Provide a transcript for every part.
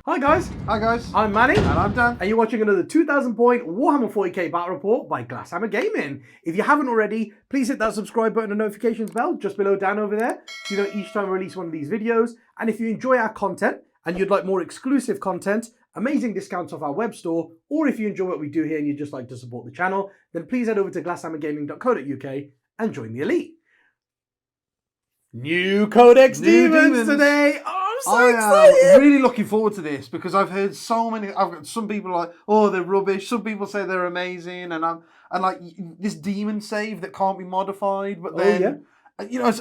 Hi guys, I'm Manny, And I'm Dan. and you're watching another 2000 point Warhammer 40k battle report by Glasshammer Gaming. If you haven't already, please hit that subscribe button and notifications bell just below Dan over there, so you know each time I release one of these videos. And if you enjoy our content and you'd like more exclusive content, amazing discounts off our web store, or if you enjoy what we do here and you'd just like to support the channel, then please head over to glasshammergaming.co.uk and join the elite. New Codex Daemons today. I'm so excited. I'm really looking forward to this because I've heard so many. I've got some people like, oh, they're rubbish. Some people say they're amazing, and like this demon save that can't be modified. But then, you know,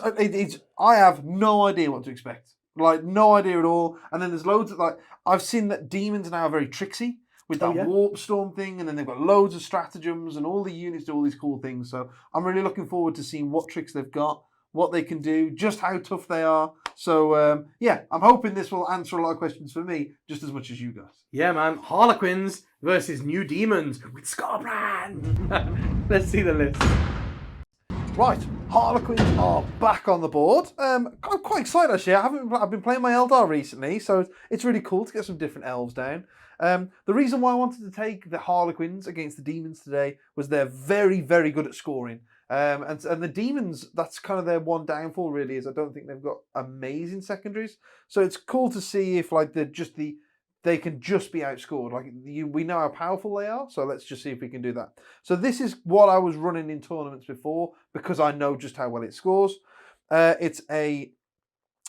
I have no idea what to expect. Like no idea at all. And then there's loads of like I've seen that demons now are very tricksy with that warp storm thing, and then they've got loads of stratagems and all the units do all these cool things. So I'm really looking forward to seeing what tricks they've got, what they can do, just how tough they are. So, yeah, I'm hoping this will answer a lot of questions for me, just as much as you guys. Yeah, man. Harlequins versus new demons with Skarbrand. Let's see the list. Right, Harlequins are back on the board. I'm quite excited, actually. I've been playing my Eldar recently, so it's really cool to get some different elves down. The reason why I wanted to take the Harlequins against the Demons today was they're very, very good at scoring. And the Demons, that's kind of their one downfall, really, is I don't think they've got amazing secondaries. So it's cool to see if like they can just be outscored. Like we know how powerful they are, so let's just see if we can do that. So this is what I was running in tournaments before because I know just how well it scores. It's a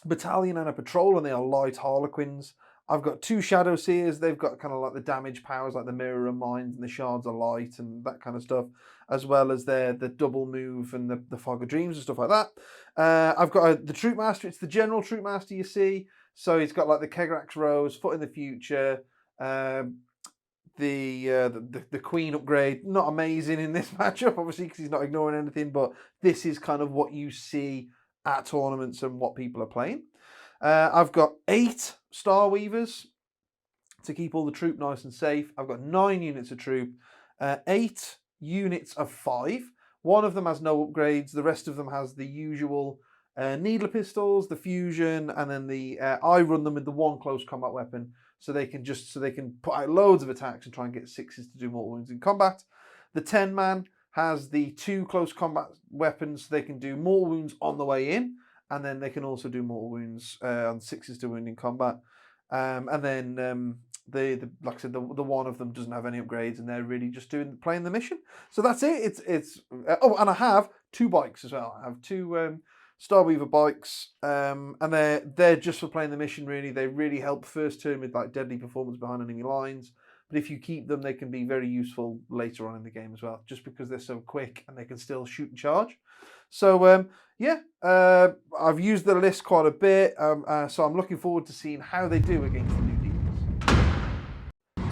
battalion and a patrol, and they are light Harlequins. I've got two Shadow Seers. They've got kind of like the damage powers, like the Mirror of Minds and the Shards of Light and that kind of stuff, as well as the double move and the Fog of Dreams and stuff like that. I've got the Troop Master. It's the General Troop Master, you see. So he's got like the Kegrax Rose, Foot in the Future, the Queen upgrade. Not amazing in this matchup, obviously, because he's not ignoring anything. But this is kind of what you see at tournaments and what people are playing. I've got 8 Starweavers to keep all the troop nice and safe. I've got 9 units of troop, 8 units of 5. One of them has no upgrades. The rest of them has the usual needler pistols, the fusion, and then I run them with the one close combat weapon, so they can put out loads of attacks and try and get 6s to do more wounds in combat. The 10-man has the 2 close combat weapons, so they can do more wounds on the way in. And then they can also do more wounds on 6s to wound in combat. And then like I said, the one of them doesn't have any upgrades, and they're really just playing the mission. So that's it. It's oh, and I have 2 bikes as well. I have 2 Starweaver bikes, and they're just for playing the mission. Really, they really help first turn with like deadly performance behind enemy lines. But if you keep them, they can be very useful later on in the game as well, just because they're so quick and they can still shoot and charge. So yeah, I've used the list quite a bit, so I'm looking forward to seeing how they do against the new Demons.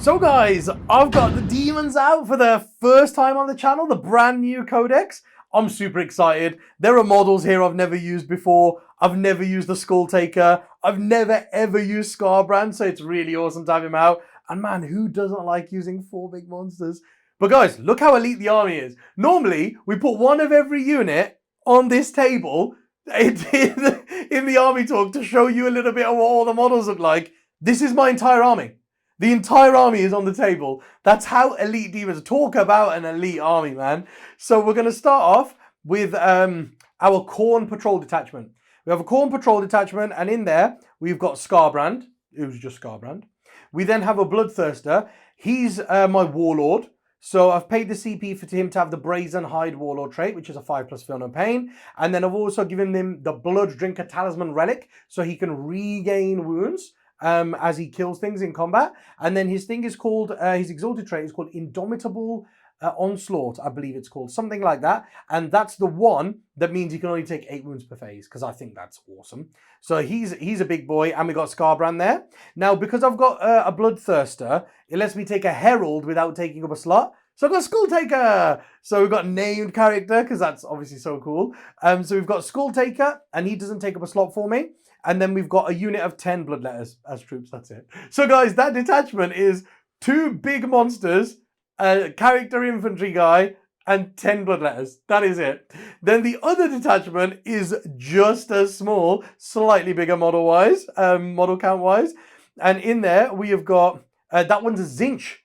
So guys, I've got the Demons out for the first time on the channel, the brand new Codex. I'm super excited. There are models here I've never used before. I've never used the Skull Taker. I've never ever used Skarbrand, so it's really awesome to have him out. And man, who doesn't like using 4 big monsters? But guys, look how elite the army is. Normally, we put one of every unit on this table in the army talk to show you a little bit of what all the models look like. This is my entire army. The entire army is on the table. That's how elite Demons. Talk about an elite army, man. So we're going to start off with our Khorne Patrol Detachment. We have a Khorne Patrol Detachment, and in there, we've got Skarbrand. It was just Skarbrand. We then have a Bloodthirster. He's my Warlord. So I've paid the CP for him to have the Brazen Hide Warlord trait, which is a 5+ Feel No Pain. And then I've also given him the Blood Drinker Talisman Relic, so he can regain wounds as he kills things in combat. And then his thing is called, his Exalted trait is called Indomitable Onslaught, I believe it's called. Something like that. And that's the one that means he can only take 8 wounds per phase, because I think that's awesome. So he's a big boy, and we got Skarbrand there. Now, because I've got a Bloodthirster, it lets me take a Herald without taking up a slot. So I've got Skull Taker. So we've got named character, because that's obviously so cool. So we've got Skull Taker, and he doesn't take up a slot for me. And then we've got a unit of 10 Bloodletters as troops. That's it. So guys, that detachment is 2 big monsters, a character infantry guy, and 10 Bloodletters. That is it. Then the other detachment is just as small, slightly bigger model-wise, model count-wise. And in there, we have got, that one's a Tzeentch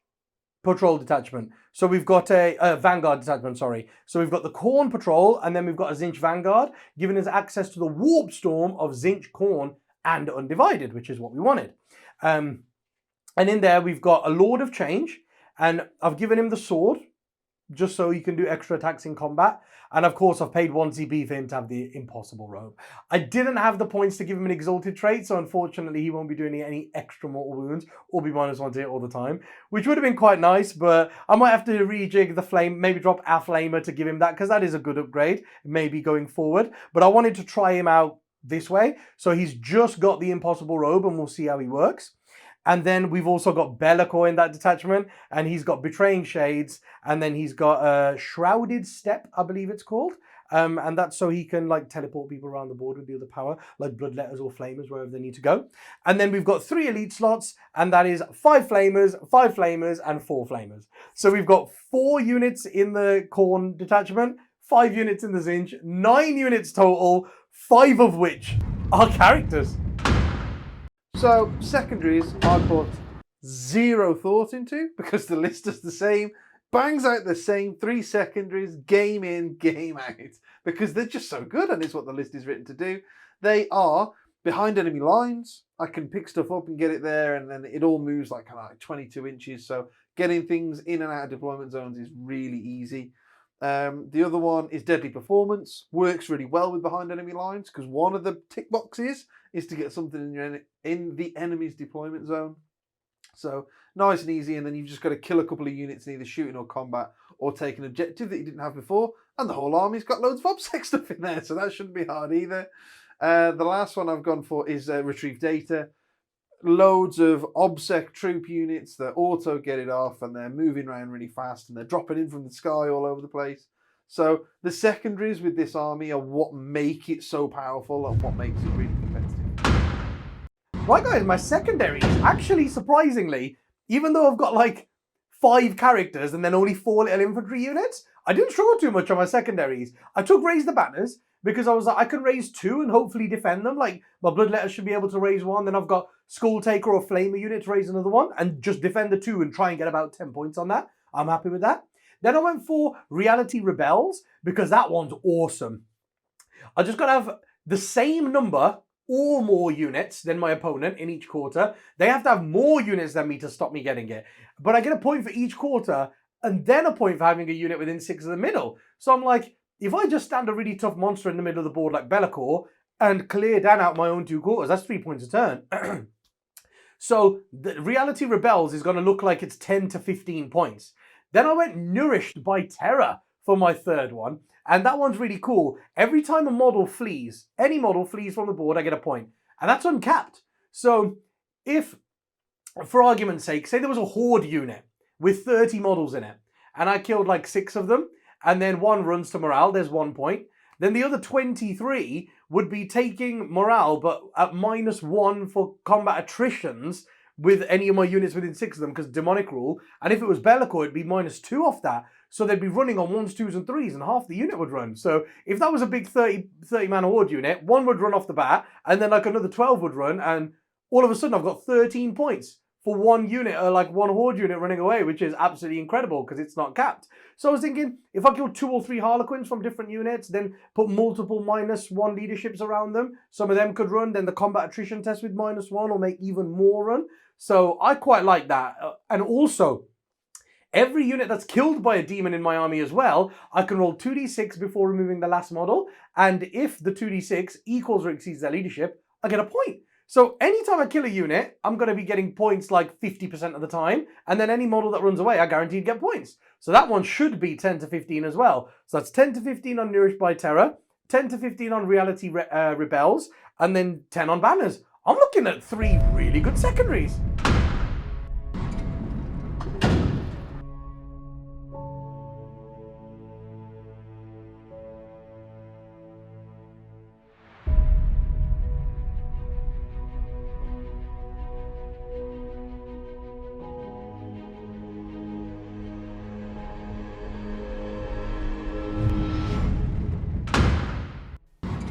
patrol detachment. So we've got a Vanguard detachment, sorry. So we've got the Khorne patrol, and then we've got a Tzeentch Vanguard, giving us access to the warp storm of Tzeentch, Khorne, and Undivided, which is what we wanted. And in there, we've got a Lord of Change, and I've given him the sword, just so he can do extra attacks in combat. And of course, I've paid 1 CP for him to have the Impossible Robe. I didn't have the points to give him an Exalted trait, so unfortunately he won't be doing any extra mortal wounds or be -1 to hit all the time, which would have been quite nice, but I might have to rejig the flame, maybe drop our Flamer to give him that, because that is a good upgrade, maybe going forward. But I wanted to try him out this way, so he's just got the Impossible Robe, and we'll see how he works. And then we've also got Bellicor in that detachment, and he's got Betraying Shades, and then he's got Shrouded Step, I believe it's called. And that's so he can like teleport people around the board with the other power, like Bloodletters or Flamers, wherever they need to go. And then we've got 3 elite slots, and that is 5 Flamers, 5 Flamers, and 4 Flamers. So we've got 4 units in the Khorne detachment, 5 units in the Tzeentch, 9 units total, 5 of which are characters. So, secondaries, I put 0 thought into, because the list is the same. Bangs out the same 3 secondaries, game in, game out, because they're just so good, and it's what the list is written to do. They are behind enemy lines. I can pick stuff up and get it there, and then it all moves like kind of like 22 inches. So getting things in and out of deployment zones is really easy. The other one is Deadly Performance. Works really well with behind enemy lines, because one of the tick boxes is to get something in the enemy's deployment zone. So nice and easy, and then you've just got to kill a couple of units in either shooting or combat, or take an objective that you didn't have before, and the whole army's got loads of OBSEC stuff in there, so that shouldn't be hard either. The last one I've gone for is Retrieve Data. Loads of OBSEC troop units that auto get it off, and they're moving around really fast, and they're dropping in from the sky all over the place. So the secondaries with this army are what make it so powerful and what makes it really competitive. Right guys, my secondaries, actually surprisingly, even though I've got like 5 characters and then only 4 little infantry units, I didn't struggle too much on my secondaries. I took Raise the Banners, because I was like, I can raise 2 and hopefully defend them. Like, my Bloodletters should be able to raise 1, then I've got Skull Taker or Flamer unit to raise another 1, and just defend the 2 and try and get about 10 points on that. I'm happy with that. Then I went for Reality Rebels, because that one's awesome. I just got to have the same number or more units than my opponent in each quarter. They have to have more units than me to stop me getting it. But I get a point for each quarter, and then a point for having a unit within 6 of the middle. So I'm like, if I just stand a really tough monster in the middle of the board like Bellicor and clear down out my own 2 quarters, that's 3 points a turn. So the Reality Rebels is going to look like it's 10 to 15 points. Then I went Nourished by Terror for my third one. And that one's really cool. Every time a model flees, any model flees from the board, I get a point. And that's uncapped. So if, for argument's sake, say there was a Horde unit with 30 models in it, and I killed like 6 of them, and then 1 runs to morale, there's 1 point. Then the other 23 would be taking morale, but at -1 for combat attritions with any of my units within 6 of them, because demonic rule. And if it was Bellicor, it'd be -2 off that. So they'd be running on 1s, 2s, and 3s, and half the unit would run. So if that was a big 30-man Horde unit, 1 would run off the bat, and then like another 12 would run, and all of a sudden I've got 13 points for 1 unit, or like 1 Horde unit running away, which is absolutely incredible because it's not capped. So I was thinking, if I kill 2 or 3 Harlequins from different units, then put multiple -1 leaderships around them, some of them could run, then the combat attrition test with -1 will make even more run. So I quite like that. And also, every unit that's killed by a demon in my army as well, I can roll 2d6 before removing the last model, and if the 2d6 equals or exceeds their leadership, I get a point. So anytime I kill a unit, I'm going to be getting points like 50% of the time, and then any model that runs away, I guaranteed get points. So that one should be 10 to 15 as well. So that's 10 to 15 on Nourished by Terror, 10 to 15 on Reality Rebels, and then 10 on Banners. I'm looking at 3 really good secondaries.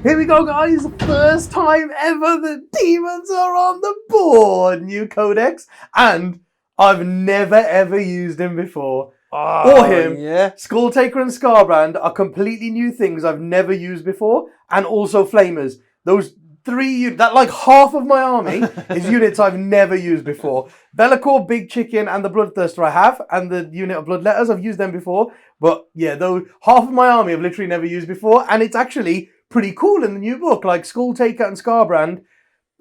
Here we go, guys. First time ever the demons are on the board. New codex. And I've never ever used him before. Or him. Yeah. Skulltaker and Skarbrand are completely new things I've never used before. And also Flamers. Those three, that like half of my army is units I've never used before. Be'lakor, Big Chicken, and the Bloodthirster I have. And the unit of Bloodletters, I've used them before. But yeah, though half of my army I've literally never used before. And it's actually pretty cool in the new book. Like Skulltaker and Skarbrand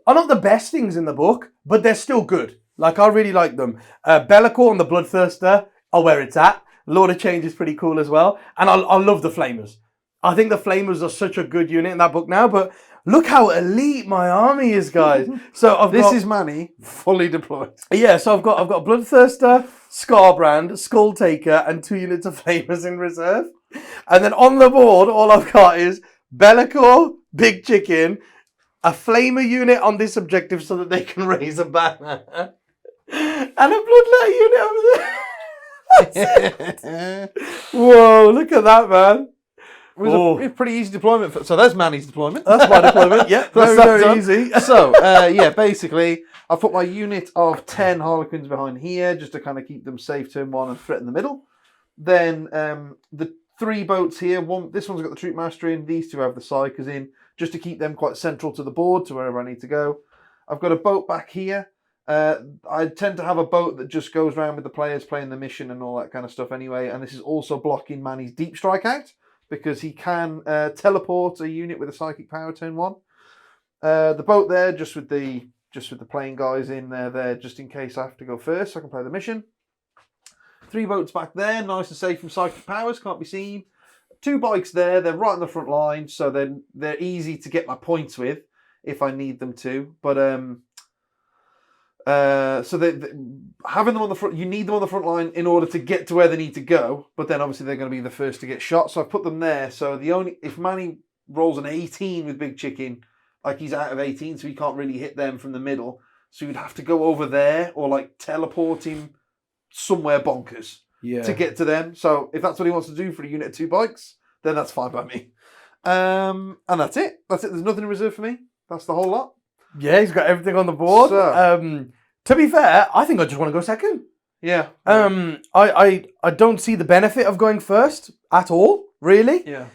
are not the best things in the book, but they're still good. Like, I really like them. Be'lakor and the Bloodthirster are where it's at. Lord of Change is pretty cool as well. And I love the Flamers. I think the Flamers are such a good unit in that book now, but look how elite my army is, guys. So This is Mani fully deployed. Yeah, so I've got Bloodthirster, Skarbrand, Skulltaker, and 2 units of Flamers in reserve. And then on the board, all I've got is Be'lakor, Big Chicken, a Flamer unit on this objective so that they can raise a banner, and a Bloodletter unit over there. That's it. Whoa, look at that, man. It was a pretty easy deployment. So there's Mani's deployment. That's my deployment. Yeah, very easy. So, yeah, basically, I've put my unit of 10 Harlequins behind here just to kind of keep them safe turn 1 and threaten the middle. Then the 3 boats here. This one's got the Troop Master in. These 2 have the Psykers in, just to keep them quite central to the board, to wherever I need to go. I've got a boat back here. I tend to have a boat that just goes around with the players playing the mission and all that kind of stuff anyway. And this is also blocking Mani's Deep Strike out, because he can teleport a unit with a psychic power turn 1. The boat there, just with the playing guys in there, just in case I have to go first, so I can play the mission. 3 boats back there, nice and safe from psychic powers, can't be seen. 2 bikes there, they're right on the front line, so they're easy to get my points with if I need them to. But having them on the front, you need them on the front line in order to get to where they need to go. But then obviously they're going to be the first to get shot, so I put them there. So if Mani rolls an 18 with Big Chicken, like he's out of 18, so he can't really hit them from the middle. So you'd have to go over there or like teleport him somewhere bonkers to get to them. So if that's what he wants to do for a unit of 2 bikes, then that's fine by me. And that's it. There's nothing in reserve for me. That's the whole lot. Yeah, he's got everything on the board. So, to be fair, I think I just want to go second. Yeah. I don't see the benefit of going first at all, really. Yeah.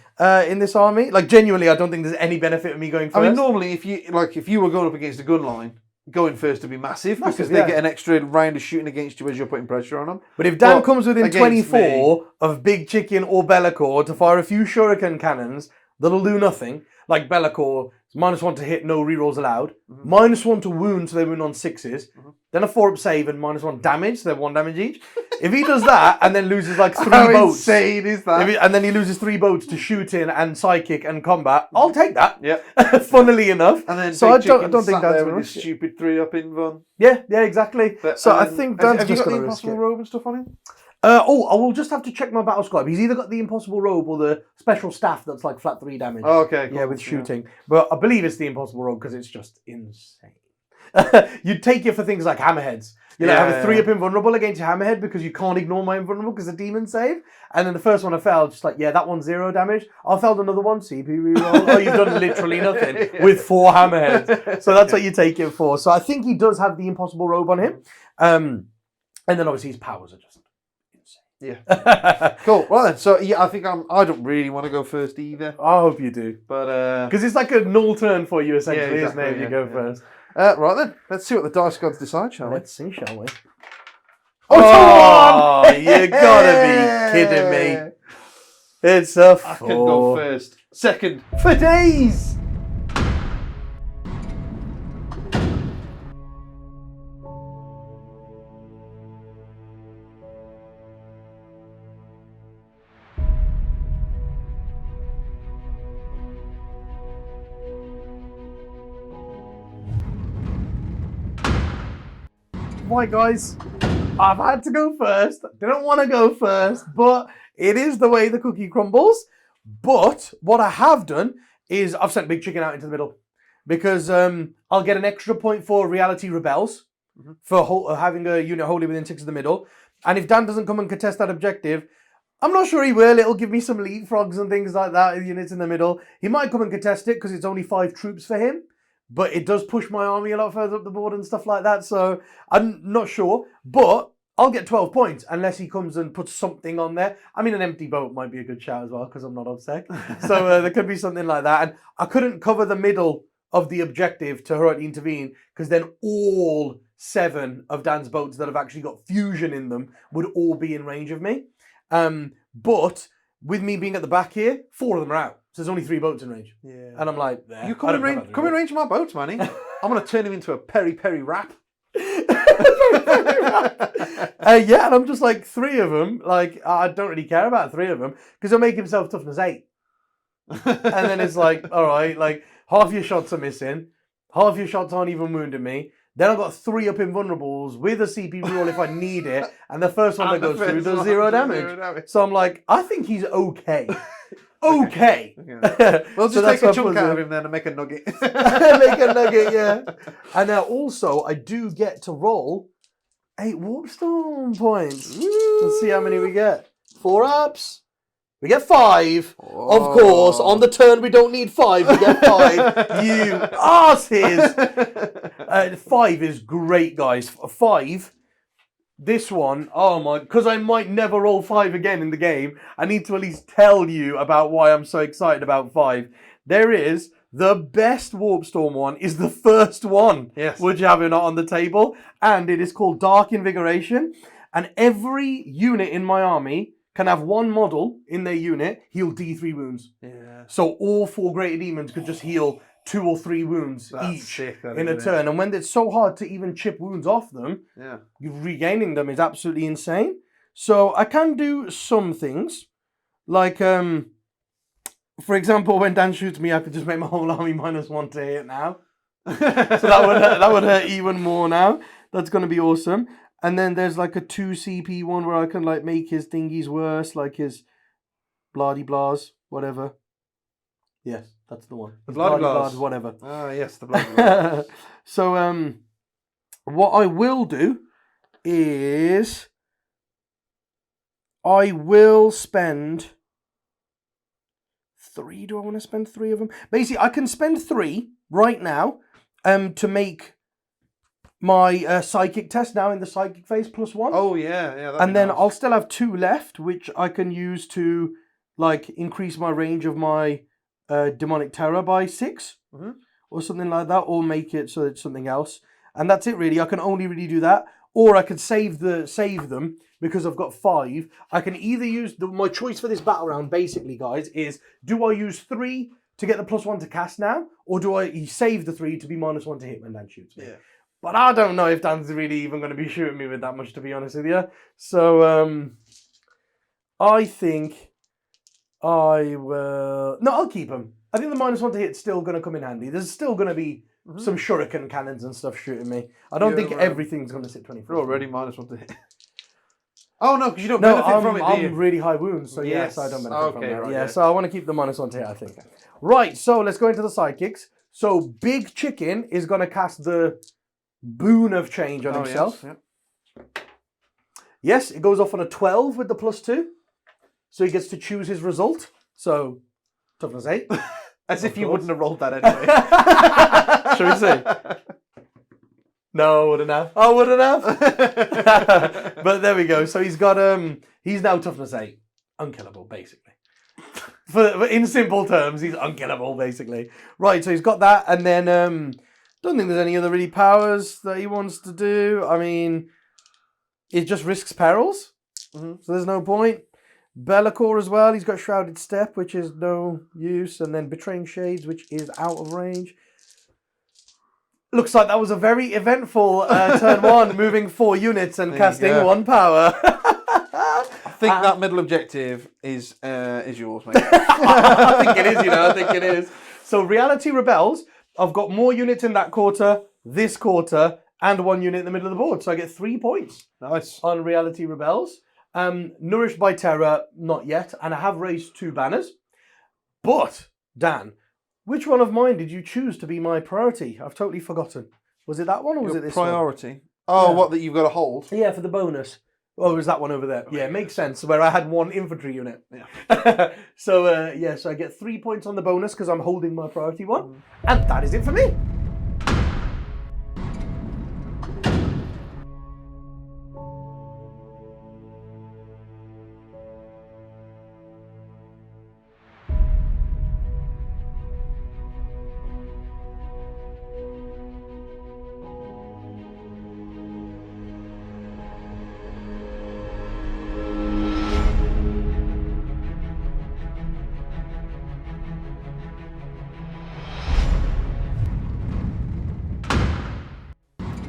In this army, like genuinely, I don't think there's any benefit of me going first. I mean, normally, if you were going up against a gun line, going first would be massive because they get an extra round of shooting against you as you're putting pressure on them. But if Dan comes within 24 of Big Chicken or Be'lakor to fire a few shuriken cannons, that'll do nothing. Like Be'lakor, it's -1 to hit, no rerolls allowed. -1 to wound, so they wound on 6s. Then a 4-up save and -1 damage, so they're 1 damage each. If he does that and then loses like 3 How boats, insane is that? And then he loses 3 boats to shoot in and psychic and combat, I'll take that. Yeah. Funnily enough. And then so I don't think that's with his stupid 3-up invuln. Yeah, exactly. But, so I think Dan's have you just got the going to risk Impossible it. Robe and stuff on him? I will just have to check my battle scribe. He's either got the Impossible Robe or the special staff that's like flat 3 damage. Oh, okay, cool. Yeah, with shooting. But I believe it's the Impossible Robe because it's just insane. You'd take it for things like hammerheads. You know, have a 3-up invulnerable against your hammerhead because you can't ignore my invulnerable because the demon save. And then the first one I failed, just like, yeah, that one's 0 damage. I failed another one, CP reroll. Oh, you've done literally nothing with 4 hammerheads. So that's what you take it for. So I think he does have the Impossible Robe on him. And then obviously his powers are just insane. Yeah. Cool. Well then, so yeah, I think I don't really want to go first either. I hope you do. But because it's like a null turn for you essentially, yeah, isn't it, if you go first. Right then, let's see what the dice gods decide, shall we? Let's see, shall we? Oh, you gotta be kidding me. It's a 4. I can go first. Second. For days! Right, guys, I've had to go first. Didn't want to go first, but it is the way the cookie crumbles. But what I have done is I've sent Big Chicken out into the middle because I'll get an extra point for Reality Rebels for having a unit wholly within 6 of the middle. And if Dan doesn't come and contest that objective, I'm not sure he will. It'll give me some leapfrogs and things like that, units in the middle. He might come and contest it because it's only 5 troops for him. But it does push my army a lot further up the board and stuff like that. So I'm not sure. But I'll get 12 points unless he comes and puts something on there. I mean, an empty boat might be a good shout as well because I'm not obsec. So there could be something like that. And I couldn't cover the middle of the objective to heroically intervene because then all 7 of Dan's boats that have actually got fusion in them would all be in range of me. But with me being at the back here, 4 of them are out. So there's only 3 boats in range. Yeah. And I'm like, you come in range of my boats, Manny. I'm going to turn him into a peri-peri wrap. Yeah, and I'm just like 3 of them. Like, I don't really care about 3 of them because he'll make himself toughness 8. And then it's like, all right, like half your shots are missing. Half your shots aren't even wounding me. Then I've got 3 up invulnerables with a CP roll if I need it. And the first one that goes through does 0 damage. So I'm like, I think he's okay. Okay. Yeah. We'll just take a chunk out of him then and make a nugget. Make a nugget, yeah. And now also, I do get to roll 8 Warp Storm points. Let's see how many we get. 4 ups. We get 5. Oh. Of course, on the turn we don't need 5. We get 5. You asses. 5 is great, guys. 5. This one, oh my, because I might never roll 5 again in the game. I need to at least tell you about why I'm so excited about 5. There is the best Warp Storm one is the first one, yes, which you have it on the table, and it is called Dark Invigoration. And every unit in my army can have 1 model in their unit heal D3 wounds. Yeah. So all 4 greater demons could just heal 2 or 3 wounds each in a turn. And when it's so hard to even chip wounds off them, yeah, regaining them is absolutely insane. So I can do some things. Like, for example, when Dan shoots me, I could just make my whole army -1 to hit now. So that would hurt even more now. That's going to be awesome. And then there's like a 2 CP one where I can like make his thingies worse, like his blah-de-blahs, whatever. Yes, that's the one. The blah-de-blahs, whatever. Ah, yes, the blah-de-blahs. So, what I will do is I will spend 3. Do I want to spend 3 of them? Basically, I can spend 3 right now to make my psychic test now in the psychic phase +1. Oh, yeah. And then nice. I'll still have 2 left, which I can use to like increase my range of my demonic terror by 6 or something like that, or make it so it's something else. And that's it really. I can only really do that, or I could save them because I've got 5. I can either use my choice for this battle round basically, guys, is do I use 3 to get the +1 to cast now, or do I save the 3 to be -1 to hit when Dan shoots me? Yeah. But I don't know if Dan's really even going to be shooting me with that much, to be honest with you. So I think I will... No, I'll keep him. I think the -1 to hit is still going to come in handy. There's still going to be some shuriken cannons and stuff shooting me. I don't think everything's going to sit 24. You're already -1 to hit. Oh, no, because you don't benefit from it, do you? I'm really high wounds, so yes, I don't benefit from that. Right, yeah, so I want to keep the -1 to hit, I think. Right, so let's go into the psychics. So Big Chicken is going to cast the Boon of Change on himself. Yes, yes, it goes off on a 12 with the +2. So he gets to choose his result. So, toughness 8. As if you wouldn't have rolled that anyway. Shall we see? No, I wouldn't have. I wouldn't have. But there we go. So he's got, he's now toughness 8. Unkillable, basically. In simple terms, he's unkillable, basically. Right, so he's got that. And then, don't think there's any other really powers that he wants to do. I mean, it just risks perils. So there's no point. Be'lakor as well. He's got Shrouded Step, which is no use. And then Betraying Shades, which is out of range. Looks like that was a very eventful turn 1, moving 4 units and casting 1 power. I think that middle objective is yours, mate. I think it is, I think it is. So Reality Rebels, I've got more units in that quarter, this quarter, and 1 unit in the middle of the board. So I get 3 points. Nice. On Reality Rebels. Nourished by Terror, not yet. And I have raised 2 banners. But, Dan, which one of mine did you choose to be my priority? I've totally forgotten. Was it that one or was it this priority? one? Oh, yeah. What, that you've got to hold? Yeah, for the bonus. Oh, is that one over there? Yeah, makes sense. Where I had one infantry unit. Yeah. So so I get 3 points on the bonus because I'm holding my priority one, and that is it for me.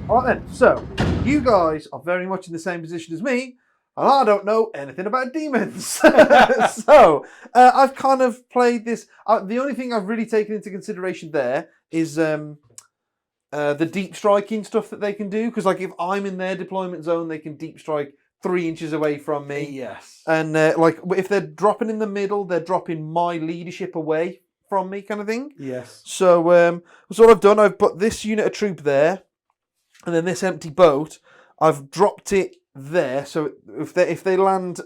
All right then, so you guys are very much in the same position as me, and I don't know anything about demons. So I've kind of played this. The only thing I've really taken into consideration there is the deep striking stuff that they can do. Because like if I'm in their deployment zone, they can deep strike 3 inches away from me. Yes. And like if they're dropping in the middle, they're dropping my leadership away from me, kind of thing. Yes. So what I've done, I've put this unit of troop there. And then this empty boat, I've dropped it there. So if they land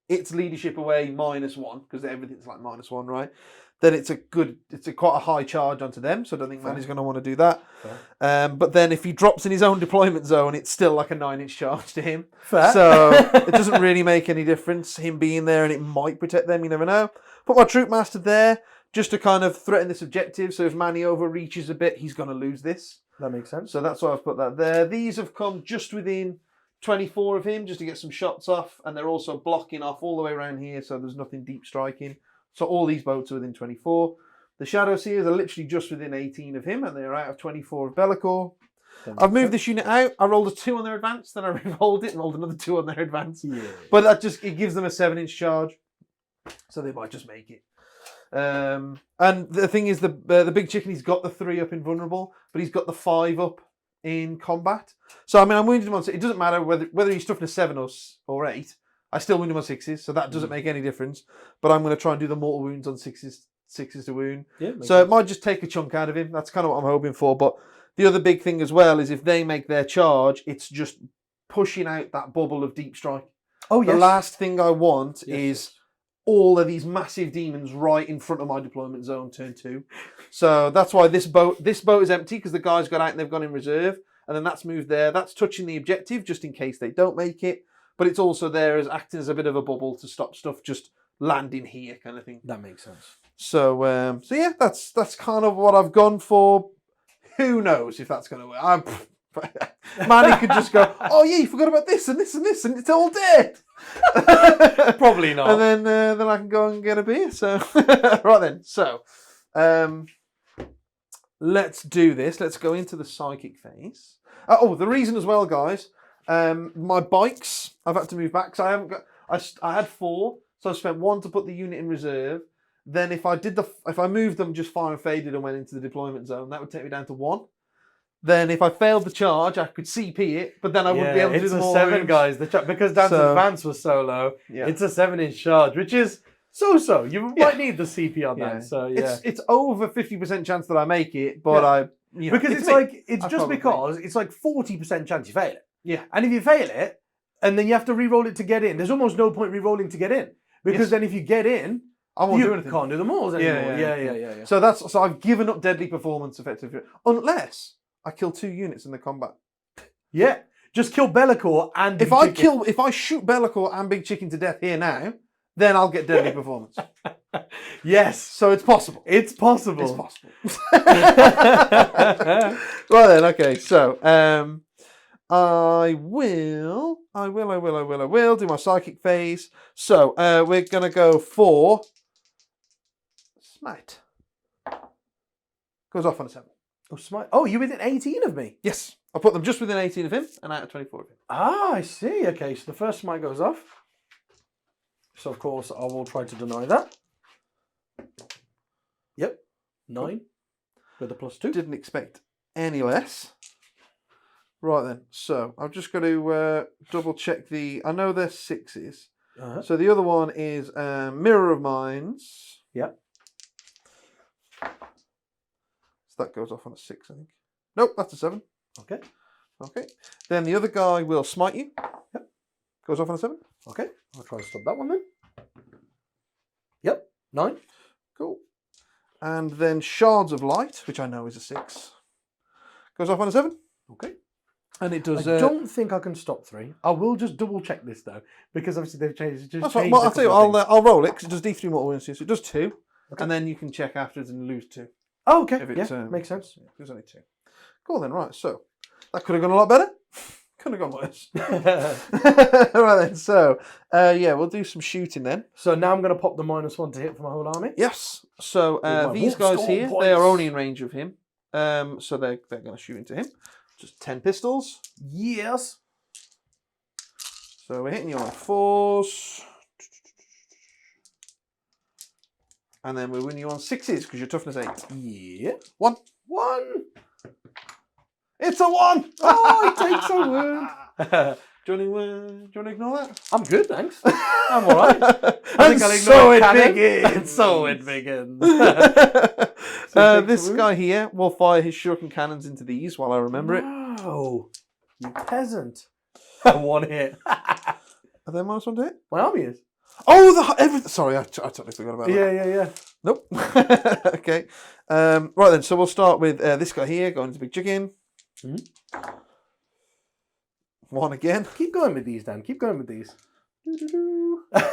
its leadership away -1, because everything's like -1, right? Then it's quite a high charge onto them. So I don't think Mani's going to want to do that. But then if he drops in his own deployment zone, it's still like a 9-inch charge to him. Fair. So it doesn't really make any difference, him being there, and it might protect them. You never know. Put my troop master there just to kind of threaten this objective. So if Mani overreaches a bit, he's going to lose this. That makes sense. So that's why I've put that there. These have come just within 24 of him, just to get some shots off, and they're also blocking off all the way around here, so there's nothing deep striking. So all these boats are within 24. The Shadow Seers are literally just within 18 of him, and they're out of 24 of Be'lakor. I've moved this unit out. I rolled a 2 on their advance, then I re-rolled it and rolled another 2 on their advance. Yeah. But it gives them a 7-inch charge, so they might just make it. And the thing is, the big chicken, he's got the 3 up in vulnerable, but he's got the 5 up in combat. So I mean, I'm wounded him on 6. It doesn't matter whether he's stuffing a 7 or 8. I still wound him on 6s, so that doesn't make any difference. But I'm going to try and do the mortal wounds on 6s to wound. Yeah, so it might just take a chunk out of him. That's kind of what I'm hoping for. But the other big thing as well is if they make their charge, it's just pushing out that bubble of deep strike. Oh yes. The last thing I want is all of these massive demons right in front of my deployment zone turn 2. So that's why this boat is empty, because the guys got out and they've gone in reserve, and then that's moved there. That's touching the objective just in case they don't make it, but it's also there as acting as a bit of a bubble to stop stuff just landing here, kind of thing. That makes sense. So so yeah, that's kind of what I've gone for. Who knows if that's going to work? Mani could just go, oh yeah, you forgot about this and this and this, and it's all dead. Probably not. And then I can go and get a beer. So right then. So let's do this. Let's go into the psychic phase. Oh, the reason as well, guys. My bikes, I've had to move back. So I haven't got. I had 4, so I spent 1 to put the unit in reserve. Then if I moved them just fire and faded and went into the deployment zone, that would take me down to 1. Then if I failed the charge, I could CP it, but then I wouldn't be able to do the more. It's a 7, guys. Because Dan's advance was so low, it's a 7-inch charge, which is so. You might need the CP on that. So yeah, it's over 50% chance that I make it, but because it's like 40% chance you fail it. Yeah, and if you fail it, and then you have to re-roll it to get in, there's almost no point re-rolling to get in, because then if you get in, I won't do anything. Can't do the mauls anymore. Yeah. So I've given up deadly performance effectively, unless I kill 2 units in the combat. Yeah, just kill Be'lakor and if I shoot Be'lakor and Big Chicken to death here now, then I'll get deadly performance. Yes, so it's possible. It's possible. It's possible. Right then, okay. So I will do my psychic phase. So we're gonna go for Smite. Goes off on a 7. Oh, Smite. Oh, you're within 18 of me? Yes. I put them just within 18 of him and out of 24 of him. Ah, I see. Okay, so the first Smite goes off. So, of course, I will try to deny that. Yep. 9 with a +2. Didn't expect any less. Right then. So, I've just got to double check I know they're 6s. So, the other one is Mirror of Minds. Yep. So that goes off on a 6, I think. Nope, that's a 7. Okay. Then the other guy will smite you. Yep. Goes off on a 7. Okay, I'll try and stop that one then. Yep, 9. Cool. And then Shards of Light, which I know is a 6. Goes off on a 7. Okay. And it does... I don't think I can stop 3. I will just double check this though, because obviously they've changed. That's right. Well, I'll tell you, I'll roll it because it does D3 mortal wounds. So it does 2. Okay. And then you can check afterwards and lose 2. Oh, okay. Yeah, makes sense. Yeah, there's only 2. Cool then, right. So that could have gone a lot better. Could have gone worse. Right then, so yeah, we'll do some shooting then. So now I'm going to pop the -1 to hit for my whole army. Yes. So these guys here, they are only in range of him. So they're going to shoot into him. Just 10 pistols. Yes. So we're hitting you on 4s. And then we're winning you on 6s because you're toughness 8. Yeah. 1. 1. It's a 1! Oh, it takes a word. Do you want to ignore that? I'm good, thanks. I'm all right. I think I'll ignore so it cannon. begins. So it begins. This guy here will fire his shuriken cannons into these while I remember it. Oh, you peasant. 1 hit. Are they -1 to hit? My army is. Oh, sorry, I totally forgot about that. Yeah. Nope. Okay. Right then, so we'll start with this guy here going into Big Chicken. 1 again. Keep going with these, Dan. Keep going with these.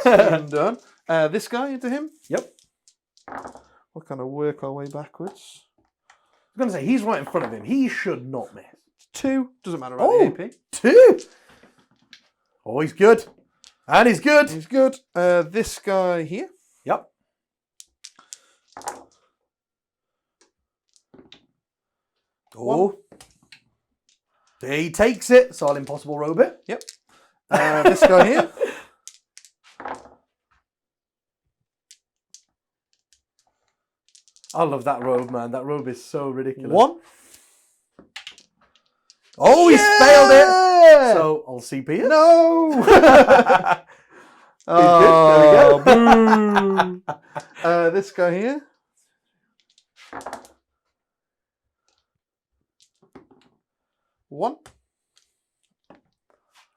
And done. This guy into him. Yep. We'll kind of work our way backwards. I was going to say, he's right in front of him. He should not miss. 2. Doesn't matter about the AP. 2. Oh, he's good. And he's good. He's good. This guy here. Yep. Oh. He takes it, so I'll impossible robe it. Yep. This guy here. I love that robe, man. That robe is so ridiculous. 1. Oh, he's failed it. So I'll CP it. No. Oh, there we go. This guy here. 1.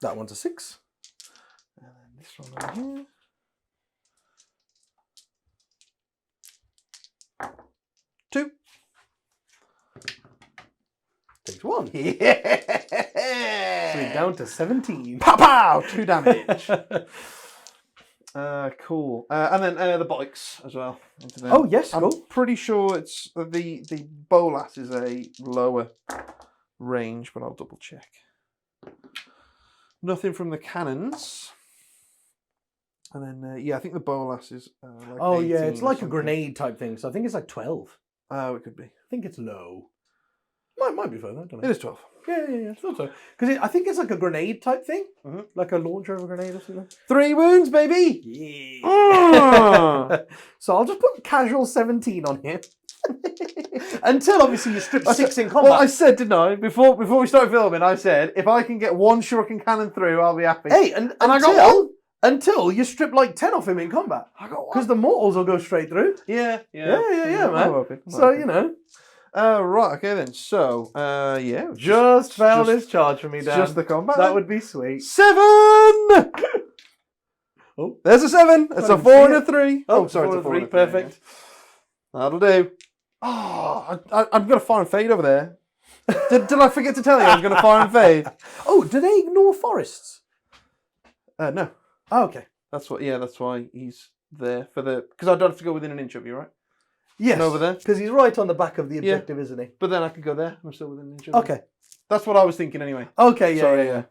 That one's a 6. And then this one over here. 2. Takes 1. Yeah. So he's down to 17. Pow pow! 2 damage. Cool. And then the bikes as well. Into them. Oh yes, cool. I'm pretty sure it's the bolas is a lower range, but I'll double check. Nothing from the cannons. And then yeah, I think the bolas is like oh yeah, 18 it's or like a something. grenade type thing. So I think it's like 12. Oh, it could be. I think it's low. Might be further. I don't know. It is 12. Yeah. I thought so. Because I think it's like a grenade type thing, like a launcher of a grenade or something. 3 wounds, baby. Yeah. So I'll just put casual 17 on here. Until obviously you strip 6 in combat. Well, I said, didn't I? Before we started filming, I said if I can get 1 shuriken cannon through, I'll be happy. Hey, and I got 1. Until you strip like 10 off him in combat. I got 1. Because the mortals will go straight through. Yeah, man. I'm hoping. So, you know. Right, okay then. So, yeah. Just fail this charge for me, Dan. Just the combat. That would be sweet. 7! Oh, there's a 7. It's a 4 and a 3. Oh, sorry, it's a 4 and a 3. Perfect. Yeah. That'll do. Oh, I'm going to fire and fade over there. did I forget to tell you I was going to fire and fade? Oh, do they ignore forests? No. Oh, okay. That's why he's there for the... Because I don't have to go within an inch of you, right? Yes. And over there. Because he's right on the back of the objective, isn't he? But then I could go there. I'm still within an inch of Okay. you. That's what I was thinking anyway. Okay, yeah, Sorry, yeah.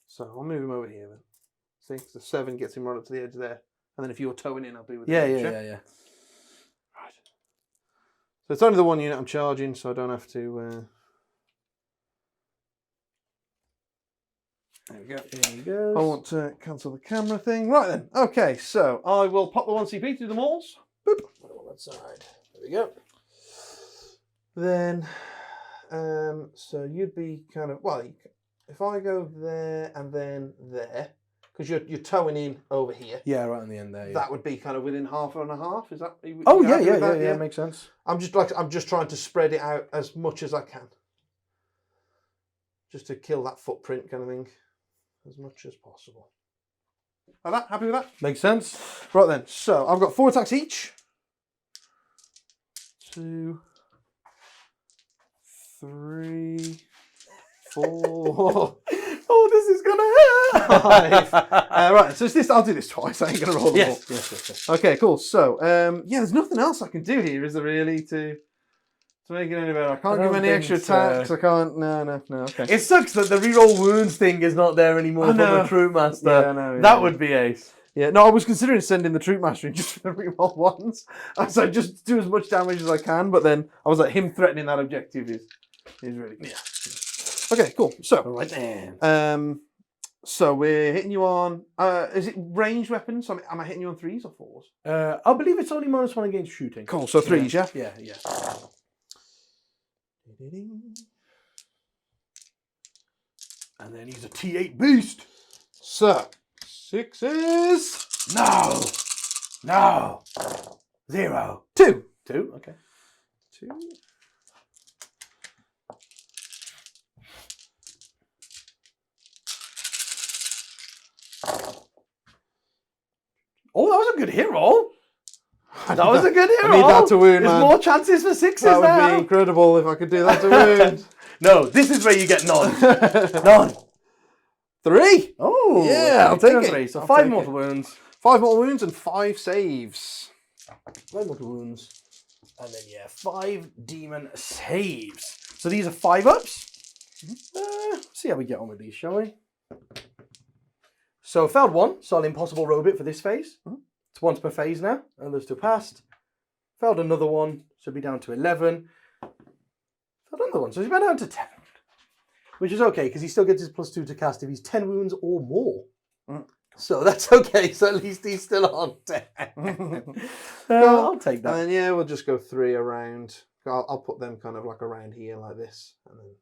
So I'll move him over here then. See, the 7 gets him right up to the edge there. And then if you're towing in, I'll be with Yeah. Right. So it's only the 1 unit I'm charging, so I don't have to... There we go. There he goes. I want to cancel the camera thing. Right then. Okay, so I will pop the 1 CP through the walls. Boop. Put it on that side. There we go. Then, so you'd be kind of... Well, if I go there and then there... Because you're towing in over here. Yeah, right on the end there. Yeah. That would be kind of within half and a half. Is that? Oh yeah. Makes sense. I'm just trying to spread it out as much as I can. just to kill that footprint kind of thing as much as possible. Like that? Happy with that? Makes sense. Right then, so I've got 4 attacks each. 2, 3, 4. Oh, this is gonna hurt. 5. Right, so it's this. I'll do this twice. I ain't gonna roll them all. Yes. Okay, cool. So, yeah, there's nothing else I can do here, is there really, to make it any better? I can't give any extra attacks. I can't. No. Okay. It sucks that the reroll wounds thing is not there anymore from the Troop Master. Yeah, I know, that would be ace. Yeah, no, I was considering sending the Troop Master in just for the reroll ones. So just do as much damage as I can, but then I was like, him threatening that objective is really good. Yeah. Okay, cool. So, Right then. so we're hitting you on. Is it ranged weapons? So am I hitting you on 3s or 4s? I believe it's only -1 against shooting. Cool. So 3s, yeah. Yeah. And then he's a T8 beast. So 6s. No. 0. 2. 2. Okay. 2. Oh, that was a good hit roll. That was a good hit roll. I need that to wound, There's man. more chances for 6s That would now. be incredible if I could do that to wound. No, this is where you get none. None. 3. Oh, Yeah, I'll take it. 3. So I'll 5 take mortal it. wounds. 5 mortal wounds and 5 saves. 5 mortal wounds. And then, 5 demon saves. So these are 5-ups. See how we get on with these, shall we? So failed 1, so I'll impossible robot for this phase. It's once per phase now, and those 2 passed. Failed another one, so be down to 11. Failed another one, so he's been down to 10. Which is okay, because he still gets his +2 to cast if he's 10 wounds or more. So that's okay, so at least he's still on 10. I'll take that. And then, we'll just go 3 around. I'll put them kind of like around here like this. And then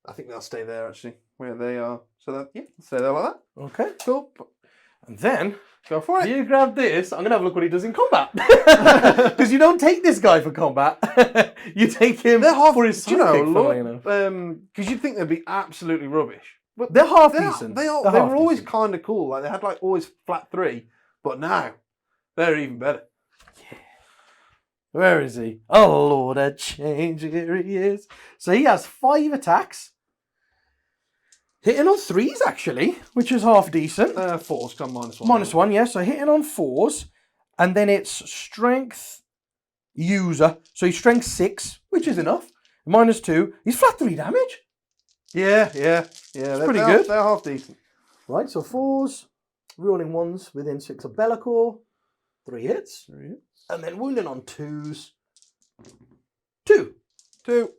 I think they'll stay there actually, where they are. So that, stay there like that. Okay. Cool. And then, Go for it. you grab this. I'm going to have a look what he does in combat. Because you don't take this guy for combat. You take him for his sidekick, because you'd think they'd be absolutely rubbish. But they're half decent. They were always kind of cool. Like they had always flat 3, but now they're even better. Where is he? Oh, Lord, a change. Here he is. So he has 5 attacks. Hitting on 3s, actually, which is half decent. 4s come -1. -1, yeah. So hitting on 4s. And then it's strength user. So he's strength 6, which is enough. -2. He's flat 3 damage. Yeah. It's pretty good. They're half decent. Right, so 4s. Rolling 1s within 6 of Be'lakor. 3 hits. And then wounding on 2s. 2. 2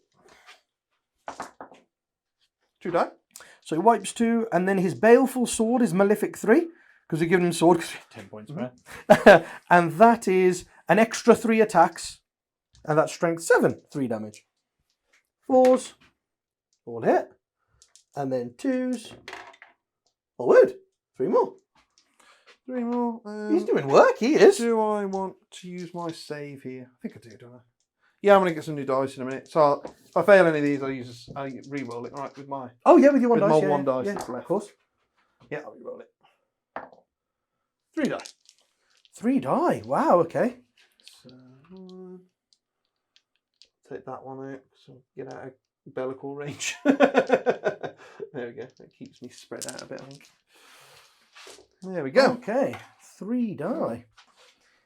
die. So he wipes 2, and then his Baleful Sword is Malefic 3, because we give him sword, because 10 points per. And that is an extra 3 attacks, and that's strength 7, 3 damage. 4s, all hit, and then 2s, all wound, 3 more. 3 more. He's doing work, he is. Do I want to use my save here? I think I do, don't I? Yeah, I'm going to get some new dice in a minute. So if I fail any of these, I re-roll it, right, with my... Oh, yeah, with your 1 with dice. my 1 dice yeah, that's left. of course. Yeah, I'll re-roll it. 3 die. 3 die, wow, okay. So, take that one out, so get out of Be'lakor range. There we go. That keeps me spread out a bit, I think. There we go. Okay, 3 die.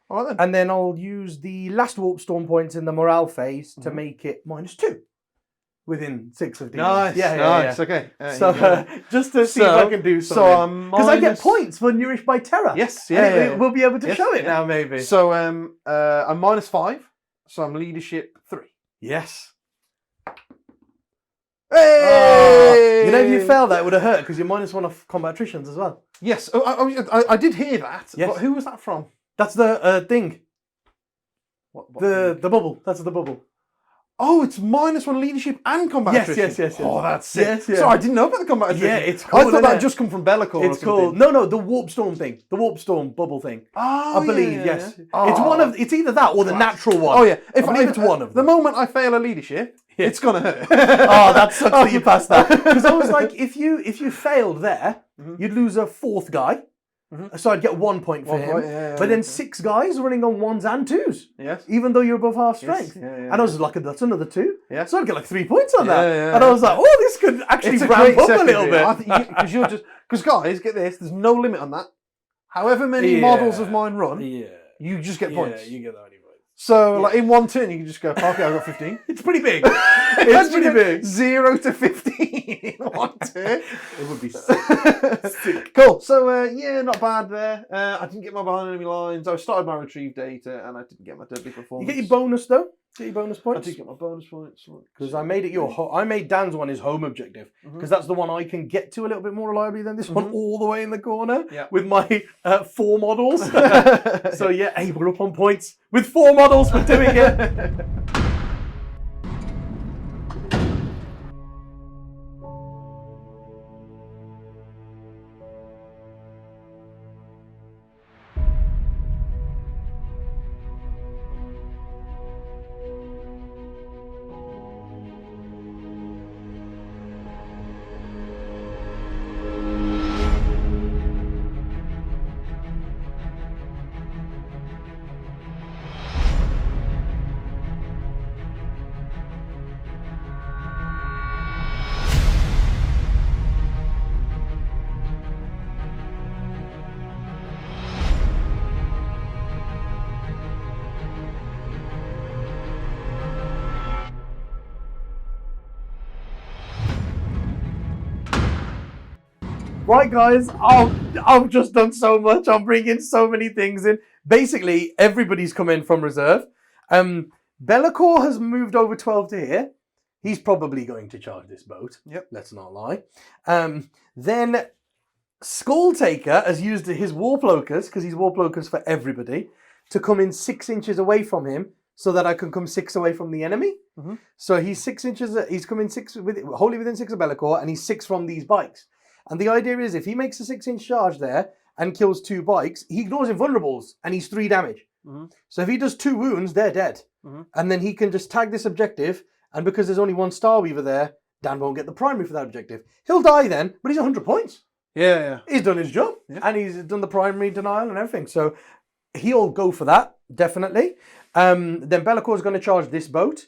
All right then. And then I'll use the last warp storm points in the morale phase to make it -2 within 6 of these. Nice. Yeah. Okay. So just to see if I can do something. Because I get points for Nourished by Terror. Yes. We'll be able to show it now, maybe. So I'm -5. So I'm leadership 3. Yes. Hey! You know, if you failed, that would have hurt because you're -1 off combat attritions as well. Yes. I did hear that. Yes. But who was that from? That's the thing. What The bubble. That's the bubble. Oh, it's -1 leadership and combat Yes, attrition. yes. Oh, that's sick. Yes, yeah. So I didn't know about the combat attrition. Yeah, it's cool, I thought isn't that it? just come from Be'lakor. It's cool. No, the warp storm thing. The warp storm bubble thing. Oh, I believe, yeah, yes. yeah. It's one of. It's either that or the natural one. Oh yeah, I believe it's one of the them. moment I fail a leadership, Yeah. it's gonna hurt. Oh, that sucks that you passed that. Because I was like, if you failed there, you'd lose a 4th guy. So I'd get 1 point for 1 him. point, yeah, but then yeah. 6 guys running on 1s and 2s. Yes. Even though you're above half strength. yeah, And I was like, that's another 2. Yeah. So I'd get like 3 points on that. Yeah, and I was like, oh, this could actually It's a ramp great up a little secondary. bit. Because guys, get this. There's no limit on that. However many models of mine run, you just get points. Yeah, you get that anyway. So, like in one turn, you can just go, okay, I've got 15. It's pretty big. It's pretty big. 0 to 15 in one turn. It would be sick. Cool. So, yeah, not bad there. I didn't get my behind enemy lines. I started my retrieve data and I didn't get my deadly You performance. get your bonus though. Get your bonus I points. did get my bonus points. Because I made it I made Dan's one his home objective. Because that's the one I can get to a little bit more reliably than this one all the way in the corner. Yeah. With my 4 models. So yeah, hey, we're up on points with 4 models for doing it. Right, guys, I've just done so much. I'm bringing so many things in. Basically, everybody's come in from reserve. Be'lakor has moved over 12 to here. He's probably going to charge this boat. Yep. Let's not lie. Then Skulltaker has used his Warplokers, because he's Warplokers for everybody, to come in 6 inches away from him so that I can come 6 away from the enemy. So he's 6 inches, he's coming 6, wholly within 6 of Be'lakor, and he's 6 from these bikes. And the idea is if he makes a 6-inch charge there and kills 2 bikes, he ignores invulnerables and he's 3 damage. So if he does 2 wounds, they're dead. And then he can just tag this objective, and because there's only 1 Starweaver there, Dan won't get the primary for that objective. He'll die then, but he's 100 points. Yeah. He's done his job, and he's done the primary denial and everything. So he'll go for that, definitely. Then Be'lakor's going to charge this boat.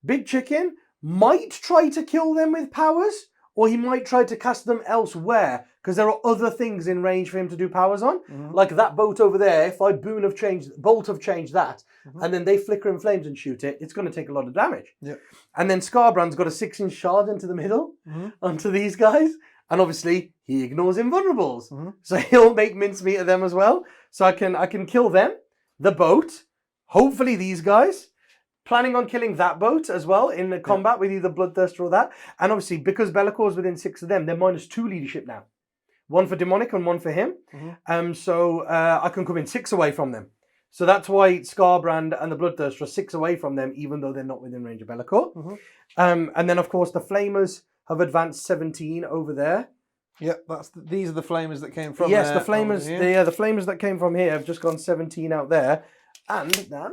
Big Chicken might try to kill them with powers, or he might try to cast them elsewhere, because there are other things in range for him to do powers on. Like that boat over there, if I bolt have changed that, and then they flicker in flames and shoot it, it's going to take a lot of damage. And then Skarbrand's got a 6-inch charge into the middle, onto these guys. And obviously, he ignores invulnerables. So he'll make mincemeat of them as well. So I can kill them, the boat, hopefully these guys. Planning on killing that boat as well in the combat with either Bloodthirster or that. And obviously, because Be'lakor's within 6 of them, they're -2 leadership now. 1 for Demonic and 1 for him. So I can come in 6 away from them. So that's why Skarbrand and the Bloodthirster are 6 away from them, even though they're not within range of Be'lakor. And then, of course, the Flamers have advanced 17 over there. Yep, these are the Flamers that came from yes, there. the Flamers. The Flamers that came from here have just gone 17 out there. And Dan,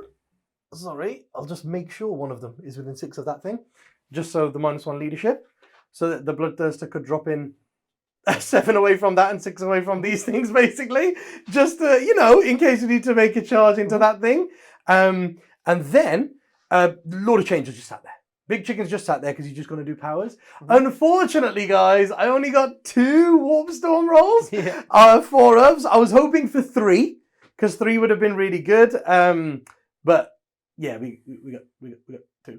sorry, I'll just make sure one of them is within 6 of that thing, just so the -1 leadership, so that the Bloodthirster could drop in 7 away from that and 6 away from these things, basically, just in case you need to make a charge into that thing. And then Lord of Change is just sat there. Big Chicken's just sat there because he's just going to do powers. Unfortunately, guys, I only got 2 Warp Storm rolls. 4 ups. I was hoping for 3, because 3 would have been really good. But yeah, we got 2.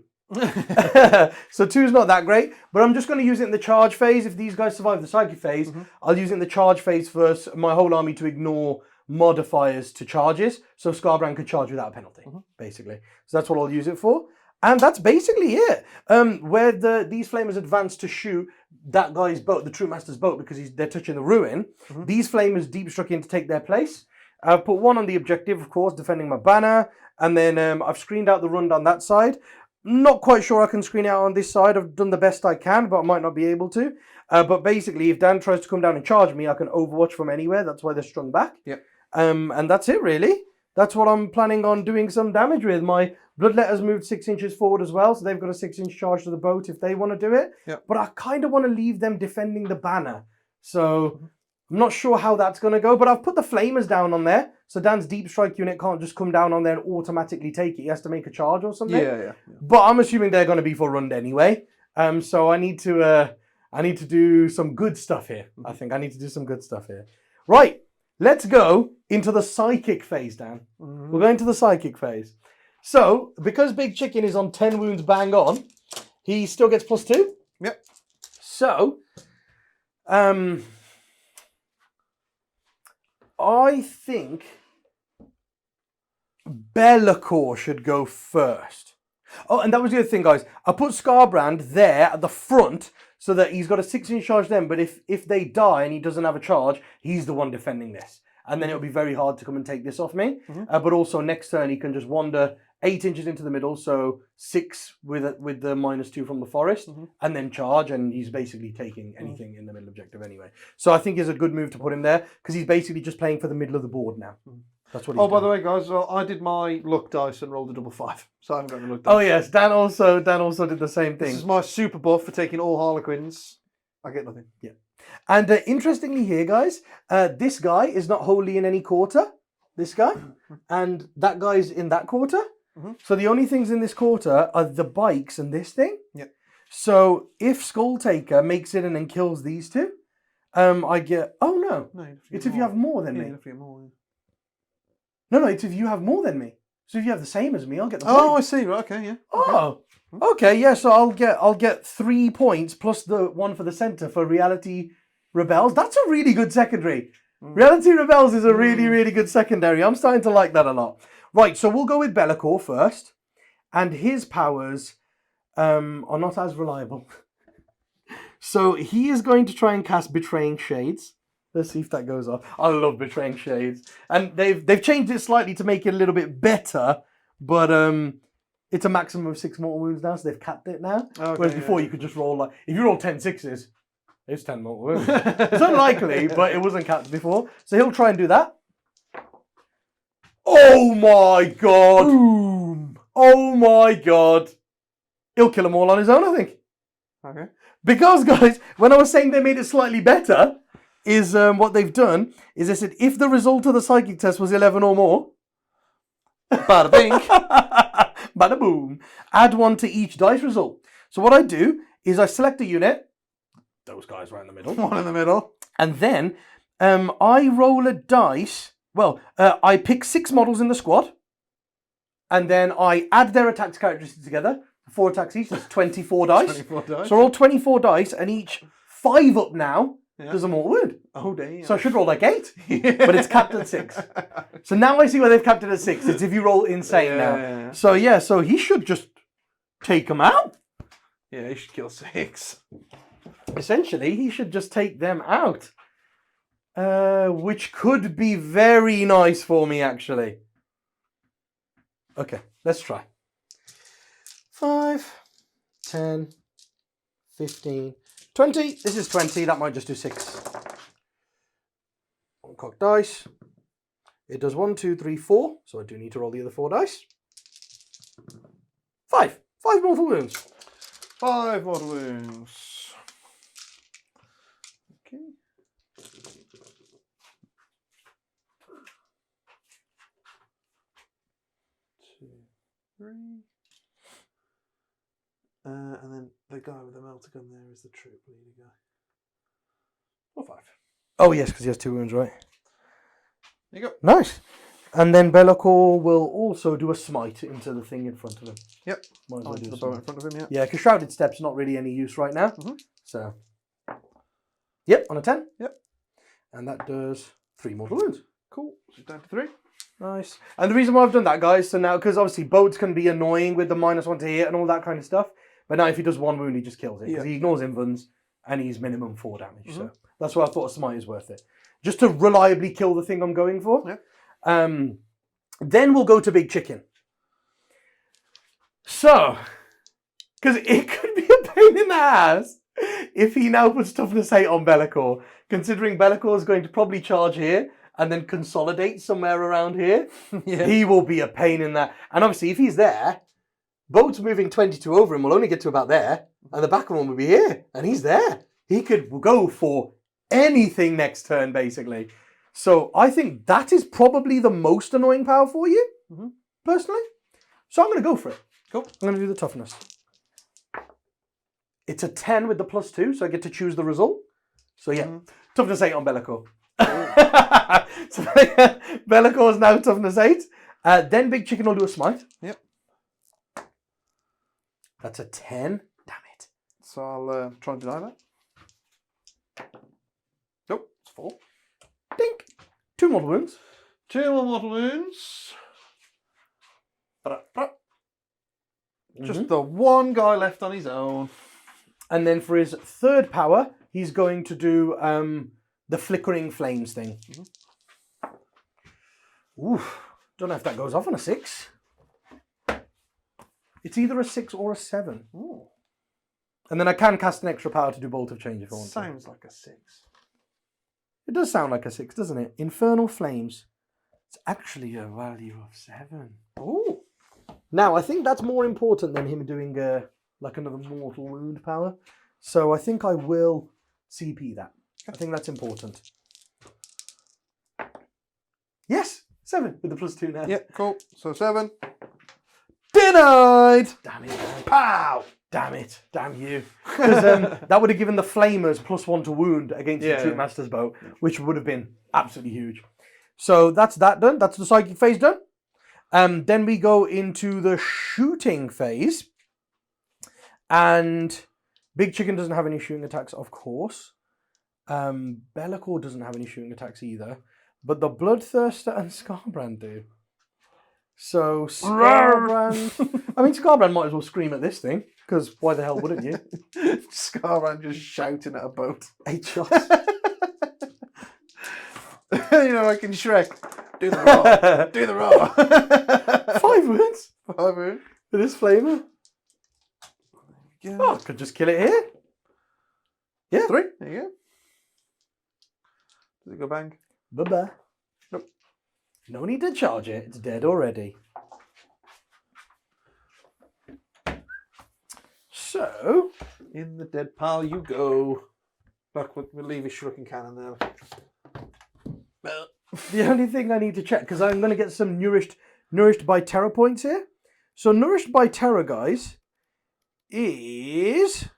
So 2's not that great, but I'm just going to use it in the charge phase. If these guys survive the psychic phase, I'll use it in the charge phase for my whole army to ignore modifiers to charges, so Skarbrand could charge without a penalty, basically. So that's what I'll use it for. And that's basically it. Where these Flamers advance to shoot that guy's boat, the True Master's boat, because they're touching the ruin, these Flamers deep struck in to take their place. I've put 1 on the objective, of course, defending my banner, and then I've screened out the rund on that side. Not quite sure I can screen it out on this side. I've done the best I can, but I might not be able to. But basically, if Dan tries to come down and charge me, I can overwatch from anywhere. That's why they're strung back. Yep. And that's it, really. That's what I'm planning on doing some damage with. My Bloodletter's moved 6 inches forward as well, so they've got a 6-inch charge to the boat if they want to do it. Yep. But I kind of want to leave them defending the banner. So I'm not sure how that's going to go, but I've put the Flamers down on there. So Dan's Deep Strike unit can't just come down on there and automatically take it. He has to make a charge or something. Yeah. But I'm assuming they're going to be for Rund anyway. So I need to do some good stuff here. I think I need to do some good stuff here. Right. Let's go into the psychic phase, Dan. We're going to the psychic phase. So, because Big Chicken is on 10 wounds bang on, he still gets +2. Yep. So, I think Be'lakor should go first. Oh, and that was the other thing, guys. I put Skarbrand there at the front so that he's got a 6-inch charge then, but if they die and he doesn't have a charge, he's the one defending this. And then it'll be very hard to come and take this off me. But also next turn he can just wander 8 inches into the middle, so 6 with the -2 from the forest, and then charge, and he's basically taking anything in the middle objective anyway. So I think it's a good move to put him there, because he's basically just playing for the middle of the board now. That's what he's by the way, guys, well, I did my luck dice and rolled a double 5, so I haven't got any luck dice. Oh yes, Dan also did the same thing. This is my super buff for taking all Harlequins. I get nothing. Yeah. And interestingly here, guys, this guy is not wholly in any quarter, this guy, and that guy's in that quarter. So the only things in this quarter are the bikes and this thing. Yeah. So if Skull Taker makes it in and kills these two, I get... Oh, no. It's if you have more than me. No, it's if you have more than me. So if you have the same as me, I'll get the point. Oh, I see. Right, okay, yeah. Oh, okay, yeah. So I'll get 3 points plus the one for the center for Reality Rebels. That's a really good secondary. Reality Rebels is a really, really good secondary. I'm starting to like that a lot. Right, so we'll go with Be'lakor first. And his powers are not as reliable. So he is going to try and cast Betraying Shades. Let's see if that goes off. I love Betraying Shades. And they've changed it slightly to make it a little bit better. But it's a maximum of 6 mortal wounds now, so they've capped it now. Okay, whereas before you could just roll, like, if you roll 10 6s, it's 10 mortal wounds. It's unlikely, but it wasn't capped before. So he'll try and do that. Oh my god! Boom! Oh my god! He'll kill them all on his own, I think. Okay. Because, guys, when I was saying they made it slightly better, is what they've done is they said if the result of the psychic test was 11 or more, bada bing, bada boom, add 1 to each dice result. So what I do is I select a unit, those guys right in the middle, 1 in the middle, and then I roll a dice. Well, I pick 6 models in the squad, and then I add their attacks characteristics together. 4 attacks each, that's 24 dice. 24 dice. So I roll 24 dice, and each 5 up now does a mortal wound. Oh, damn. So I should roll like 8, but it's capped at 6. So now I see why they've capped it at 6. It's if you roll insane now. Yeah. So he should just take them out. Yeah, he should kill 6. Essentially, he should just take them out. Which could be very nice for me, actually. Okay, let's try. 5, 10, 15, 20. This is 20. That might just do 6. 1 cocked dice. It does 1, 2, 3, 4. So I do need to roll the other 4 dice. 5. 5 mortal wounds. 5 mortal wounds. Okay. 2, 3. And then the guy with the melter gun there is the troop leader guy. Or 5. Oh, yes, because he has 2 wounds, right? There you go. Nice. And then Be'lakor will also do a smite into the thing in front of him. Yep. Might as well do the bow in front of him, yeah. Yeah, because Shrouded Step's not really any use right now. So, yep, on a 10. Yep. And that does 3 mortal wounds. Cool. So down to 3. Nice. And the reason why I've done that, guys, so now, because obviously boats can be annoying with the -1 to hit and all that kind of stuff. But now if he does 1 wound, he just kills it. Because he ignores invuns and he's minimum 4 damage. So that's why I thought a smite is worth it. Just to reliably kill the thing I'm going for. Yep. Then we'll go to Big Chicken. So, Because it could be a pain in the ass if he now puts toughness 8 on Be'lakor, considering Be'lakor is going to probably charge here and then consolidate somewhere around here. Yeah. He will be a pain in that. And obviously, if he's there, boats moving 22 over him will only get to about there, and the back one will be here, and he's there. He could go for anything next turn, basically. So I think that is probably the most annoying power for you, personally. So I'm going to go for it. Cool. I'm going to do the toughness. It's a 10 with the +2, so I get to choose the result. So yeah, toughness 8 on Be'lakor. So Be'lakor is now toughness 8. Then Big Chicken will do a smite. Yep. That's a 10. Damn it. So I'll try and deny that. Nope, it's 4. Dink. 2 mortal wounds. 2 more mortal wounds. Just the one guy left on his own. And then for his third power, he's going to do the flickering flames thing. Oof. Don't know if that goes off on a 6. It's either a 6 or a 7. Ooh. And then I can cast an extra power to do Bolt of Change if I want to. Sounds like a 6. It does sound like a 6, doesn't it? Infernal Flames. It's actually a value of 7. Ooh. Now, I think that's more important than him doing like another mortal wound power. So I think I will CP that. I think that's important. Yes, 7 with the +2 now. Yeah, cool. So 7. Denied! Damn it, man. Pow! Damn it. Damn you. Because that would have given the Flamers +1 to wound against the Troop Master's bow, which would have been absolutely huge. So that's that done. That's the psychic phase done. Then we go into the shooting phase. And Big Chicken doesn't have any shooting attacks, of course. Be'lakor doesn't have any shooting attacks either. But the Bloodthirster and Skarbrand do. So Skarbrand... I mean, Skarbrand might as well scream at this thing. Because why the hell wouldn't you? Skarbrand just shouting at a boat. 8 shots. You know, like in Shrek. Do the roar. Do the roar. 5 wounds. 5 wounds. With this flamer. Yeah. Oh, I could just kill it here. Yeah. 3. There you go. Does it go bang? Bye-bye. Nope. No need to charge it. It's dead already. So, in the dead pile you go. Look, we'll leave his shuriken cannon there. The only thing I need to check, because I'm going to get some nourished by terror points here. So nourished by terror, guys, is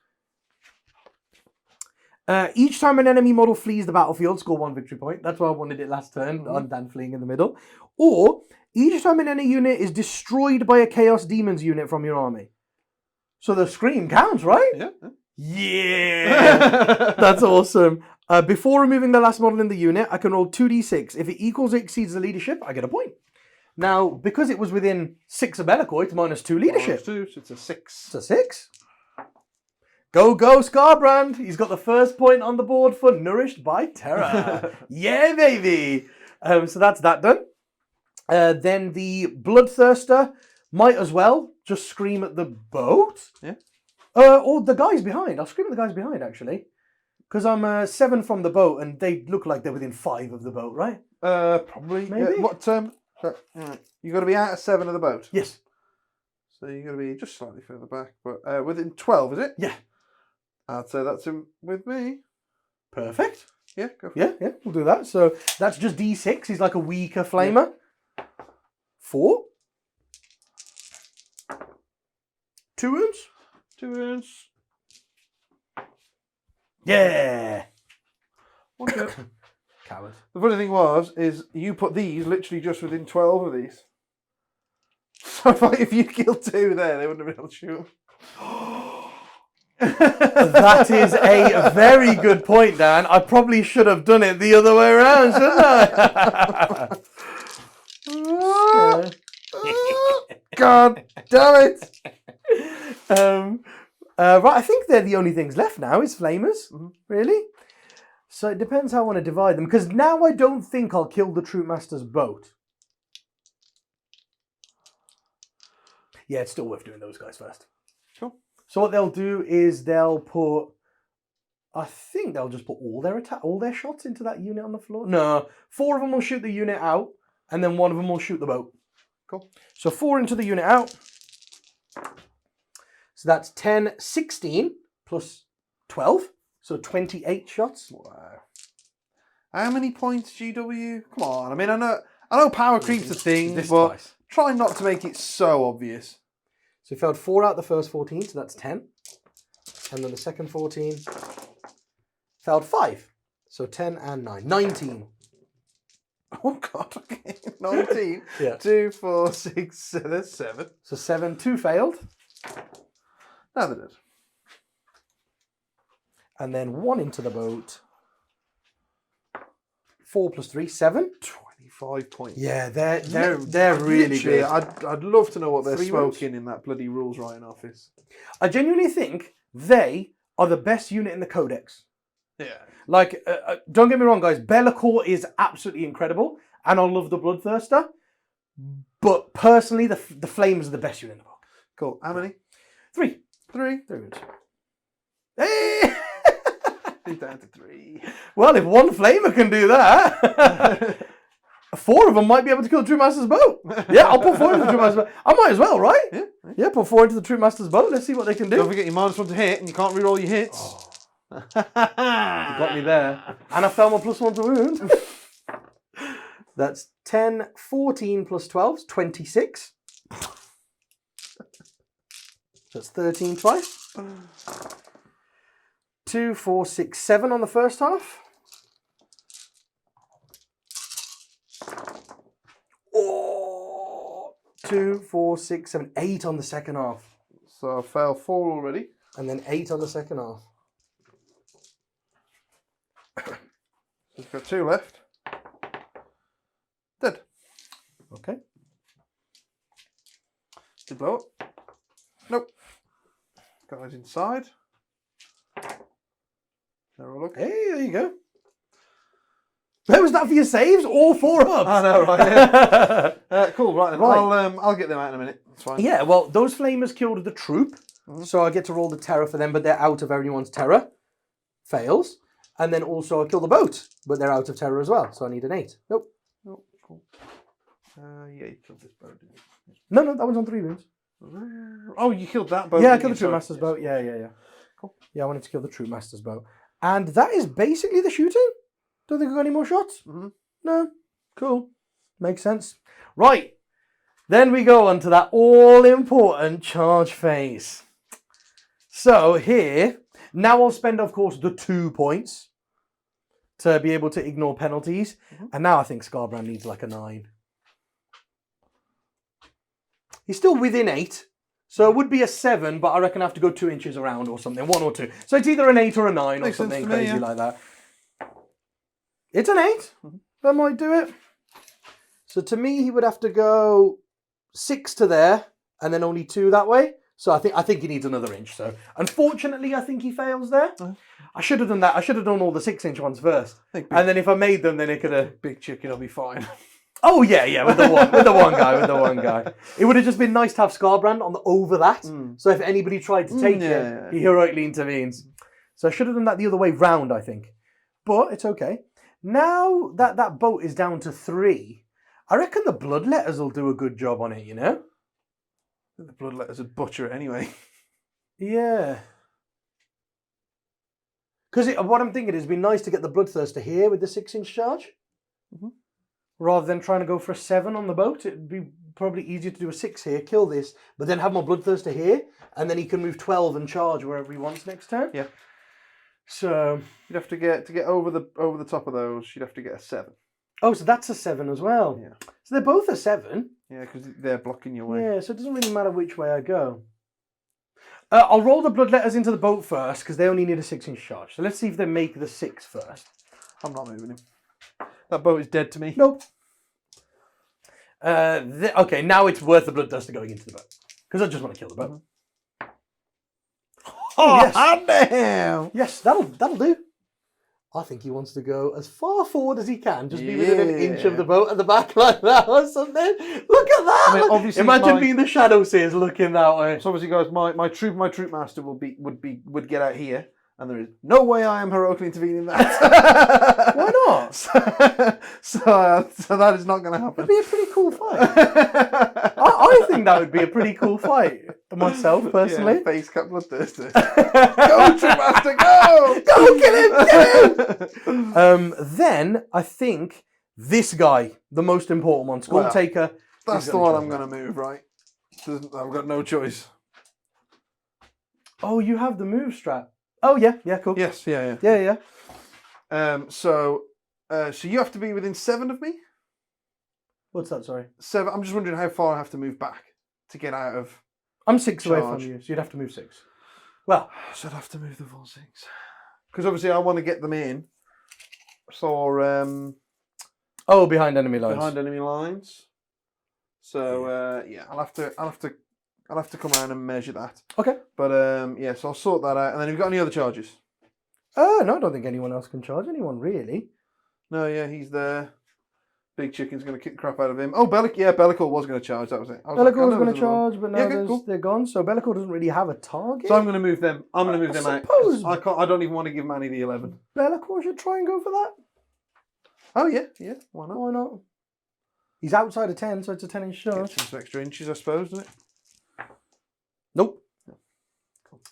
each time an enemy model flees the battlefield, score 1 victory point. That's why I wanted it last turn, on Dan fleeing in the middle. Or each time an enemy unit is destroyed by a Chaos Demons unit from your army. So the scream counts, right? Yeah. Yeah! That's awesome. Before removing the last model in the unit, I can roll 2d6. If it equals or exceeds the leadership, I get a point. Now, because it was within 6 of Be'lakor, it's -2 leadership. -2, so it's a 6. It's a 6. Go, Skarbrand! He's got the first point on the board for Nourished by Terror. Yeah, baby! So that's that done. Then the Bloodthirster might as well just scream at the boat. Yeah. Or the guys behind. I'll scream at the guys behind, actually. Because I'm 7 from the boat, and they look like they're within 5 of the boat, right? Probably. Maybe. What you got to be out of 7 of the boat. Yes. So you got to be just slightly further back, but within 12, is it? Yeah. I'd say that's him with me. Perfect. Yeah, go for it. Yeah, we'll do that. So that's just D6. He's like a weaker flamer. Yeah. 4. 2 wounds. 2 wounds. Yeah. One good. Coward. The funny thing is you put these literally just within 12 of these. So if you killed 2 there, they wouldn't have been able to shoot them. That is a very good point, Dan. I probably should have done it the other way around, shouldn't I? God damn it! Right, I think they're the only things left now, is flamers, really. So it depends how I want to divide them, because now I don't think I'll kill the Troop Master's boat. Yeah, it's still worth doing those guys first. Cool. So what they'll do is they'll put, I think they'll just put all their shots into that unit on the floor. No, 4 of them will shoot the unit out, and then 1 of them will shoot the boat. Cool. So 4 into the unit out. So that's 10, 16 plus 12. So 28 shots. Wow. How many points, GW? Come on. I mean, I know power creep's a thing, but twice. try not to make it so obvious. So he failed 4 out the first 14, so that's 10. And then the second 14 failed 5. So 10 and 9. 19. Oh, God. Okay. 19. Yeah. 2, 4, 6, 7, 7. So 7, 2 failed. No, they did. And then 1 into the boat. 4 plus 3, 7. 25 points. Yeah, they're really Literally, good. I'd love to know what they're 3 smoking in that bloody rules writing office. I genuinely think they are the best unit in the Codex. Yeah. Like, don't get me wrong, guys. Be'lakor is absolutely incredible, and I love the Bloodthirster. But personally, the Flames are the best unit in the book. Cool. How many? 3. 3. 3 wins. Hey! He's down to 3. Well, if 1 Flamer can do that, 4 of them might be able to kill the True Master's boat. Yeah, I'll put 4 into the True Master's boat. I might as well, right? Yeah. Yeah, put 4 into the True Master's boat. Let's see what they can do. Don't forget your -1 to hit, and you can't reroll your hits. Oh. You got me there. And I fell my +1 to wound. That's 10, 14 plus 12, 26. That's 13 twice. 2, 4, 6, 7 on the first half. Oh, 2, 4, 6, 7, 8 on the second half. So I failed 4 already. And then 8 on the second half. We've got 2 left. Dead. Okay. Did blow up? Nope. Guys inside. They're all okay. Hey, there you go. Where was that for your saves? All 4 up. I know, right? Yeah. Cool, right then. Right. I'll get them out in a minute. It's fine. Yeah, well, those Flamers killed the troop. So I get to roll the terror for them, but they're out of everyone's terror. Fails. And then also I kill the boat, but they're out of terror as well. So I need an 8. Nope. Nope. Cool. Yeah, you killed this boat, didn't you? No, that was on 3 wounds. Oh, you killed that boat. Yeah, I didn't killed you? the True Sorry. Master's boat. Yeah. Cool. Yeah, I wanted to kill the True Master's boat. And that is basically the shooting. Don't think I've got any more shots. Mm-hmm. No. Cool. Makes sense. Right. Then we go on to that all-important charge phase. So here, now I'll spend, of course, the 2 points to be able to ignore penalties. Mm-hmm. And now I think Skarbrand needs like a 9. He's still within 8. So it would be a 7, but I reckon I have to go 2 inches around or something. 1 or 2. So it's either an 8 or a 9 Makes or something sense to me, crazy yeah. like that. It's an 8. Mm-hmm. That might do it. So to me, he would have to go 6 to there and then only 2 that way. So I think he needs another inch. So unfortunately, I think he fails there. I should have done that. I should have done all the 6-inch ones first. And then if I made them, then it could have... Big chicken will be fine. Oh yeah, with the one guy. It would have just been nice to have Skarbrand over that. So if anybody tried to take it, he heroically intervenes. So I should have done that the other way round, I think. But it's okay. Now that that boat is down to 3, I reckon the Bloodletters will do a good job on it, you know? The Bloodletters would butcher it anyway. Yeah. Because what I'm thinking is it'd be nice to get the Bloodthirster here with the 6-inch charge. Mm-hmm. Rather than trying to go for a 7 on the boat. It'd be probably easier to do a 6 here, kill this, but then have my Bloodthirster here, and then he can move 12 and charge wherever he wants next turn. Yeah. So You'd have to get over the top of those, you'd have to get a 7. oh, so that's a 7 as well. Yeah. So they're both a 7. Yeah, because they're blocking your way. Yeah, so it doesn't really matter which way I go. I'll roll the Bloodletters into the boat first, because they only need a 6-inch charge. So let's see if they make the 6 first. I'm not moving him. That boat is dead to me. Nope. Okay, now it's worth the Bloodthirster going into the boat. Because I just want to kill the boat. Oh, yes. damn! Yes, that'll do. I think he wants to go as far forward as he can, just be within an inch of the boat at the back like that or something. Look at that! I mean, obviously imagine being the shadow seers looking that way. So obviously, guys, my troop master would get out here, and there is no way I am heroically intervening that. Why not? So that is not going to happen. It'd be a pretty cool fight. I think that would be a pretty cool fight myself, personally. Yeah, face cut bloodthirster. Go, troop master, go! Go, kill him! Then I think this guy, the most important one, Skull Taker. That's the one I'm going to move, right? I've got no choice. Oh, you have the move strat. Oh yeah, cool. Yes, yeah. So you have to be within 7 of me. What's that? Sorry. 7. I'm just wondering how far I have to move back to get out of. I'm 6 away from charge. you, so you'd have to move 6. Well, so I'd have to move the full 6 because obviously I want to get them in. So behind enemy lines. Behind enemy lines. So yeah, I'll have to come around and measure that. Okay. But yeah, so I'll sort that out. And then have you got any other charges? No, I don't think anyone else can charge anyone really. No, yeah, he's there. Big Chicken's going to kick the crap out of him. Oh, Bellicle was going to charge. That was it. Bellicle was going to charge, but now cool. they're gone. So Bellicle doesn't really have a target. So I'm going to move them. I'm going to move them suppose out. I don't even want to give Mani the 11. Bellicle should try and go for that. Oh yeah. Why not? Why not? He's outside of 10, so it's a 10-inch charge. Get some extra inches, I suppose, doesn't it? Nope.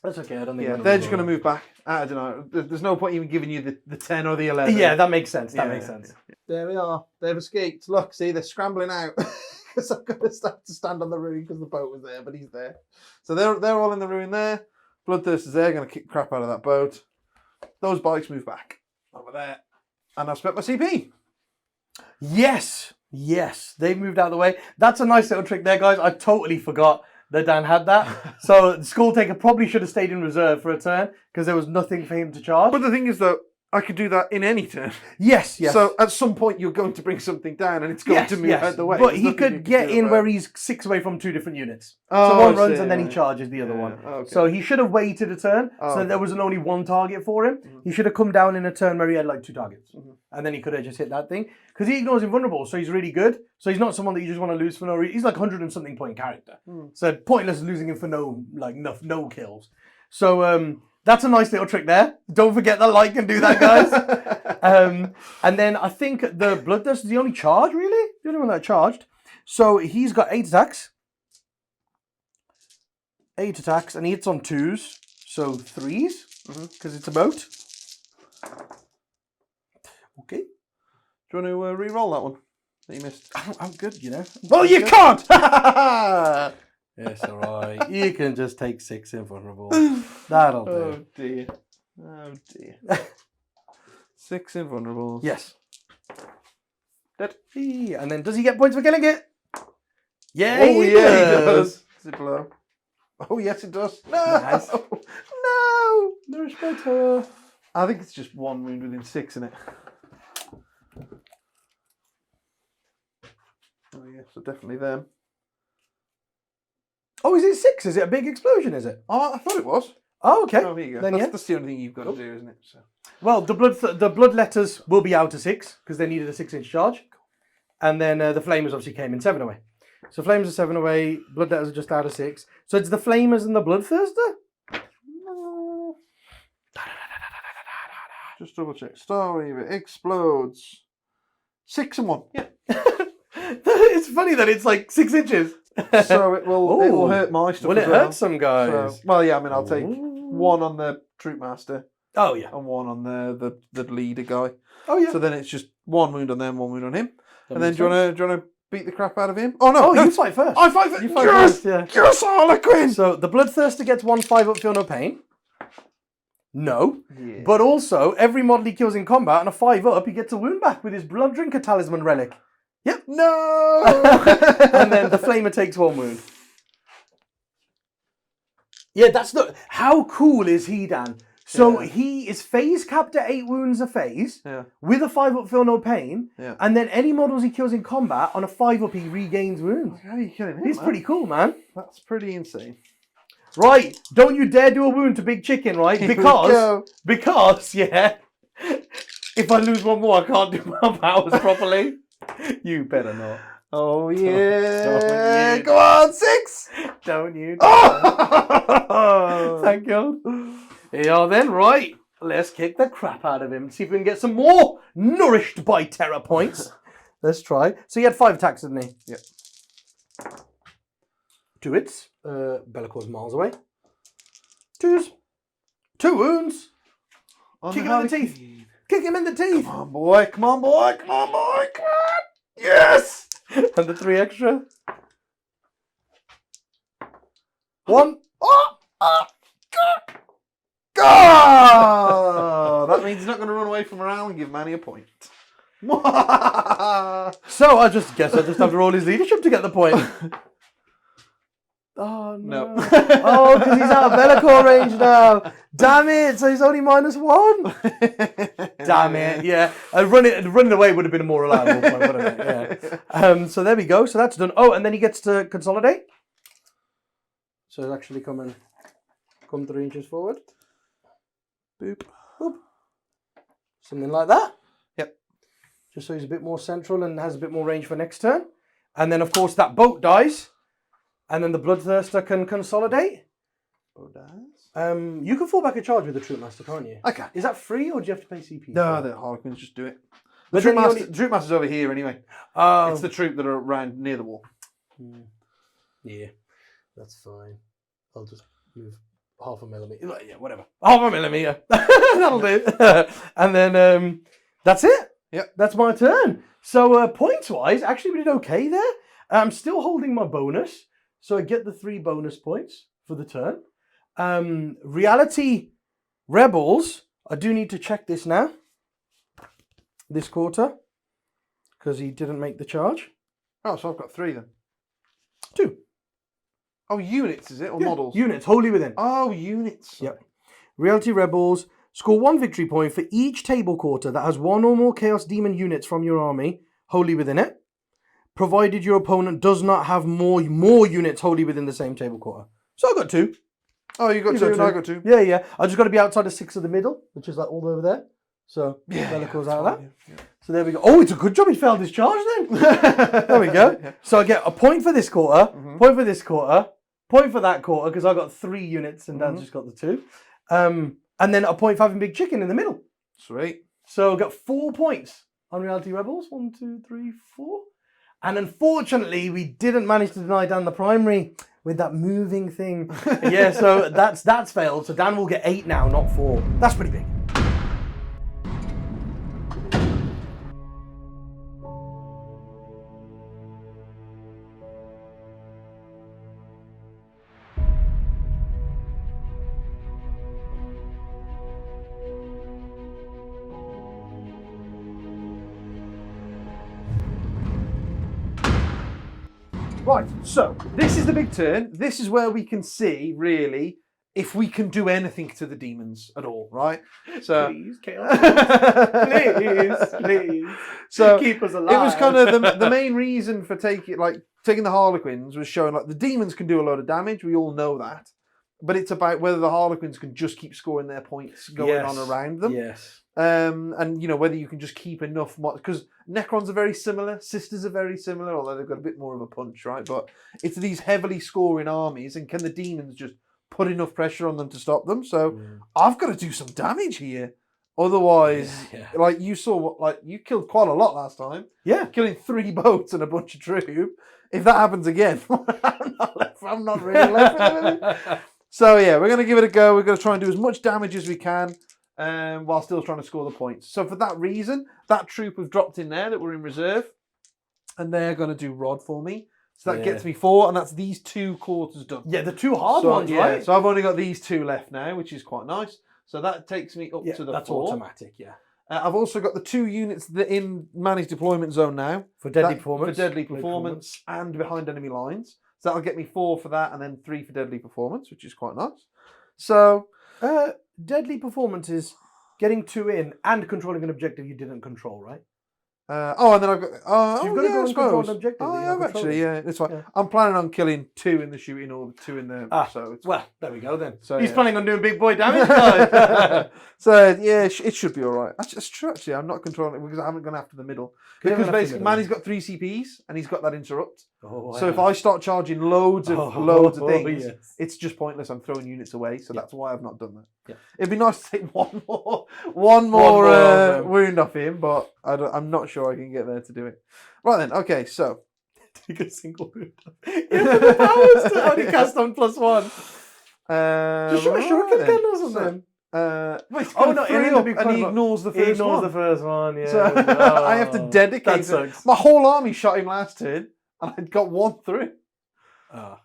That's okay. I don't think. Yeah, they're just going to move back. I don't know. There's no point even giving you the 10 or the 11. Yeah, that makes sense. That makes sense. Yeah. There we are. They've escaped. Look, see, they're scrambling out because I'm going to start to stand on the ruin because the boat was there, but he's there. So they're all in the ruin there. Bloodthirster's there, going to kick crap out of that boat. Those bikes move back over there, and I've spent my CP. Yes, they've moved out of the way. That's a nice little trick there, guys. I totally forgot that Dan had that. So the Skull Taker probably should have stayed in reserve for a turn because there was nothing for him to charge. But the thing is, though, I could do that in any turn. Yes. So at some point you're going to bring something down and it's going to move out the way. But he could get in where he's 6 away from 2 different units. So one runs and then he charges the other one. Okay. So he should have waited a turn so there wasn't only one target for him. He should have come down in a turn where he had like 2 targets. And then he could have just hit that thing. Because he ignores invulnerable, so he's really good. So he's not someone that you just want to lose for no reason. He's like 100 and something point character. So pointless losing him for no kills. So that's a nice little trick there. Don't forget that like and do that, guys. And then I think the Bloodthirster is the only charge, really? The only one that charged. So he's got 8 attacks. 8 attacks, and he hits on 2s. So 3s, because it's a boat. Okay. Do you want to re-roll that one that you missed? I'm good, you know. Well, you can't! Yes, all right. You can just take 6 invulnerable. That'll do. Oh, dear. 6 invulnerables. Yes. Dead. And then does he get points for killing it? Yeah, he does. Does it blow? Oh, yes, it does. No! Nice. No! There's better. I think it's just 1 wound within 6, isn't it? Oh, yeah, so definitely them. Oh, is it 6? Is it a big explosion, is it? Oh, I thought it was. Oh, okay. Oh, here you go. Then, That's the only thing you've got to do, isn't it? So. Well, the blood letters will be out of 6 because they needed a 6-inch charge. And then the flamers obviously came in 7 away. So flamers are 7 away, blood letters are just out of 6. So it's the flamers and the bloodthirster? No. Just double check. Starweaver explodes. 6 and 1. Yeah. It's funny that it's like 6 inches. So it will hurt my stuff. Will it hurt some guys? So, well, yeah. I mean, I'll take 1 on the troop master. Oh yeah. And 1 on the leader guy. Oh yeah. So then it's just 1 wound on them, 1 wound on him. And then do you want to beat the crap out of him? Oh no! Oh, you fight first. I fight first. You fight first. Yeah. Yes, Harlequin. So the bloodthirster gets 1 5 up, feel no pain. No. Yeah. But also every model he kills in combat and a 5 up, he gets a wound back with his blood drinker talisman relic. Yep. No. And then the flamer takes 1 wound. Yeah, that's the. How cool is he, Dan? So he is phase capped at 8 wounds a phase with a 5 up, feel no pain. Yeah. And then any models he kills in combat on a 5 up, he regains wounds. How are you killing him? He's pretty cool, man. That's pretty insane. Right, don't you dare do a wound to Big Chicken, right? Because If I lose one more, I can't do my powers properly. You better not. Oh yeah! you. Come on, 6. Don't you? Oh! Thank God. Here you are then, right. Let's kick the crap out of him and see if we can get some more nourished by terror points. Let's try. So he had 5 attacks, didn't he? Yep. 2 hits. Bellacor's miles away. 2s. 2 wounds. Kick him in the teeth. Kick him in the teeth. Come on, boy. Come on, boy. Come on, boy. Come on. Yes. And the 3 extra. 1. Oh, that means he's not going to run away from around and give Mani a point. So I just guess I just have to roll his leadership to get the point. Oh no. Oh, because he's out of Bellacore range now. Damn it. So he's only -1. Damn it. Yeah. Running away would have been a more reliable point, wouldn't it? Yeah. So there we go. So that's done. Oh, and then he gets to consolidate. So he's actually come 3 inches forward. Boop. Boop. Something like that. Yep. Just so he's a bit more central and has a bit more range for next turn. And then, of course, that boat dies. And then the Bloodthirster can consolidate. Boat dies? You can fall back a charge with the Troop Master, can't you? Okay. Is that free or do you have to pay CP? No, the Harlequins just do it. The But troop, then master, troop Master's over here anyway. Oh. It's the troop that are around near the wall. Yeah, that's fine. I'll just move 0.5 millimeter. Yeah, whatever. 0.5 millimeter. That'll do. And then that's it. Yep. That's my turn. So points-wise, actually we did okay there. I'm still holding my bonus. So I get the 3 bonus points for the turn. Reality Rebels, I do need to check this now. This quarter. Because he didn't make the charge. Oh, so I've got 3 then. 2. Oh, units, is it? Or Yeah, models? Units, wholly within. Oh, units. Yep. Reality Rebels, score 1 victory point for each table quarter that has 1 or more Chaos Demon units from your army wholly within it, provided your opponent does not have more units wholly within the same table quarter. So I got 2. Oh, you got 2 and I got 2. Yeah, yeah. I just got to be outside of 6 of the middle, which is like all over there. So Yeah, Bellacor's yeah, out of that. yeah. So there we go. Oh, it's a good job he failed his charge then. There we go. Yeah. So I get a point for this quarter, point for this quarter, point for that quarter, because I got 3 units and Dan's just got the 2. And then a point for having Big Chicken in the middle. Sweet. So I got 4 points on Reality Rebels. 1, 2, 3, 4. And unfortunately, we didn't manage to deny Dan the primary with that moving thing. Yeah, so that's failed. So Dan will get 8 now, not 4. That's pretty big. Right, so this is the big turn. This is where we can see, really, if we can do anything to the demons at all, right? So, Please, Chaos. Please. So keep us alive. it was kind of the main reason for taking the Harlequins was showing the demons can do a lot of damage. We all know that, but it's about whether the Harlequins can just keep scoring their points going on around them. Yes. And whether you can just keep enough, because Necrons are very similar, Sisters are very similar, although they've got a bit more of a punch, right? But it's these heavily scoring armies, and can the demons just put enough pressure on them to stop them? So I've got to do some damage here, otherwise, like you saw, you killed quite a lot last time. Yeah, killing 3 boats and a bunch of troop. If that happens again, I'm not really left with anything. So yeah, we're going to give it a go. We're going to try and do as much damage as we can. While still trying to score the points. So for that reason, that troop have dropped in there that were in reserve, and they're going to do Rod for me. So that gets me 4, and that's these 2 quarters done. Yeah, the 2 hard ones, right? So I've only got these 2 left now, which is quite nice. So that takes me up to the 4. That's automatic, yeah. I've also got the 2 units that in Mani's deployment zone now. For deadly performance. And behind enemy lines. So that'll get me 4 for that, and then 3 for deadly performance, which is quite nice. So... deadly performance is getting 2 in and controlling an objective you didn't control, right? And then I've got. You've got to go and control an objective. Oh, that I you're have actually. controlling. Yeah, it's fine. Yeah. I'm planning on killing 2 in the shooting or 2 in the. So it's Well, there we go then. So, He's yeah. planning on doing big boy damage, guys. So yeah, it should be all right. That's true. Actually, I'm not controlling it because I haven't gone after the middle. Because basically, Mani's got 3 CPs and he's got that interrupt. Oh, So if I start charging loads of things, yes. it's just pointless. I'm throwing units away. So that's why I've not done that. Yeah. It'd be nice to take one more wound off him, but I'm not sure I can get there to do it. Right then. Okay. So take a single wound. You have the powers to only cast on +1. Just shoot a shuriken gun or something. And he ignores the first one. He ignores the first one, yeah. So I have to dedicate that it. sucks. My whole army shot him last turn, and I'd got 1 through. Well.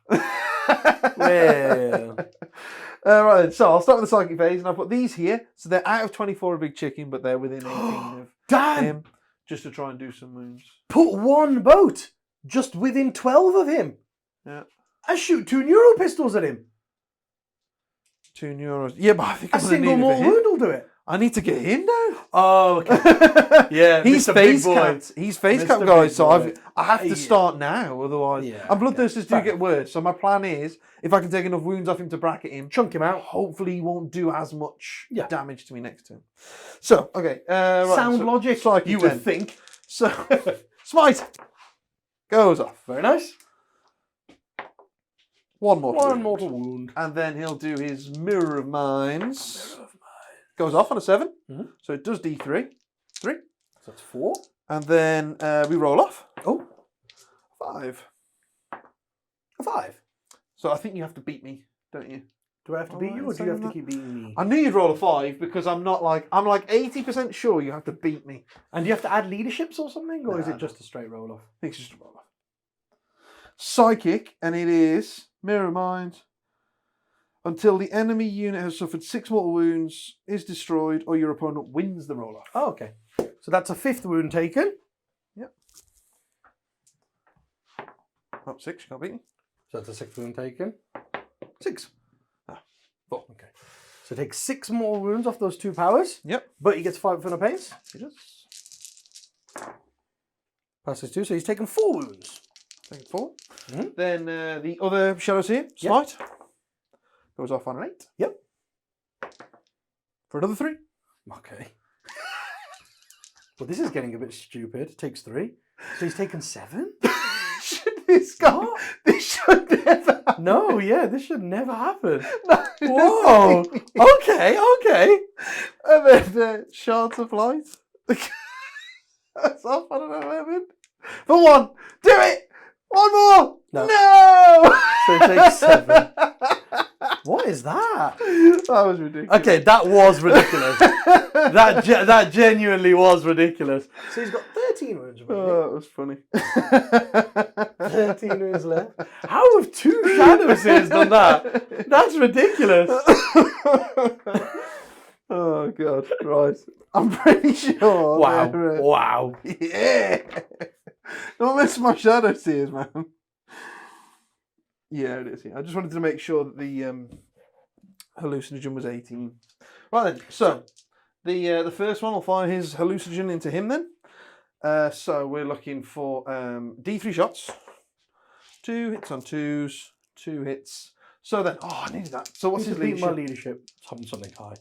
Right then, so I'll start with the psychic phase, and I've put these here. So they're out of 24 of Big Chicken, but they're within 18 of Dan! him, just to try and do some wounds. Put 1 boat just within 12 of him. Yeah. And shoot 2 neuro pistols at him. 2 neuros. Yeah, but I think A single more wound will do it. I need to get him now. Oh, okay. Yeah, he's Mr. phase Big Boy. capped. He's phase Mr. capped, Big guys. So Boy. I have to start now, otherwise. Yeah, and bloodthirsters do Fair get worse. So my plan is, if I can take enough wounds off him to bracket him, Chunk him out. hopefully he won't do as much Yeah. damage to me next turn. So okay, right, Sound so logic, psychic you 10. would think. So smite goes off. Very nice. 1 more. 1 mortal wound. And then he'll do his Mirror of Mines. Goes off on a 7. Mhm. So it does D3. 3. So that's 4. And then we roll off. Oh. 5. A 5. So I think you have to beat me, don't you? Do I have to beat you or do you have to keep beating me? I knew you'd roll a 5 because I'm like 80% sure you have to beat me. And do you have to add leaderships or something? Or is Nah, it just a straight roll off? I think it's just a roll off. Psychic, and it is Mirror of Mines. Until the enemy unit has suffered 6 mortal wounds, is destroyed, or your opponent wins the roll off. Oh, okay. So that's a 5th wound taken. Yep. Oh, 6, you can't beat me. So that's a 6th wound taken. 6. 4. Okay. So take 6 more wounds off those 2 powers. Yep. But he gets 5 for the pains. He does. Passes 2, so he's taken 4 wounds. Taking 4. Mhm. Then the other shadows here, Smite. Goes off on an 8. Yep. For another 3. Okay. Well, this is getting a bit stupid. Takes 3. So he's taken 7? This should never happen. No, yeah, this should never happen. No, Whoa. Okay. And then Shards of Light. That's off on an 11. For 1. Do it! 1 more! No! So it takes 7. What is that? That was ridiculous. Okay, that was ridiculous. that genuinely was ridiculous. So he's got 13 wounds remaining. Oh, that was funny. 13 wounds left. How have 2 shadow seers done that? That's ridiculous. Oh god, right. I'm pretty sure. Wow. Yeah. Don't miss my shadow seers, man. Yeah, it is. Yeah. I just wanted to make sure that the hallucinogen was 18. Right then. So the first one will fire his hallucinogen into him then. So we're looking for D3 shots. 2 hits on 2s. 2 hits. So then, I needed that. So what's his leadership? My leadership. Something high.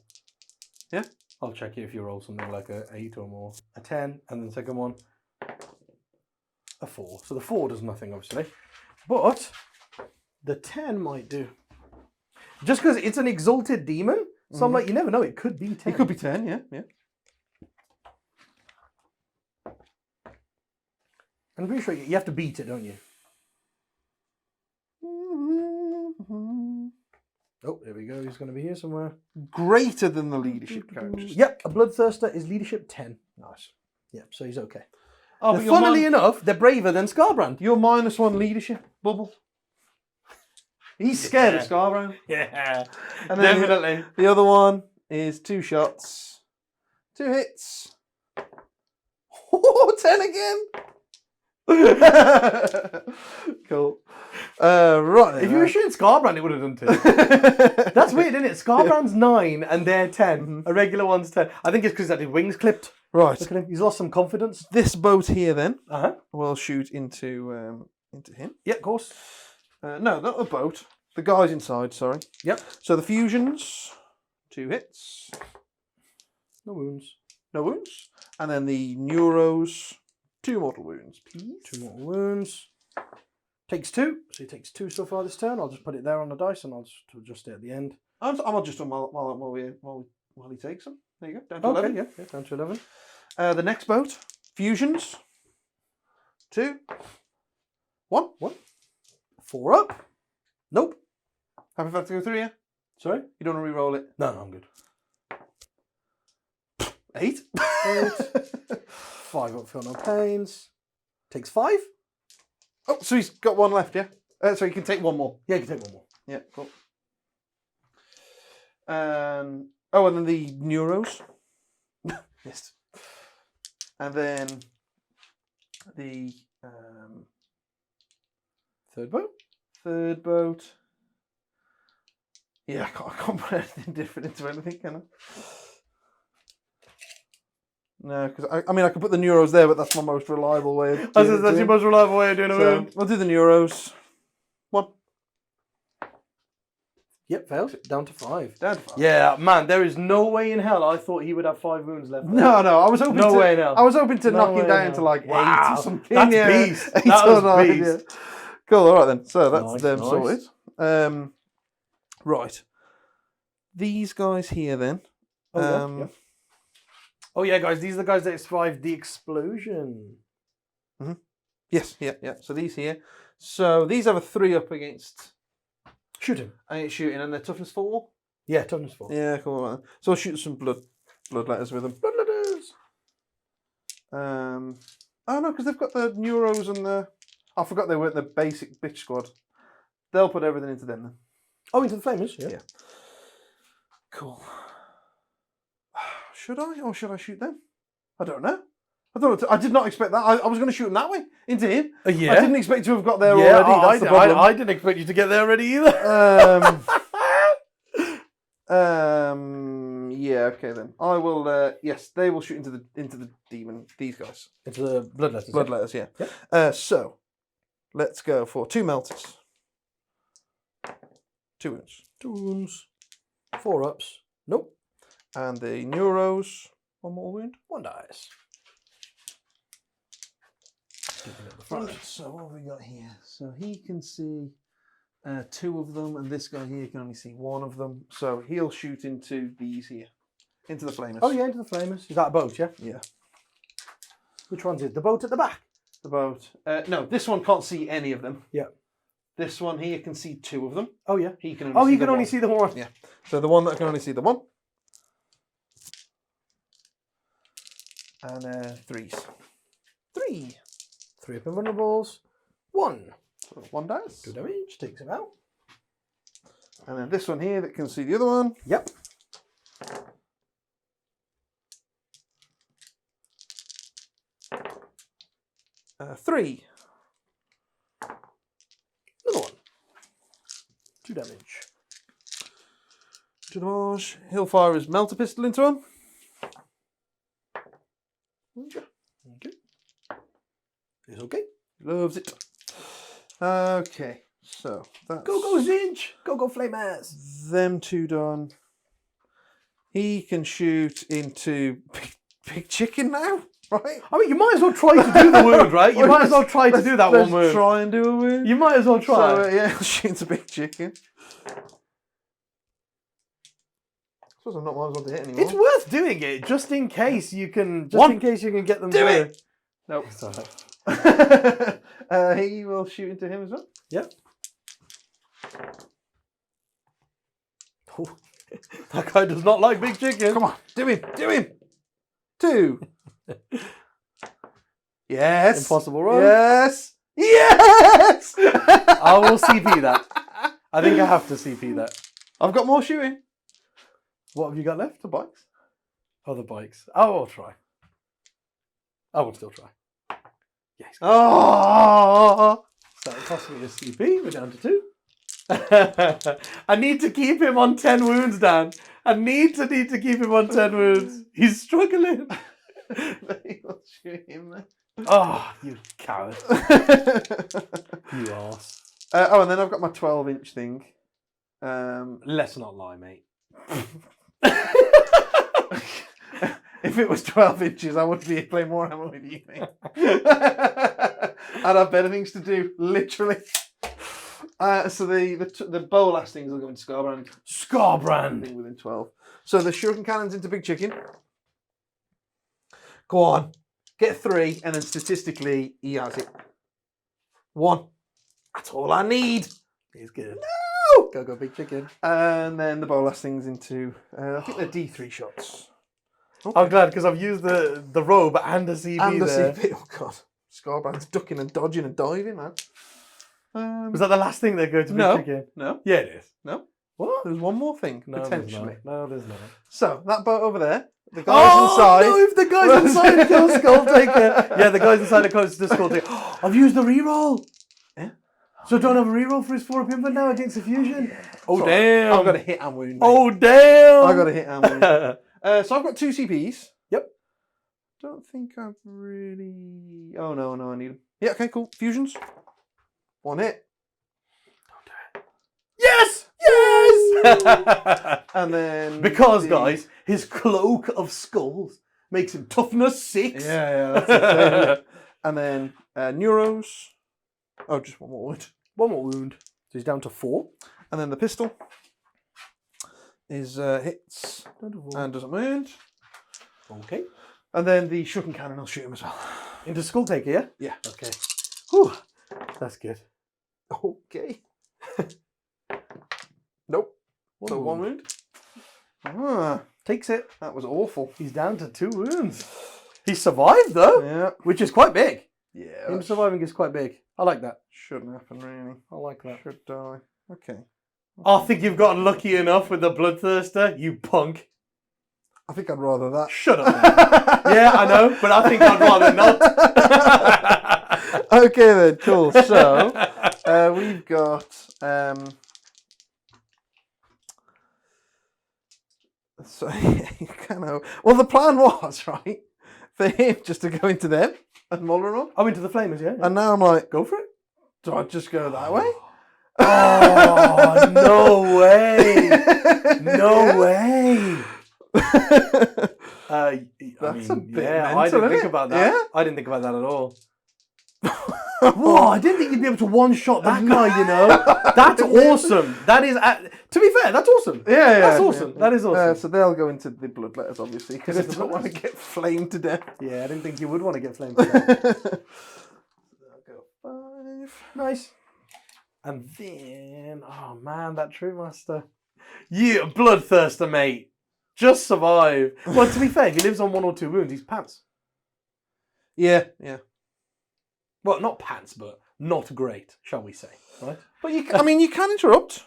Yeah? I'll check it if you roll something like a 8 or more. A 10, and then the second one, a 4. So the 4 does nothing, obviously. But the 10 might do. Just because it's an exalted demon, so I'm like, you never know, it could be 10. It could be 10, yeah. I'm pretty sure you have to beat it, don't you? Oh, there we go. He's going to be here somewhere. Greater than the leadership characters. Yep, a Bloodthirster is leadership 10. Nice. Yep, so he's okay. Oh, Now, funnily enough, they're braver than Skarbrand. You're -1 leadership, Bubble. He's scared of Skarbrand. Yeah, And then definitely. The other one is 2 shots. 2 hits. Oh, 10 again. Cool. Right then. If you were shooting Skarbrand, it would have done 2. That's weird, isn't it? Skarbrand's 9 and they're 10. A regular one's 10. I think it's because that his wings clipped. Right. Look at him. He's lost some confidence. This boat here then Uh-huh. will shoot into him. Yeah, of course. No, not the boat. The guys inside, sorry. Yep. So the fusions, 2 hits. No wounds. No wounds. And then the neuros, 2 mortal wounds, please. 2 more wounds. Takes 2. So he takes 2 so far this turn. I'll just put it there on the dice and I'll just adjust it at the end. I'll adjust them while he takes them. There you go. Down to Okay, 11. yeah, down to 11. The next boat, fusions, 2, 1. 4 up. Nope. Happy for that to go through, yeah? Sorry? You don't want to re-roll it? No, I'm good. 8. 5 up, feel no pains. Takes 5. Oh, so he's got 1 left, yeah? So he can take 1 more. Yeah, you can take 1 more. Yeah, cool. And then the neuros. Missed. And then the Third boat. third boat. Yeah, I can't put anything different into anything, can I? No, because I mean I can put the neuros there, but that's my most reliable way of doing That's your most reliable way of doing a wound. I'll do the neuros. 1. Yep, fails. Down to 5. Down to 5. Yeah, man, there is no way in hell I thought he would have 5 wounds left. No, I was hoping No to, way in hell. I was hoping to No knock him way down in to hell. like 8 Wow, or something. that's yeah. beast. 8 That or was 9, beast. yeah. Cool, alright then. So that's Nice, them nice. sorted. Right. These guys here then. Oh, oh yeah, guys, these are the guys that survived the explosion. Yes, yeah. So these here. So these have a 3 up against Shoot him. shooting, and they're toughness 4. Yeah, toughness 4. Yeah, cool. Right. So I'll shoot some blood letters with them. Bloodletters. Oh no, because they've got the neuros and the. I forgot they weren't the basic bitch squad. They'll put everything into them then. Oh, into the flamers. Yeah. Yeah. Cool. Should I or should I shoot them? I don't know. I did not expect that. I was going to shoot them that way into him. Yeah. I didn't expect to have got there Yeah, already. That's the problem. I didn't expect you to get there already either. Yeah. Okay then. I will. Yes, they will shoot into the demon. These guys. Into the bloodletters. Bloodletters. Yeah. Yep. So, let's go for 2 melters. 2 wounds. 2 wounds. 4 ups. Nope. And the neuros. 1 more wound. 1 dice. Right, so what have we got here? So he can see 2 of them, and this guy here can only see 1 of them. So he'll shoot into these here, into the flamers. Oh yeah, into the flamers. Is that a boat? Yeah. Yeah. Which one's it? The boat at the back. The boat. No, this one can't see any of them. Yeah. This one here can see 2 of them. Oh yeah. He can. He can only see the one. Yeah. So the one that can only see the 1. And 3s. 3. 3 up invulnerables. 1. So 1 dice. 2 damage. Takes him out. And then this one here that can see the other one. Yep. 3. Another one. 2 damage. 2 damage. He'll fire his melter pistol into him. Okay. It's okay. Loves it. Okay, so that's Go Tzeentch! Go flamers! them 2 done. He can shoot into big chicken now, right? I mean, you might as well try to do the wound, right? You might as well try to do that Let's one wound. try and do a wound. You might as well try. So, yeah, shoot into big chicken. I suppose I'm not might as well to hit anymore. It's worth doing it just in case you can. In case you can get them. Do to it. Nope. It's all right. He will shoot into him as well. Yep. Oh, that guy does not like big chicken. Come on, do him. 2. Yes. Impossible roll. Yes. Yes. I will CP that. I think I have to CP that. I've got more shooting. What have you got left? The bikes. Oh, the bikes. Oh, I'll try. I will still try. Yes. Oh. That would cost me a CP. We're down to 2. I need to keep him on 10 wounds, Dan. I need to keep him on 10 wounds. He's struggling. Oh, you coward. You arse. Oh, and then I've got my 12-inch thing. Let's not lie, mate. If it was 12 inches, I wouldn't be playing Warhammer with you, mate. I'd have better things to do, literally. So the bow lastings will go into Skarbrand. Skarbrand! Within 12. So the shuriken cannons into Big Chicken. Go on. Get 3, and then statistically, he has it. 1. That's all I need. He's good. No! Go, Big Chicken. And then the bow lastings into, I think they're D3 shots. Okay. I'm glad, because I've used the robe and the CP and the there. CP. Oh, God. Skarbrand's ducking and dodging and diving, man. Was that the last thing that goes to Big Chicken? No. Yeah, it is. No. What? There's one more thing, No, potentially. No, there's not. So, that boat over there, the guys inside... No, if the guys inside kill Skulltaker. Yeah, the guys inside are close to Skulltaker. I've used the reroll. Yeah. So don't have a reroll for his 4 up input now against the fusion? Oh, So, damn. I've got a hit and wound. Oh, damn. I've got a hit and wound. So I've got 2 CPs. Yep. Don't think I've really... Oh, no, I need them. Yeah, okay, cool. Fusions. 1 hit. Yes! Yes! And then... Because, guys, his cloak of skulls makes him toughness 6. Yeah, that's it. And then Neuros. Oh, just 1 more wound. 1 more wound. So he's down to 4. And then the pistol is hits and doesn't wound. Okay. And then the shuriken cannon will shoot him as well. Into Skulltaker, yeah? Yeah. Okay. Whew. That's good. Okay. Nope. So 1 wound. Ah, takes it. That was awful. He's down to 2 wounds. He survived, though. Yeah. Which is quite big. Yeah. Him surviving is quite big. I like that. Shouldn't happen, really. I like that. Should die. Okay. I think you've gotten lucky enough with the Bloodthirster, you punk. I think I'd rather that. Shut up, man. Yeah, I know, but I think I'd rather not. Okay then, cool. So, we've got... So, you kind of... Well, the plan was, right, for him just to go into them and muller them up. I'm into the Flamers, yeah? And now I'm like, Go for it. do I just go that way? Oh, no way. No way. That's a bit yeah, mental, I didn't isn't think it? about that. Yeah? I didn't think about that at all. Whoa, I didn't think you'd be able to one-shot that guy, you know? That's awesome. That is, to be fair, that's awesome. Yeah. That's awesome. Yeah. That is awesome. So they'll go into the bloodletters, obviously, because I Into the don't want to get flamed to death. Yeah, I didn't think you would want to get flamed. I'll go 5. Nice. And then, oh man, that True Master. You Bloodthirster, mate. Just survive. Well, to be fair, if he lives on 1 or 2 wounds, he's pants. Yeah. Well, not pants, but not great, shall we say, right? But you can interrupt.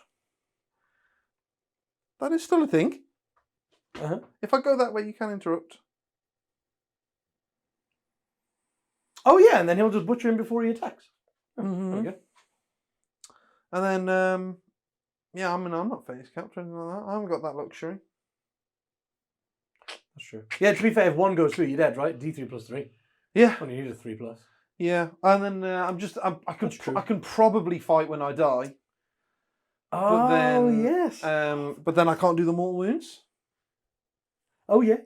That is still a thing. Uh-huh. If I go that way, you can interrupt. Oh yeah, and then he'll just butcher him before he attacks. Mm-hmm. There we go. And then, yeah, I'm not face capped or anything like that. I haven't got that luxury. That's true. Yeah, to be fair, if 1 goes through, you're dead, right? D3 plus 3. Yeah. Only need a 3 plus. Yeah, and then I can probably fight when I die. Oh, then, yes. But then I can't do the mortal wounds. Oh, yeah.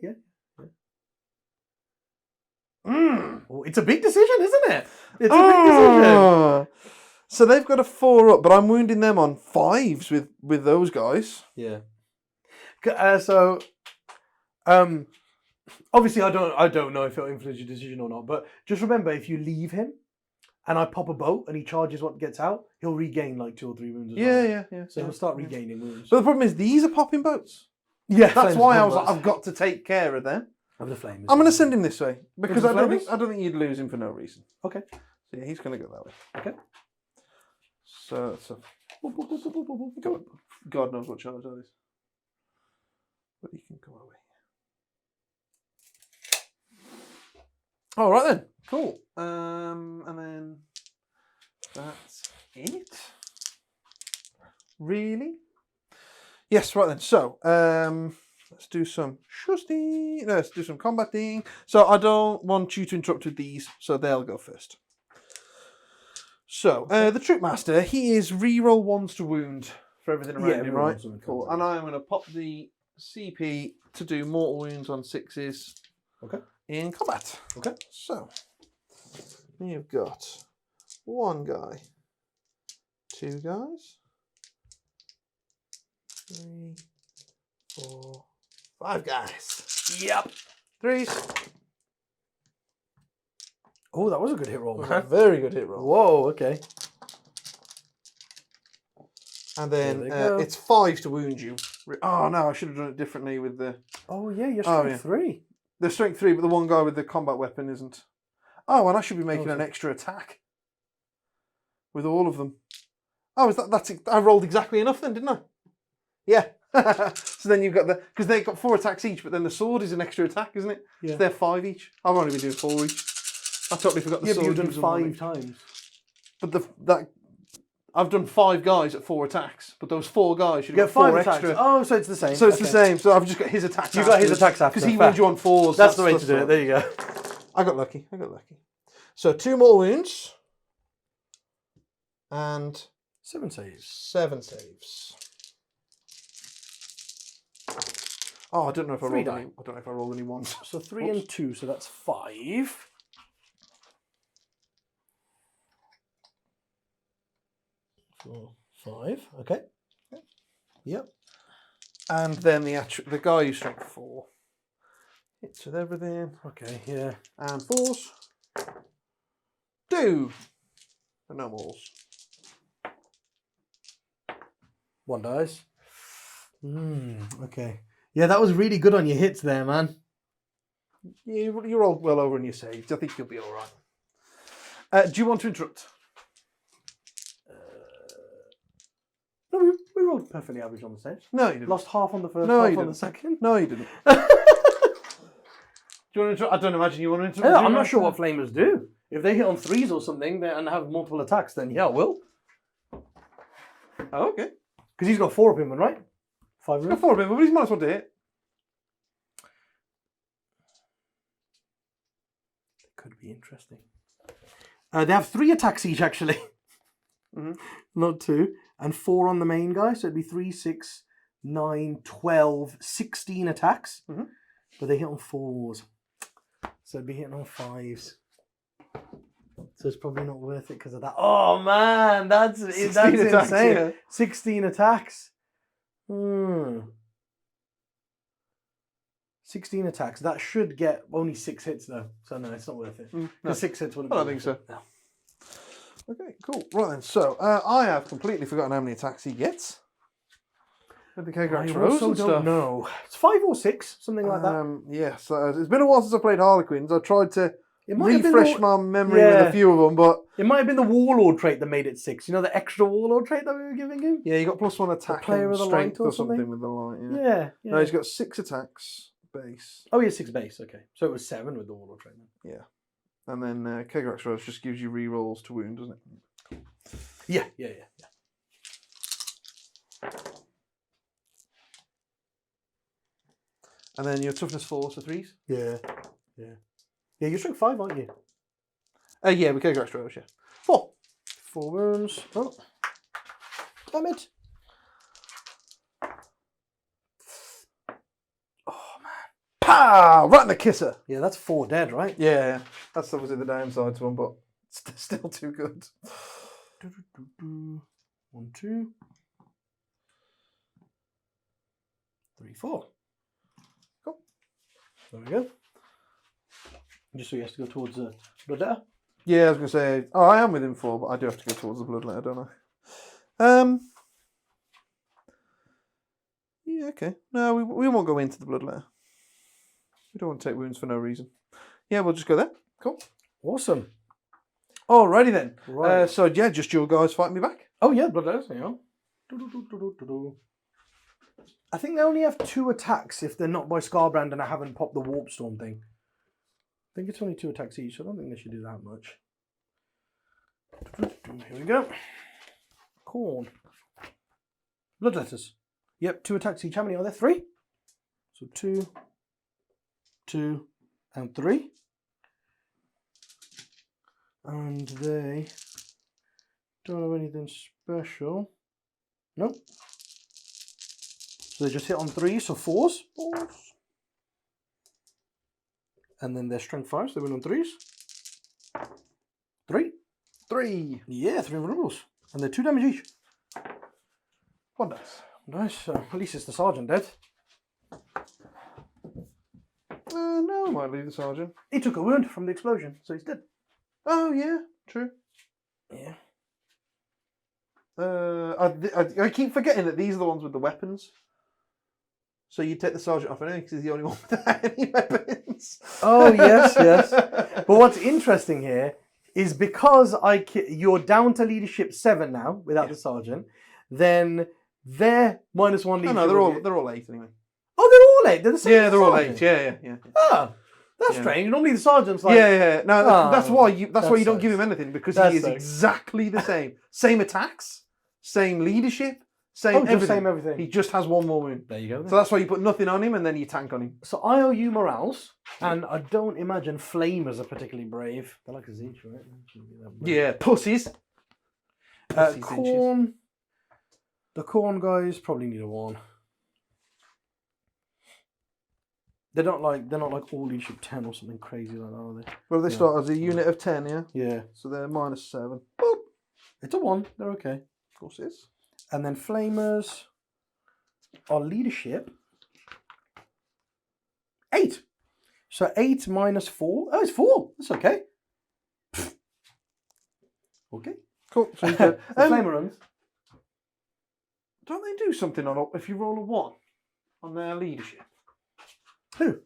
Oh, it's a big decision, isn't it? It's a big decision. So they've got a 4 up, but I'm wounding them on 5s with those guys. Yeah. Obviously, I don't know if it'll influence your decision or not, but just remember, if you leave him and I pop a boat and he charges what gets out, he'll regain like 2 or 3 wounds as well. Yeah. So he'll start regaining wounds. But the problem is, these are popping boats. Yeah, that's why I was like, I've got to take care of them. Of the flames. I'm going to send him this way because I flamers? don't think you'd lose him for no reason. Okay. So yeah, he's going to go that way. Okay. So God knows what charge that is. But he can come away. All right then. Cool. And then that's 8. Really? Yes, right then. So, let's do some shusting. No, let's do some combating. So I don't want you to interrupt with these, so they'll go first. So, the Troop Master, he is reroll 1s to wound for everything around him, right? Cool. And I'm going to pop the CP to do mortal wounds on 6s. Okay. In combat. Okay. So, you've got 1 guy, 2 guys, 3, 4, 5 guys. Yep. 3s. Oh, that was a good hit roll, man. Very good hit roll. Whoa, okay. And then it's 5 to wound you. Oh no, I should have done it differently with the... Oh yeah, you're strength 3. They're strength 3, but the one guy with the combat weapon isn't. Oh, and I should be making an extra attack with all of them. Oh, I rolled exactly enough then, didn't I? Yeah. So then you've got because they've got 4 attacks each, but then the sword is an extra attack, isn't it? Yeah. So they're 5 each. I've only been doing 4 each. I totally forgot the sword. Yeah, but you've done 5 times. But I've done 5 guys at 4 attacks, but those 4 guys should get have 4 5 attacks. extra. Oh, so it's the same. So it's the same. So I've just got his attacks. You got his attacks after because he wins you on 4s. That's the way to do it. There you go. I got lucky. So 2 more wounds and 7 saves. 7 saves. Oh, I don't know if I rolled any. I don't know if I rolled any ones. So 3 and 2. So that's 5. Four, 5. Okay. Yep. And then the guy who's strength 4 hits with everything. Okay. Yeah. And 4s. 2. And no mores. 1 dies. Okay. Yeah, that was really good on your hits there, man. You rolled well over in your saves. I think you'll be all right. Do you want to interrupt? No, we rolled perfectly average on the saves. No, you didn't. Lost half on the first, No, half you on didn't. the second. No, you didn't. Do you want to interrupt? I don't imagine you want to interrupt. Yeah, I'm not sure what flamers do. If they hit on 3s or something and have multiple attacks, then yeah, I will. Oh, okay. Because he's got 4 of him, right? 5 of He's him. got 4 of him, but he's might as well to hit. Could be interesting. They have 3 attacks each, actually. Mm-hmm. Not 2. And 4 on the main guy. So it'd be 3, 6, 9, 12, 16 attacks. Mm-hmm. But they hit on 4s. So it'd be hitting on 5s. So it's probably not worth it because of that. Oh, man. That's insane. Yeah. 16 attacks. 16 attacks. That should get only 6 hits, though. So no, it's not worth it. No. 6 hits wouldn't I be don't think worth so. it. No. Okay, cool. Right then, so I have completely forgotten how many attacks he gets. With the Kegrak I throws also and don't stuff. know. It's 5 or 6, something like that. Yes, it's been a while since I played Harlequins. I tried to It might have been refresh the- my memory with a few of them, but It might have been the Warlord trait that made it 6. You know, the extra Warlord trait that we were giving him? yeah, you got +1 attack player and of the strength light or or something something? with the light. Yeah. Yeah. No, he's got 6 attacks base. Oh, yeah, 6 base. Okay. So it was 7 with the Warlord trait. Then. Yeah. And then Kegrak Rose just gives you rerolls to wound, doesn't it? Yeah. And then your toughness 4, so 3s? Yeah, you're strength 5, aren't you? Yeah, with Kegrak Rose, yeah. 4. 4 wounds. Oh. Damn it. Oh, man. Pow! Right in the kisser. Yeah, that's 4 dead, right? Yeah. That's obviously the downside to him, but it's still too good. 1, 2, 3, 4. Cool. There we go. Just so he has to go towards the bloodletter. Yeah, I was going to say, I am within 4, but I do have to go towards the bloodletter, don't I? Yeah, okay. No, we won't go into the bloodletter. We don't want to take wounds for no reason. Yeah, we'll just go there. Cool. Awesome. Alrighty then. Right. So yeah, just your guys fighting me back. Oh yeah, bloodletters. Hang on. I think they only have 2 attacks if they're not by Skarbrand and I haven't popped the Warp Storm thing. I think it's only 2 attacks each, so I don't think they should do that much. Here we go. Khorne. Bloodletters. Yep, 2 attacks each. How many are there? 3? So 2, 2, and 3. And they don't have anything special. Nope. So they just hit on 3, so 4s. And then their strength 5s, they win on 3s. 3. 3. Yeah, 3 vulnerables. And they're 2 damage each. 1 dice. Nice. At least it's the sergeant dead. No, I might leave the sergeant. He took a wound from the explosion, so he's dead. Oh, yeah, true. Yeah. I keep forgetting that these are the ones with the weapons. So you take the sergeant off anyway because he's the only one without any weapons. Oh, yes, yes. But what's interesting here is because you're down to leadership 7 now without the sergeant, then they're -1 leadership. No, they're all 8 anyway. Oh, they're all 8. They're the same. Yeah, they're all 8. Yeah. Oh, that's strange. Normally the sergeant's like. Yeah. No, that's why you don't give him anything because he is sucks. exactly the same. Same attacks, same leadership, same everything. Same everything. He just has 1 more wound. There you go. Then. So that's why you put nothing on him and then you tank on him. So I owe you morals, and I don't imagine flamers are particularly brave. They're like a Tzeentch, right? Yeah, pussies. Khorne. The Khorne guys probably need a 1. They're not like all leadership 10 or something crazy like that, are they? Well, they start as a unit of 10, yeah? Yeah. So they're -7. Boop. It's a 1. They're okay. Of course it is. And then flamers are leadership 8. So 8 minus 4. Oh, it's 4. That's okay. Okay. Cool. So you The flamer runs. Don't they do something on if you roll a 1 on their leadership? Who?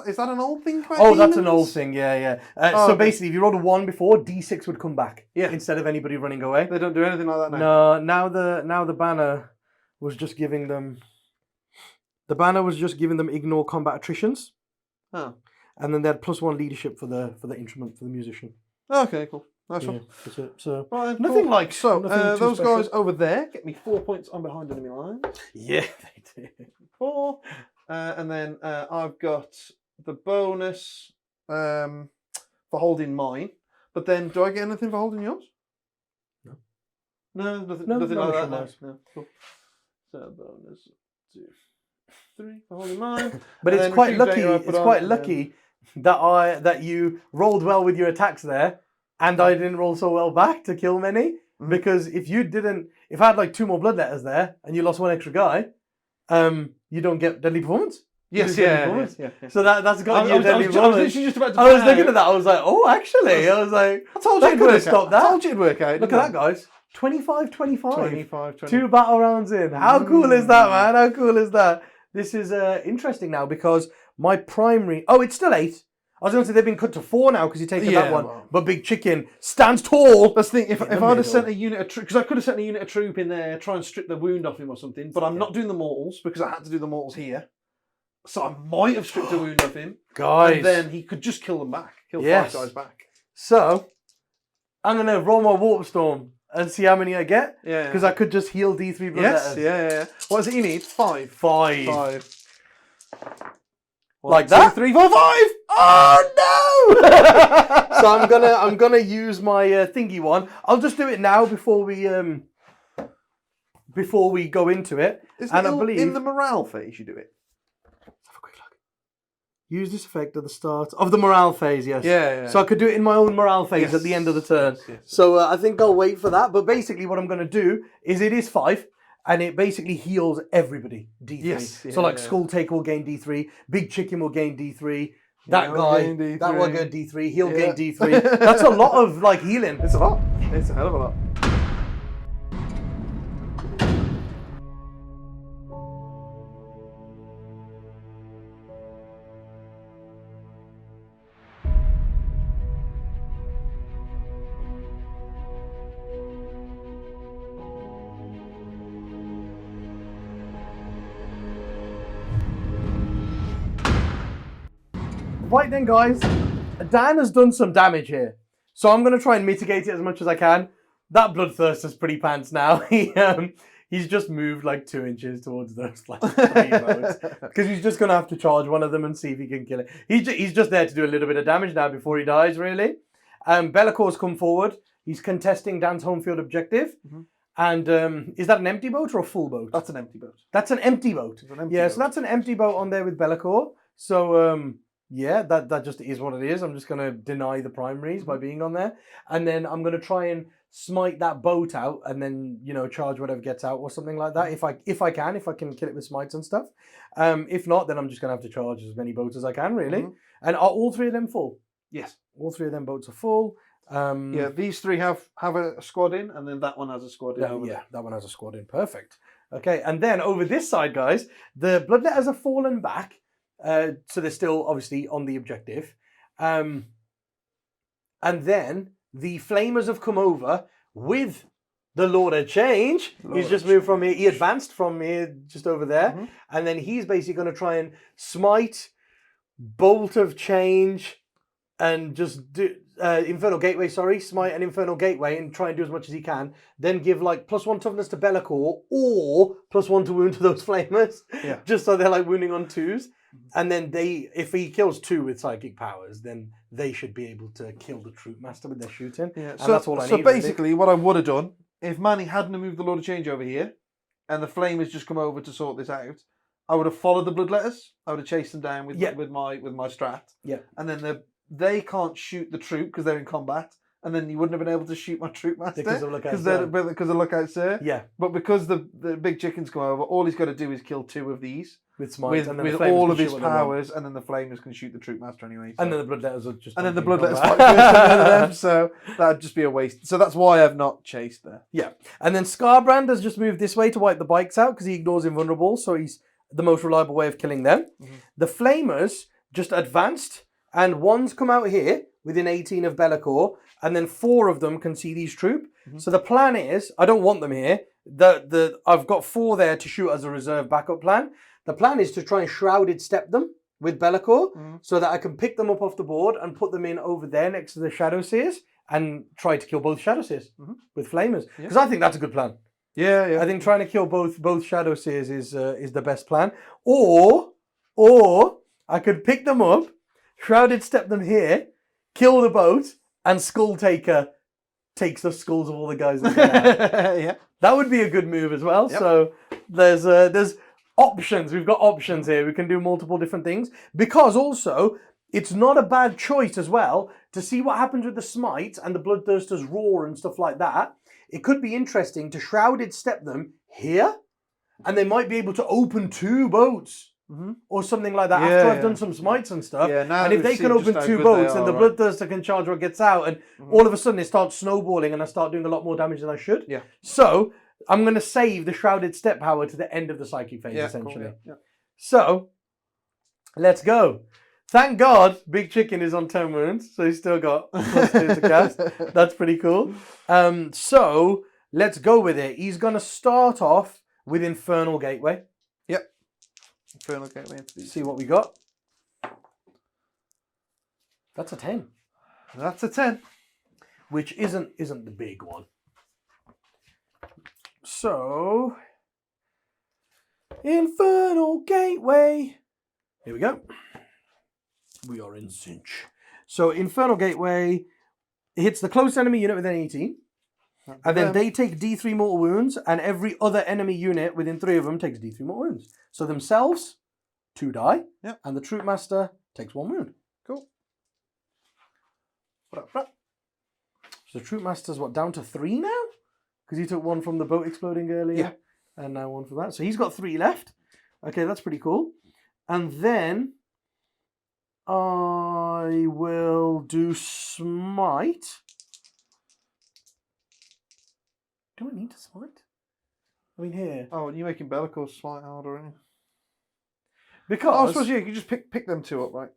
Is that an old thing? Oh, that's an old thing. Yeah. So okay. basically, if you rolled a 1 before, D6 would come back. Yeah. Instead of anybody running away. They don't do anything like that now. No. Now the banner was just giving them. The banner was just giving them ignore combat attritions. Oh. And then they had +1 leadership for the instrument for the musician. Okay, cool. Nice Yeah, one. that's it. So Right, nothing cool. like So nothing too those special. guys over there get me 4 points on behind enemy lines. Yeah, they do. 4, and then I've got the bonus for holding mine. But then, do I get anything for holding yours? No. No, nothing. No, nothing no, like that. no. No. Cool. So bonus 2, 3 for holding mine. But And it's then quite retrieve lucky. data I It's put on, quite and then- lucky that you rolled well with your attacks there, and I didn't roll so well back to kill many. Mhm. Because if I had like 2 more bloodletters there, and you lost 1 extra guy, you don't get deadly performance. Yes, You lose deadly yeah. performance. So that's got you I a deadly was performance. literally just about to. I was looking at that. I was like, oh, actually, I was like, I told you that it could would have stopped that. I told you it'd work out. Look at that, guys. 25-25. 25, 20. 2 battle rounds in. How cool is that, man? How cool is that? This is interesting now because my primary... Oh, it's still 8. I was going to say they've been cut to 4 now because you've taken that one. Well. But Big Chicken stands tall. That's the thing. If In the I'd have middle. sent a unit of troop, because I could have sent a unit of troop in there, try and strip the wound off him or something. But I'm not doing the mortals because I had to do the mortals here. So I might have stripped the wound off him, Guys. and then he could just kill them back, kill Yes. 5 guys back. So, I'm going to roll my Warp Storm and see how many I get. Yeah. Because I could just heal D3 blood Yes. letters. Yeah. What is it you need? 5. 5. 5. Like 1, that? 2, 3, 4, 5. Oh no! So I'm gonna use my thingy one. I'll just do it now before we go into it. Isn't I it believe in the morale phase you do it? have a quick look. Use this effect at the start of the morale phase. Yes. Yeah. So I could do it in my own morale phase at the end of the turn. Yes. So I think I'll wait for that. But basically, what I'm gonna do is it is 5. And it basically heals everybody, D3. Yes, So like yeah. Skull Take will gain D3, Big Chicken will gain D3, that He'll guy, gain D3. that will gain D3, he'll Yeah. gain D3. That's a lot of like healing. It's a lot. It's a hell of a lot. Right then, guys, Dan has done some damage here. So I'm going to try and mitigate it as much as I can. that Bloodthirster's pretty pants now. He's just moved like 2 inches towards those like 3 boats because he's just gonna have to charge one of them and see if he can kill it. He's just there to do a little bit of damage now before he dies, really. Bellacor's come forward. He's contesting Dan's home field objective. And is that an empty boat or a full boat? That's an empty boat. That's an empty boat. It's an empty Yeah, boat. so that's an empty boat on there with Bellacor. So yeah, that just is what it is. I'm just going to deny the primaries by being on there. And then I'm going to try and smite that boat out and then, you know, charge whatever gets out or something like that. If I can kill it with smites and stuff. If not, then I'm just going to have to charge as many boats as I can, really. And are all 3 of them full? Yes. All 3 of them boats are full. Yeah, these 3 have a squad in, and then that one has a squad in. That one has a squad in. Perfect. Okay, and then over this side, guys, the Bloodletters have fallen back. So they're still obviously on the objective. And then the Flamers have come over with the Lord of Change. He's just moved from here. He advanced from here just over there. And then he's basically going to try and smite, Bolt of Change, and just do Infernal Gateway, smite an Infernal Gateway and try and do as much as he can. Then give like +1 toughness to Bellacor or +1 to wound to those Flamers. Yeah. Just so they're like wounding on 2s. And then if he kills 2 with psychic powers, then they should be able to kill the Troop Master with their shooting. Yeah. And that's all I need. So basically, what I would have done, if Mani hadn't moved the Lord of Change over here, and the Flamers just come over to sort this out, I would have followed the Bloodletters. I would have chased them down with my strat. Yeah. And then they can't shoot the troop because they're in combat. And then you wouldn't have been able to shoot my Troop Master because of Lookout Sir. Yeah. But because the big chickens come over, all he's got to do is kill 2 of these with smite, with all of his powers, and then the Flamers can shoot the Troop Master anyway. So. And then the Bloodletters will just. And then the Bloodletters fight them, so that'd just be a waste. So that's why I've not chased there. Yeah. And then Skarbrand has just moved this way to wipe the bikes out because he ignores invulnerable, so he's the most reliable way of killing them. The Flamers just advanced, and one's come out here within 18 of Bellacor. And then 4 of them can see these troop. So the plan is, I don't want them here. I've got 4 there to shoot as a reserve backup plan. The plan is to try and shrouded step them with Bellacor so that I can pick them up off the board and put them in over there next to the Shadow Seers and try to kill both Shadow Seers with Flamers. Because I think that's a good plan. Yeah. I think trying to kill both Shadow Seers is the best plan. Or I could pick them up, shrouded step them here, kill the boat, and Skull Taker takes the skulls of all the guys that yeah. That would be a good move as well. Yep. So there's options. We've got options here. We can do multiple different things. Because also, it's not a bad choice as well to see what happens with the Smite and the Bloodthirster's Roar and stuff like that. It could be interesting to shrouded step them here, and they might be able to open 2 boats. Or something like that after I've done some smites and stuff. And if they can open 2 boats, then the Bloodthirster can charge what gets out, and all of a sudden it starts snowballing and I start doing a lot more damage than I should. Yeah. So I'm going to save the Shrouded Step power to the end of the Psychic phase, essentially. Cool, yeah. So let's go. Thank God Big Chicken is on 10 wounds, so he's still got +2 to cast. That's pretty cool. So let's go with it. He's going to start off with Infernal Gateway. Yep. Infernal Gateway. See what we got. That's a 10. That's a 10. Which isn't the big one. So, Infernal Gateway. Here we go. We are in Tzeentch. So, Infernal Gateway hits the close enemy unit within 18. And then they take D3 mortal wounds, and every other enemy unit within 3 of them takes D3 mortal wounds. So themselves, 2 die, and the Troop Master takes 1 wound. Cool. So the Troop Master's down to 3 now? Because he took 1 from the boat exploding earlier, and now 1 from that. So he's got 3 left. Okay, that's pretty cool. And then I will do Smite. Do I need to smite? I mean, here. Oh, and you're making Bellacor smite harder, aren't you? Because I suppose you could just pick them 2 up, right?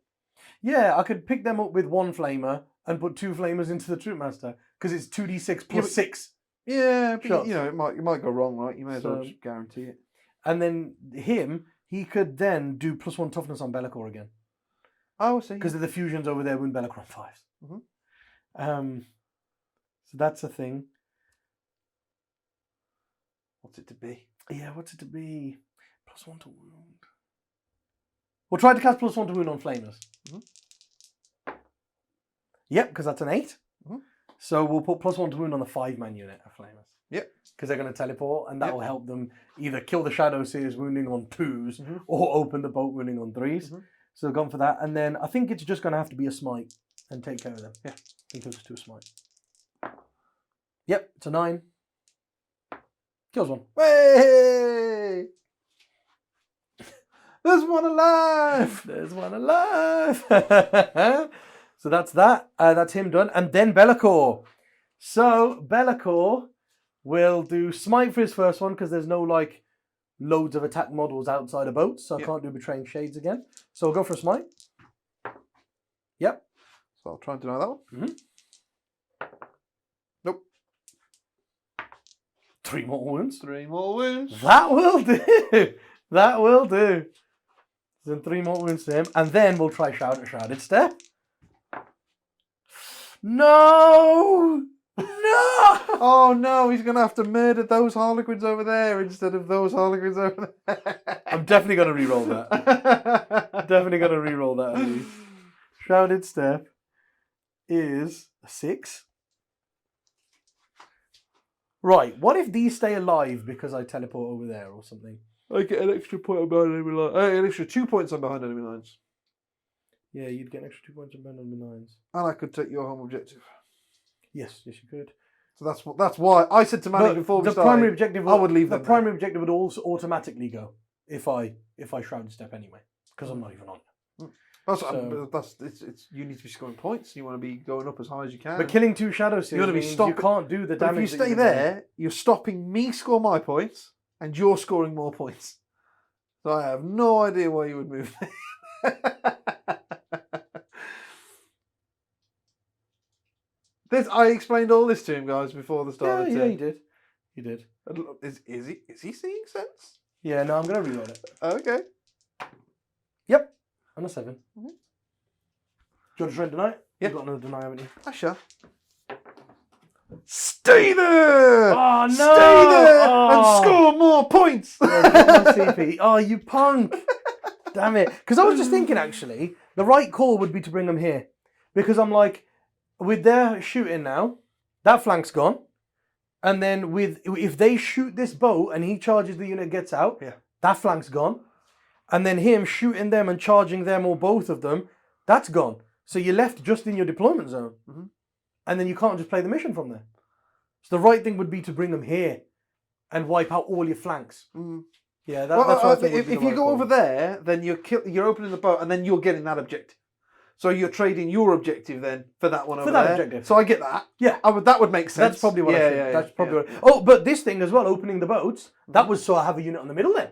Yeah, I could pick them up with 1 flamer and put 2 flamers into the Troop Master because it's 2d6 plus 6. Yeah, but it might go wrong, right? You may as well just guarantee it. And then he could then do +1 toughness on Bellacor again. Oh, I see. Because of the fusions over there with Bellacor on 5s. So that's a thing. What's it to be? Yeah, what's it to be? +1 to wound. We'll try to cast +1 to wound on flamers. Yep, because that's an 8. So we'll put +1 to wound on the 5-man unit of flamers. Yep. Because they're going to teleport, and that will help them either kill the Shadow Seers wounding on 2s, or open the boat wounding on 3s. So gone for that. And then I think it's just going to have to be a smite and take care of them. Yeah, I think it was 2 smite. Yep, it's a 9. Kills one. Hey! There's one alive! There's one alive! So that's that. That's him done. And then Be'lakor. So Be'lakor will do smite for his first one because there's no like loads of attack models outside of boats. So I can't do Betraying Shades again. So I'll go for a smite. Yep. So I'll try and deny that one. Nope. 3 more wounds. 3 more wounds. That will do. That will do. Then 3 more wounds to him. And then we'll try Shrouded Step. No! No! Oh no, he's going to have to murder those Harlequins over there instead of those Harlequins over there. I'm definitely going to re-roll that. Definitely going to re-roll that at least. Shrouded Step is a 6. Right, what if these stay alive because I teleport over there or something? I get an extra point on behind enemy lines. An extra 2 points on behind enemy lines. Yeah, you'd get an extra 2 points on behind enemy lines. And I could take your home objective. Yes, yes, you could. So that's why I said to Manny before we started, primary objective. I would leave the them primary objective would also automatically go if I Shrouded Step anyway, because I'm not even on it. It's you need to be scoring points. You want to be going up as high as you can. But killing 2 Shadow Seers means you can't do the damage. If you stay there, you're stopping me score my points, and you're scoring more points. So I have no idea why you would move. I explained all this to him, guys, before the start. Yeah, you did. You did. Is he seeing sense? Yeah, no, I'm gonna reload it. Okay. Yep. On a 7. Do you want to try and deny it? Yeah. You've got another deny, haven't you? I shall. Stay there! Oh, no! Stay there and score more points! CP. Oh, you punk! Damn it. Because I was just thinking, actually, the right call would be to bring them here. Because I'm like, with their shooting now, that flank's gone. And then if they shoot this boat and he charges the unit and gets out, that flank's gone. And then him shooting them and charging them or both of them, that's gone. So you're left just in your deployment zone. And then you can't just play the mission from there. So the right thing would be to bring them here and wipe out all your flanks. Yeah, that's what I think. If you go over there, then you're opening the boat and then you're getting that objective. So you're trading your objective then for that one over there. Objective. So I get that. Yeah. That would make sense. That's probably what I think. That's probably what. Oh, but this thing as well, opening the boats, that was so I have a unit on the middle then.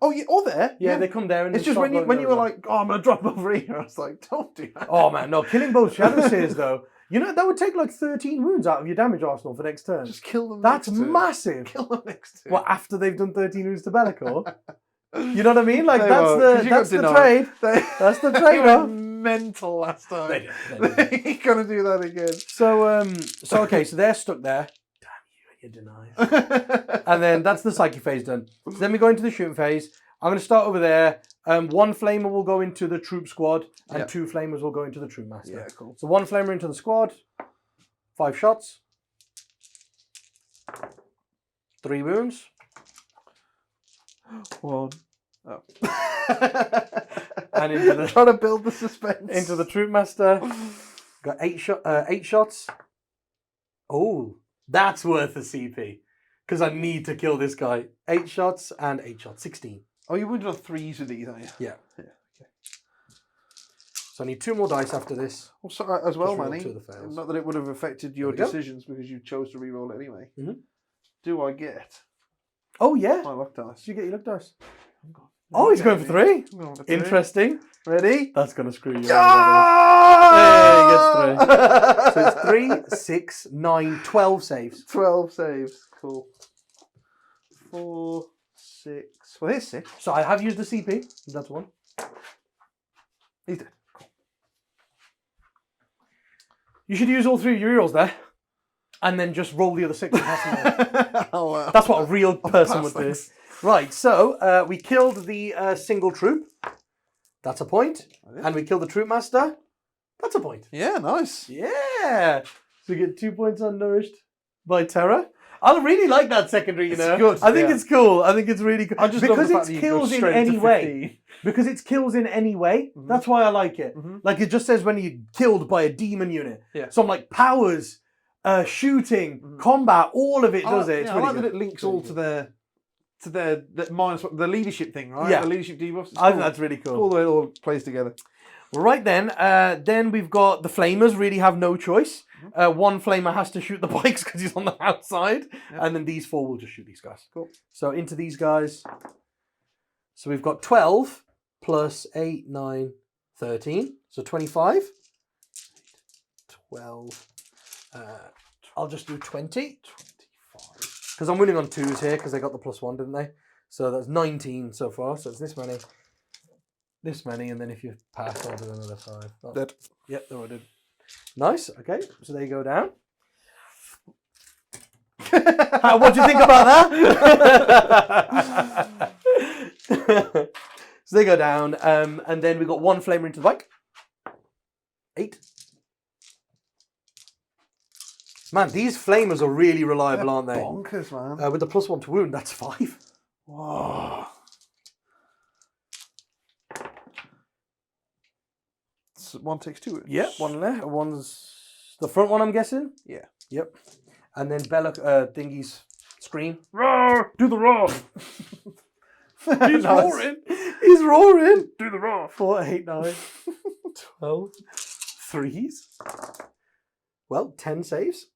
Oh, yeah, or there. Yeah, they come there and it's just when you were like, oh, I'm going to drop over here. I was like, don't do that. Oh, man, no. Killing both Shadow Seers, though, you know, that would take like 13 wounds out of your damage arsenal for next turn. Just kill them That's massive. Kill them next turn. Well, after they've done 13 wounds to Be'lakor? You know what I mean? Like, that's the trade. That's the trade-off. Mental last time. They They're going to do that again. So okay, so they're stuck there. Damn you and your denies. And then that's the psyche phase done. So then we go into the shooting phase. I'm going to start over there. 1 flamer will go into the troop squad, and 2 flamers will go into the troop master. Yeah, cool. So 1 flamer into the squad, 5 shots, 3 wounds. 1. Oh. And into the trying to build the suspense. Into the troop master. Got 8 shots. Oh, that's worth a CP. Because I need to kill this guy. 8 shots and 8 shots. 16. Oh, you're wounded on 3s with these, aren't you? Yeah. Okay. So I need 2 more dice after this. Well, sorry, as well, Manny. Not that it would have affected your decisions because you chose to re-roll it anyway. Do I get? Oh, yeah. My luck dice. Did you get your luck dice? Oh, he's going for 3. Interesting. Ready? That's going to screw you. Yeah, he gets 3. So it's 3, 6, 9, 12 saves. 12 saves. Cool. 4, 6. Well, here's 6. So I have used the CP. That's 1. He's dead. Cool. You should use all 3 of your rerolls there. and then just roll the other 6 and pass them on. Oh, wow. That's what a real person would do. Thanks. Right, so we killed the single troop. That's a point. And we killed the troop master. That's a point. Yeah, nice. Yeah. So we get 2 points unnourished by terror. I really like that secondary, you know. Good, I think it's cool. I think it's really cool. I just because love the fact it's that you kills go in straight any to way. 15. Because it's kills in any way. That's why I like it. Like it just says when you're killed by a demon unit. Yeah. So I'm like powers, shooting, combat, all of it does it. It's I really like good. that it links all to their the leadership thing, right? Yeah. The leadership debuffs. It's I think cool. that's really cool. All the way it all plays together. Right then we've got the flamers really have no choice. One flamer has to shoot the bikes because he's on the outside. And then these 4 will just shoot these guys. Cool. So into these guys. So we've got 12 plus 8, 9, 13. So 25. 12. I'll just do 20. 25. Because I'm winning on 2s here because they got the +1, didn't they? So that's 19 so far. So it's this many. This many, and then if you pass, I'll do another 5. Oh. Dead. Yep, there I did. Nice. Okay, so they go down. What do you think about that? So they go down, and then we got 1 flamer into the bike. 8. Man, these flamers are really reliable, aren't they? Bonkers, man. With the +1 to wound, that's 5. Whoa. One takes 2. Yep, 1 there. One's the front one, I'm guessing. Yeah. Yep. And then Bella Thingy's scream. Roar! Do the roar! He's roaring. He's roaring. Do the roar. 4, 8, 9, 12. 3s. Well, 10 saves.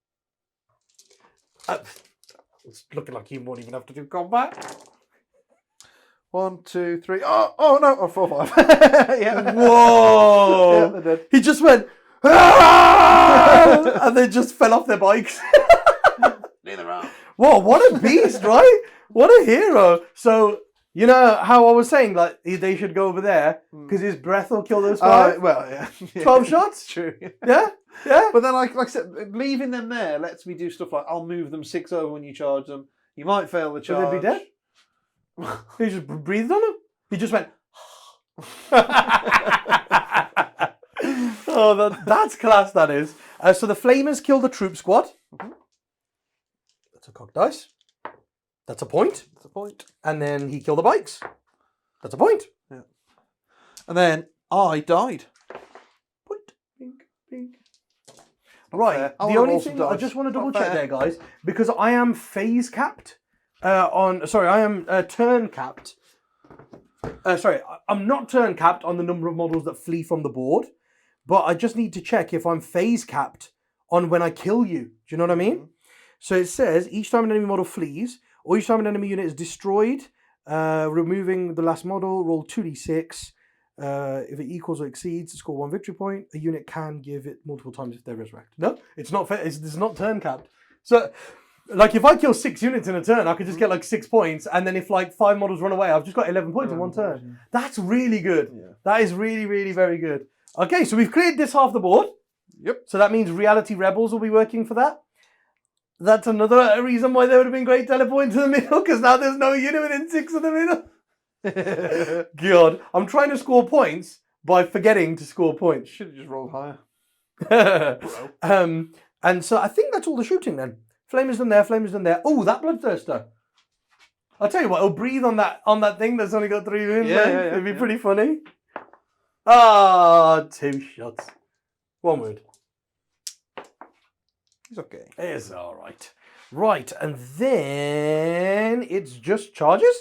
It's looking like he won't even have to do combat. 1, 2, 3. Oh no! 4, 5. Yeah. Whoa! Yeah, they're dead. He just went, "Ah!" and they just fell off their bikes. Neither are. Whoa, what a beast, right? What a hero. So, you know how I was saying, like, they should go over there because his breath will kill those 5? Well, yeah. 12 shots? True. Yeah? Yeah? But then, like I said, leaving them there lets me do stuff like I'll move them 6 over when you charge them. You might fail the charge. Would they be dead? He just breathed on them. He just went. Oh, that's class. That is. So the flamers kill the troop squad. That's a cocked dice. That's a point. That's a point. And then he killed the bikes. That's a point. Yeah. And then I died. Point. Bink, bink. Right. I The wanna only roll some thing I dice. just want to Not double check fair. there, guys, because I am phase capped. I am turn capped. I'm not turn capped on the number of models that flee from the board, but I just need to check if I'm phase capped on when I kill you. Do you know what I mean? So it says each time an enemy model flees, or each time an enemy unit is destroyed, removing the last model, roll 2d6. If it equals or exceeds, score 1 victory point. A unit can give it multiple times if they resurrect. No, it's not fair. It's not turn capped. So, like, if I kill 6 units in a turn, I could just get like 6 points, and then if like 5 models run away, I've just got 11 points in one turn. That's really good. Yeah. That is really, really very good. Okay, so we've cleared this half the board. Yep. So that means Reality Rebels will be working for that. That's another reason why they would have been great teleporting to the middle, because now there's no unit within 6 of the middle. God, I'm trying to score points by forgetting to score points. Should have just rolled higher. And so I think that's all the shooting then. Flamers done there, flamers done there. Oh, that bloodthirster. I'll tell you what, it'll breathe on that thing that's only got 3 wounds. Yeah, It'd be pretty funny. Ah, 2 shots. 1 wound. He's okay. It's all right. Right, and then it's just charges.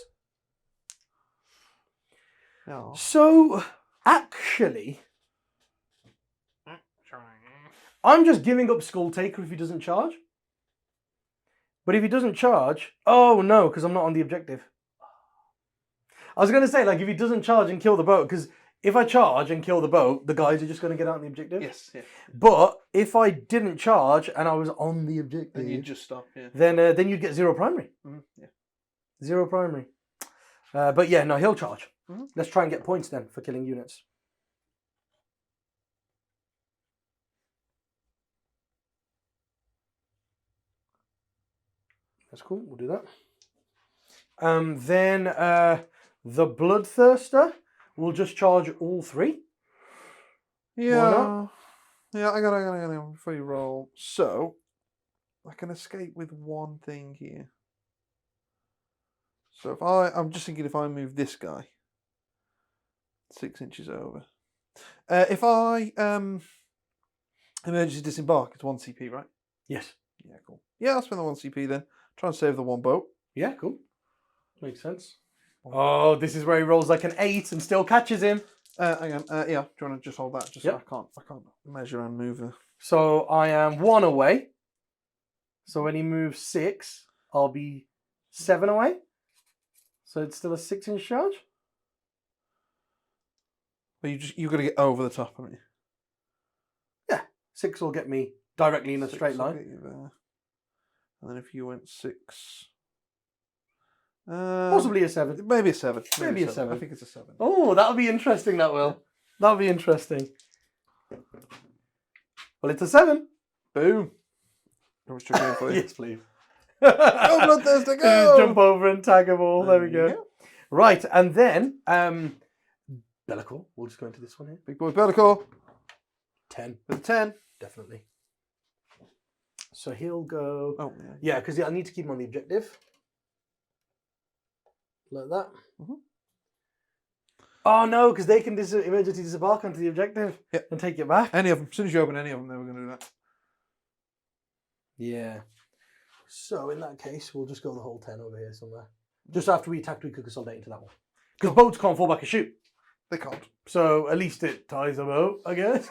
No. So, actually, I'm just giving up Skull Taker if he doesn't charge. But if he doesn't charge, oh no, because I'm not on the objective. I was going to say, like, if he doesn't charge and kill the boat, because if I charge and kill the boat, the guys are just going to get out on the objective. Yes. Yeah. But if I didn't charge and I was on the objective, Then you just stop. Yeah. then you'd get 0 primary. Yeah. 0 primary. But yeah, no, he'll charge. Mm-hmm. Let's try and get points then for killing units. That's cool. We'll do that. Then the Bloodthirster will just charge all 3. Yeah. Yeah, I got before you roll. So I can escape with one thing here. So if I'm just thinking if I move this guy 6 inches over. If I emergency disembark, it's 1 CP, right? Yes. Yeah, cool. Yeah, I'll spend the 1 CP then. Try and save the 1 boat. Yeah, cool. Makes sense. Oh, this is where he rolls like an 8 and still catches him. Hang on. Yeah, do you want to just hold that? Just Yep. so I can't measure and move the. So I am 1 away. So when he moves 6, I'll be 7 away. So it's still a 6-inch charge. But you've got to get over the top, haven't you? Yeah, 6 will get me directly in a straight will line. get you there. And then if you went 6. Possibly a 7. Maybe a 7. Maybe a 7. I think it's a 7. Oh, that'll be interesting, that will. That'll be interesting. Well, it's a 7. Boom. How much going for you? Yes, please. Go, Bloodthirster, go! Jump over and tag them all. There we go. Yeah. Right, and then Bellicor. We'll just go into this one here. Big boy Bellicor. 10. With a 10. Definitely. So he'll go... Oh, yeah, because I need to keep him on the objective. Like that. Mm-hmm. Oh, no, because they can emergency disembark onto the objective and take it back. Any of them. As soon as you open any of them, they were going to do that. Yeah. So in that case, we'll just go the whole 10 over here somewhere. Just after we attack, we could consolidate into that one. Because boats can't fall back and shoot. They can't. So at least it ties a boat, I guess.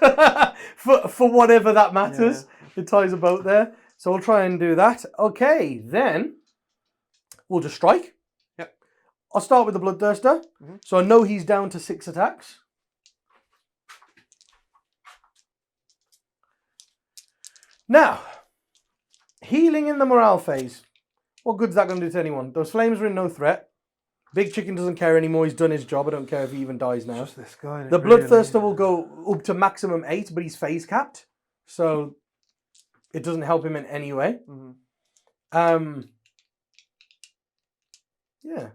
for whatever that matters. Yeah. It ties a boat there. So we'll try and do that. Okay, then we'll just strike. Yep. I'll start with the Bloodthirster. Mm-hmm. So I know he's down to 6 attacks. Now, healing in the morale phase. What good's that going to do to anyone? Those flames are in no threat. Big Chicken doesn't care anymore. He's done his job. I don't care if he even dies now. Just this guy. The Bloodthirster will go up to maximum 8, but he's phase capped. So it doesn't help him in any way. Mm-hmm. Yeah.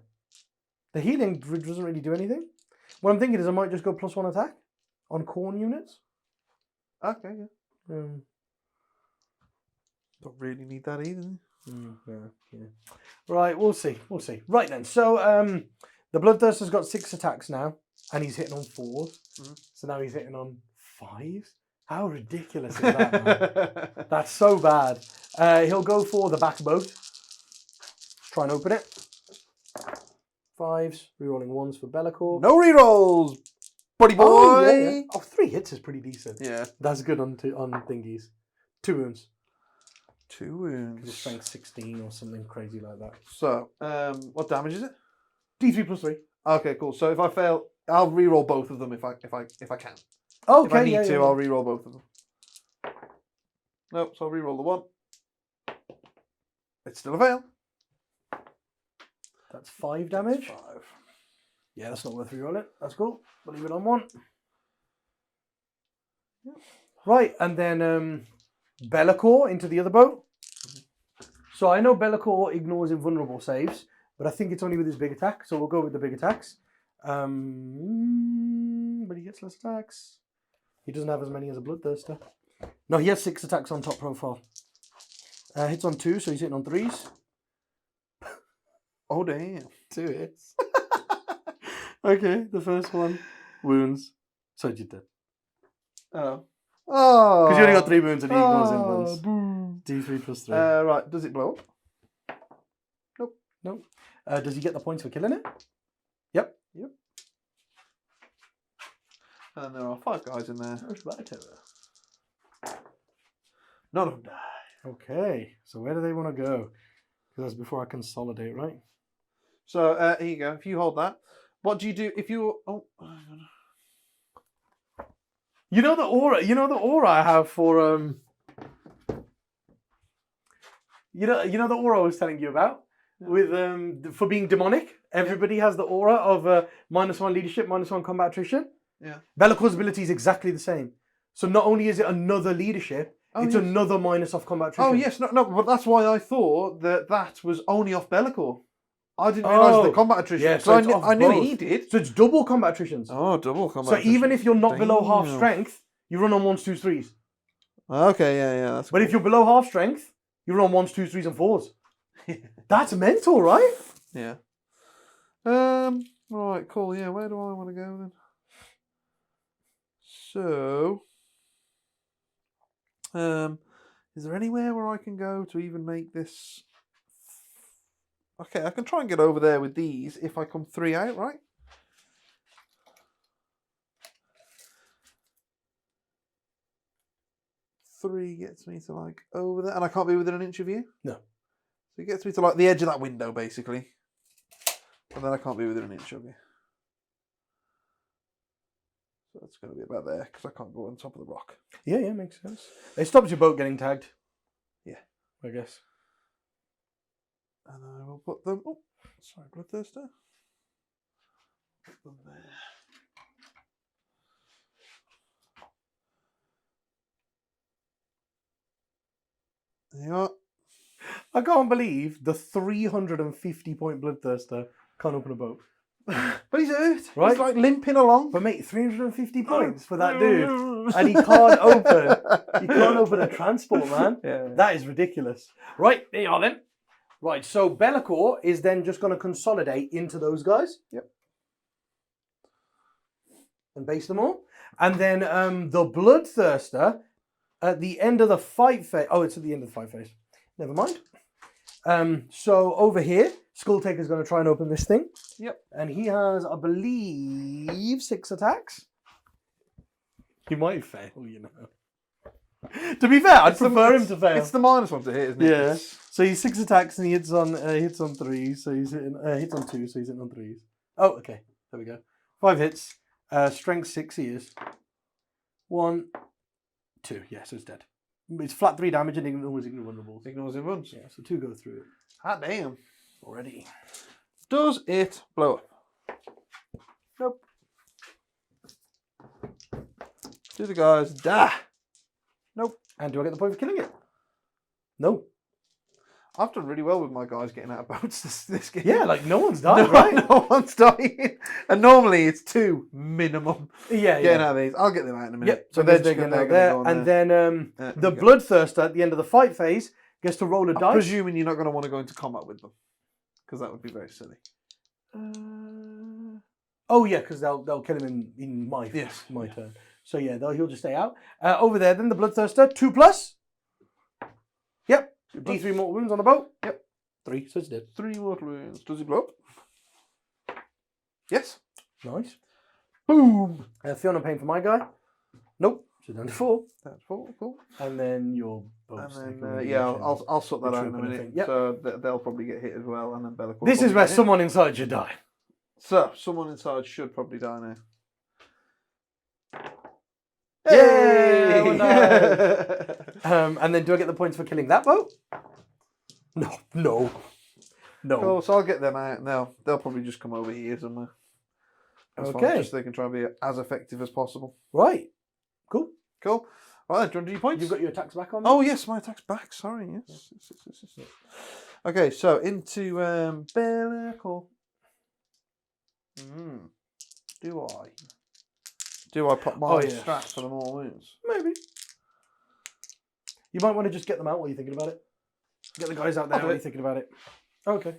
The healing doesn't really do anything. What I'm thinking is I might just go +1 attack on Khorne units. Okay, yeah. Don't really need that either. Yeah. Right, we'll see. Right then, so the Bloodthirster's got 6 attacks now, and he's hitting on 4s. Mm-hmm. So now he's hitting on 5s. How ridiculous is that, man? That's so bad. He'll go for the back boat. Let's try and open it. 5s, rerolling 1s for Bellicor. No rerolls, buddy boy. Oh, yeah. 3 hits is pretty decent. Yeah, that's good on thingies. 2 wounds. 2 wounds. His strength 16 or something crazy like that. So, what damage is it? D3 + 3. Okay, cool. So if I fail, I'll reroll both of them if I can. Okay, if I need to, I'll reroll both of them. Nope. So I'll reroll the 1. It's still a fail. That's 5 damage. 5. Yeah, that's not worth rerolling. That's cool. We'll leave it on 1. Yep. Right, and then Bellicor into the other boat. So I know Bellicor ignores invulnerable saves, but I think it's only with his big attack. So we'll go with the big attacks. But he gets less attacks. He doesn't have as many as a Bloodthirster. No, he has 6 attacks on top profile. Hits on 2, so he's hitting on 3s. Oh, damn. 2 hits. Okay, the first one. Wounds. So you did. Oh. Because you only got 3 wounds and he ignores invulns. D3 + 3. Right, does it blow up? Nope. Does he get the points for killing it? Yep. And there are 5 guys in there. Right. None of them die. Okay, so where do they want to go? Because that's before I consolidate, right? So here you go. If you hold that, what do you do if you? Oh, you know the aura. You know the aura I have for You know the aura I was telling you about with for being demonic. Everybody has the aura of -1 leadership, -1 combat attrition. Yeah. Bellicor's ability is exactly the same. So not only is it another leadership, Oh, it's yes. another minus off combat attrition. Oh yes, no, but that's why I thought that was only off Bellicor. I didn't realise the combat attrition. Yeah, so so I knew both. he did. So it's double combat attritions. Oh, double combat So attrition. even if you're not below half Damn. strength, you run on 1s, 2s, 3s. Okay, yeah, that's But cool. if you're below half strength, you run on 1s, 2s, 3s, and 4s. That's mental, right? Yeah. Right, cool. Yeah, where do I want to go then? So, is there anywhere where I can go to even make this? Okay, I can try and get over there with these if I come 3 out, right? Three gets me to like over there, and I can't be within an inch of you? No. So it gets me to like the edge of that window, basically. And then I can't be within an inch of you. So that's going to be about there, because I can't go on top of the rock. Yeah, makes sense. It stops your boat getting tagged. Yeah. I guess. And I will put them... Oh, sorry, Bloodthirster. Put them there. There you are. I can't believe the 350 point Bloodthirster can't open a boat. But he's hurt. Right? He's like limping along. But mate, 350 points for that dude. And he can't open a transport, man. Yeah. That is ridiculous. Right, there you are then. Right, so Bellicor is then just going to consolidate into those guys. Yep. And base them all. And then the Bloodthirster at the end of the fight phase. Oh, it's at the end of the fight phase. Never mind. So over here, Skulltaker's going to try and open this thing. Yep. And he has, I believe, 6 attacks. He might fail, you know. To be fair, I'd prefer him to fail. It's the minus one to hit, isn't it? Yeah. So he's 6 attacks and he hits on 3. So he's hitting, hits on 2. So he's hitting on 3s. Oh, okay. There we go. 5 hits. Strength 6 he is. 1, 2. Yeah, so it's dead. It's flat 3 damage and ignores invulnerables. Ignores invulns. Yeah, so 2 go through it. Hot damn. Already. Does it blow up? Nope. Do the guys die? Nope. And do I get the point for killing it? No. I've done really well with my guys getting out of boats this game. Yeah, like no one's died, right? No one's dying. And normally it's 2 minimum. Yeah, Getting out of these. I'll get them out in a minute. Yep, so they're going out there. And then the Bloodthirster at the end of the fight phase gets to roll a dice. Presuming you're not going to want to go into combat with them. Because that would be very silly. Oh, yeah, because they'll kill him in my turn. So, yeah, he'll just stay out. Over there, then, the Bloodthirster, 2+. Yep. D3 mortal wounds on the boat. Yep. 3, so it's dead. 3 mortal wounds. Does he blow up? Yes. Nice. Boom. Fiona Pain for my guy. Nope. So down to 4. That's 4. Cool. And then your boat. And then, yeah, I'll sort that out in a minute. Yep. So they'll probably get hit as well. And then Bellicor. This is where someone inside should die. So, someone inside should probably die now. Yay! Oh, no. And then do I get the points for killing that boat? No. Cool, so I'll get them out now. They'll probably just come over here somewhere. That's okay. Fine, just so they can try and be as effective as possible. Right. Cool. Right, do you want to do your points? You've got your attacks back on? Oh, yes, my attack's back. Sorry, yes. Okay, so into Bellicor. Do I pop my strat for the more wounds? Maybe. You might want to just get them out while you're thinking about it. Get the guys out there while you're thinking about it. Okay.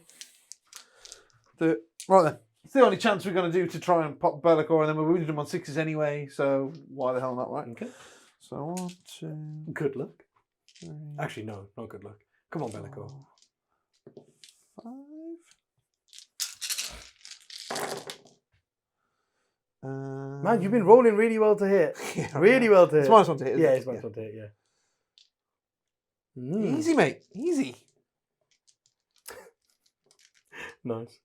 Right then. It's the only chance we're going to do to try and pop Bellicor, and then we're wounded him on 6s anyway, so why the hell not, right? Okay. So 1, 2... Good luck. 3... Actually, no, not good luck. Come on, Bellicor. 5... Man, you've been rolling really well to hit. Really well to hit. It's minus 1 to hit, isn't it? It's minus 1 to hit, yeah. Easy, mate. Easy. Nice.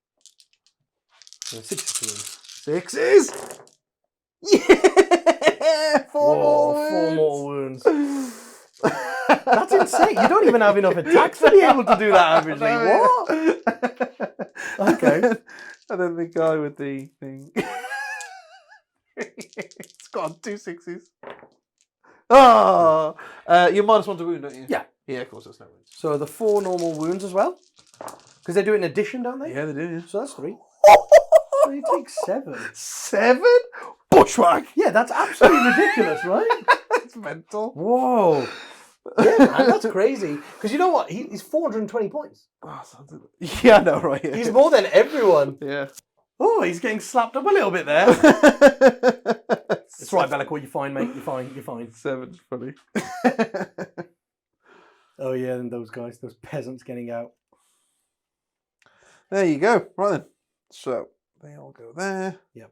6s. 6s! Yeah! 4 more wounds. That's insane. You don't even have enough attacks to be able to do that averagely. What? Okay. And then the guy with the thing. It's got 2 6s. Oh, you're -1 to wound, don't you? Yeah. Yeah, of course, that's no wounds. So the 4 normal wounds as well. Because they do it in addition, don't they? Yeah, they do, yeah. So that's 3. So you take 7. 7? Bushwhack! Yeah, that's absolutely ridiculous, right? That's mental. Whoa. Yeah, man, that's crazy. Because you know what? He's 420 points. Yeah, I know, right? Yeah. He's more than everyone. Yeah. Oh, he's getting slapped up a little bit there. It's right, Bellacore, you're fine, mate. You're fine. You're fine. 7's funny. Oh, yeah, and those guys, those peasants getting out. There you go. Right then. So, they all go there. Yep.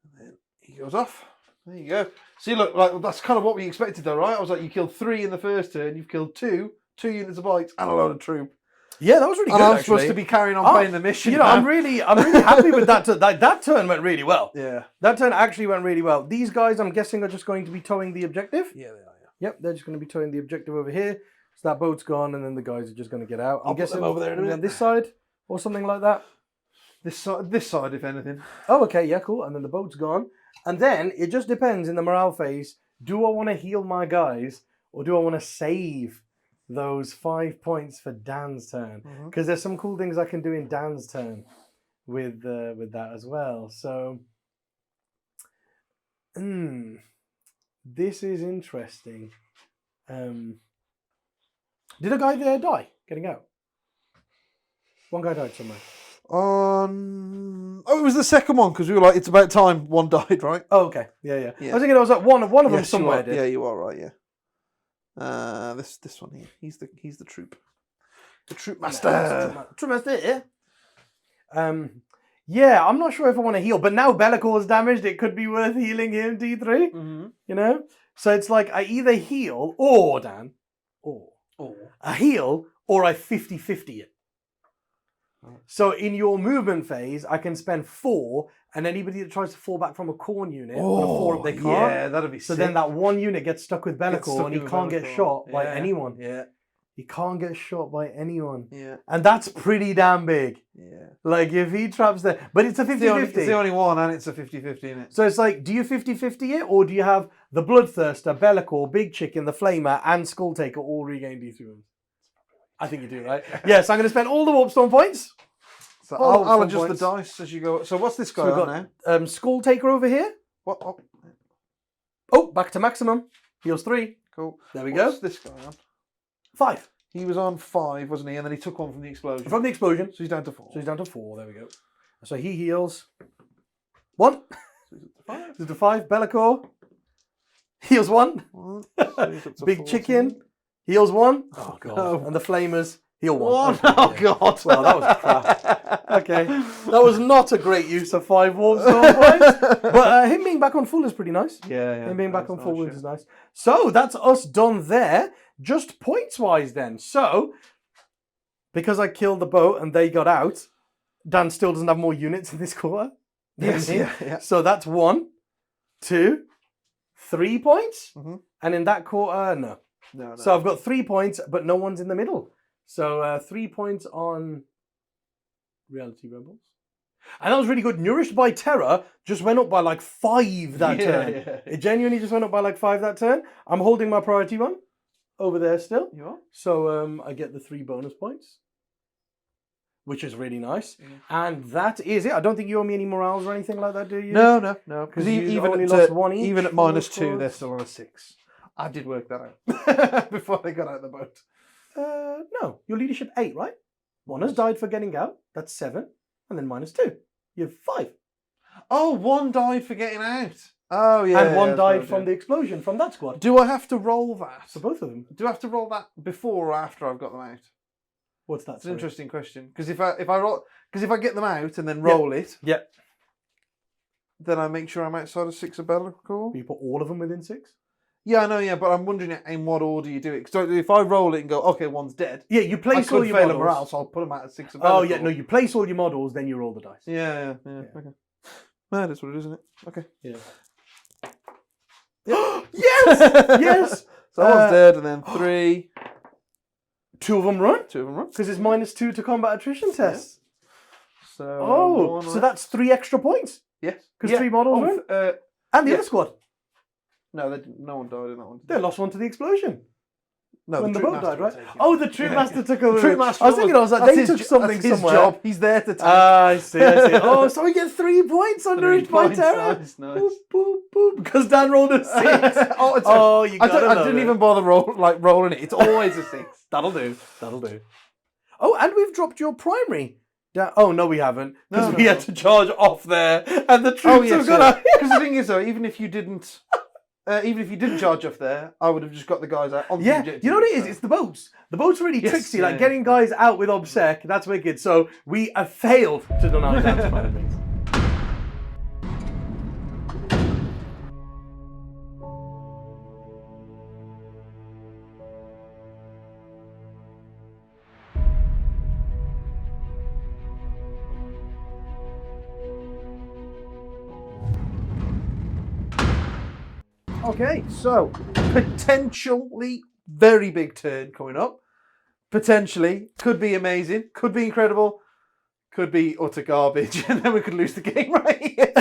And then he goes off. There you go. See, look, like that's kind of what we expected, though, right? I was like, you killed 3 in the first turn, you've killed 2 units of bites, and a load of troop. Yeah, that was really good. And I'm actually supposed to be carrying on playing the mission. You know, now. I'm really happy with that. That turn went really well. Yeah. That turn actually went really well. These guys, I'm guessing, are just going to be towing the objective. Yeah, they are. Yeah. Yep, they're just going to be towing the objective over here. So that boat's gone, and then the guys are just going to get out. I'm I'll put guessing them over there in a minute. on this side or something like that. This side, if anything. Oh, okay, yeah, cool. And then the boat's gone. And then it just depends in the morale phase. Do I want to heal my guys, or do I want to save those 5 points for Dan's turn? Because there's some cool things I can do in Dan's turn with that as well. So, this is interesting. Did a guy there die getting out? One guy died somewhere. Oh, it was the second one because we were like, it's about time one died, right? Oh, okay. Yeah. Yeah. I was thinking I was like one of them Yes, somewhere you are. did. Yeah, you are right. Yeah. This one here. He's the troop. The troop master. Troop master. Yeah, I'm not sure if I want to heal, but now Bellacore's damaged. It could be worth healing him. T3. You know. So it's like I either heal or Dan, or I heal or I 50-50 it. So in your movement phase, I can spend 4, and anybody that tries to fall back from a Khorne unit on a 4 they can't. Yeah, that'd be so sick. then that one unit gets stuck with Bellacore, and he can't get shot by anyone. Yeah. He can't get shot by anyone. Yeah. And that's pretty damn big. Yeah. Like if he traps there, but it's a 50-50. It's the only one, and it's a 50-50 in it. So it's like, do you 50-50 it, or do you have the Bloodthirster, Bellacore, Big Chicken, the Flamer, and Skulltaker all regain D3 wounds? I think you do, right? Yes, I'm going to spend all the Warpstone points. So I'll adjust the dice as you go. So what's this guy on now? Skulltaker over here. What? Oh, back to maximum. Heals 3. Cool. There we go. What's this guy on? 5. He was on 5, wasn't he? And then he took one from the explosion. From the explosion. So he's down to 4. So he's down to 4. There we go. So he heals 1. He's to 5. Bellacore heals 1. Big Chicken heals 1. Oh god. No. And the Flamers heal 1. Oh god. Well, that was crap. Okay. That was not a great use of 5 Warpstone points. But him being back on full is pretty nice. Yeah. Him being back on full is nice. So that's us done there. Just points wise then. So because I killed the boat and they got out, Dan still doesn't have more units in this quarter. Yes, yeah. So that's 1, 2, 3 points. Mm-hmm. And in that quarter, no. No. So I've got 3 points, but no one's in the middle. So 3 points on Reality Rebels. And that was really good. Nourished by Terror just went up by like 5 that turn. Yeah. It genuinely just went up by like 5 that turn. I'm holding my priority one over there still. You are? So I get the 3 bonus points, which is really nice. And that is it. I don't think you owe me any morals or anything like that, do you? No. Because even at -2, they're still on a 6. I did work that out before they got out of the boat. No. Your leadership 8, right? 1 has died for getting out. That's 7. And then -2. You have 5. Oh, 1 died for getting out. Oh, yeah. And 1 died from the explosion from that squad. Do I have to roll that? For both of them. Do I have to roll that before or after I've got them out? What's that? It's an interesting question. Because if I get them out and then roll it, then I make sure I'm outside of 6 of Bellacore. You put all of them within 6? Yeah, I know, yeah, but I'm wondering in what order you do it. So if I roll it and go, okay, 1's dead. Yeah, you place all your models. Morale, so I'll put them out at 6 of Bellacore. Oh, yeah, no, you place all your models, then you roll the dice. Yeah. Okay. No, that's what it is, isn't it? Okay. Yeah. Yes! So 1's dead, and then 3. 2 of them run? 2 of them run. Because it's -2 to combat attrition tests. So so that's 3 extra points? Yes. Because 3 models run? And the other squad? No, no one died in that one. They lost one to the explosion. No, When the Troop boat Master died, will right? take it. Oh, the Troop Master took over. Troop Master I was thinking, that's they took something that's his somewhere. job. He's there to take. Ah, I see. Oh, so we get 3 points on Nourished by Terror. Nice. Boop, boop, boop. Because Dan rolled a 6. You I gotta didn't even bother rolling it. It's always a 6. That'll do. Oh, and we've dropped your primary. Oh, no, we haven't. Because we had to charge off there. And the troops have got Because the thing is, though, even if you didn't charge off there, I would have just got the guys out on the objective. You know what it is? It's the boats. The boats are really tricksy. Like getting guys out with obsec, that's wicked. So we have failed to deny Dan's primaries. Okay, so potentially very big turn coming up. Potentially could be amazing, could be incredible, could be utter garbage, and then we could lose the game right here.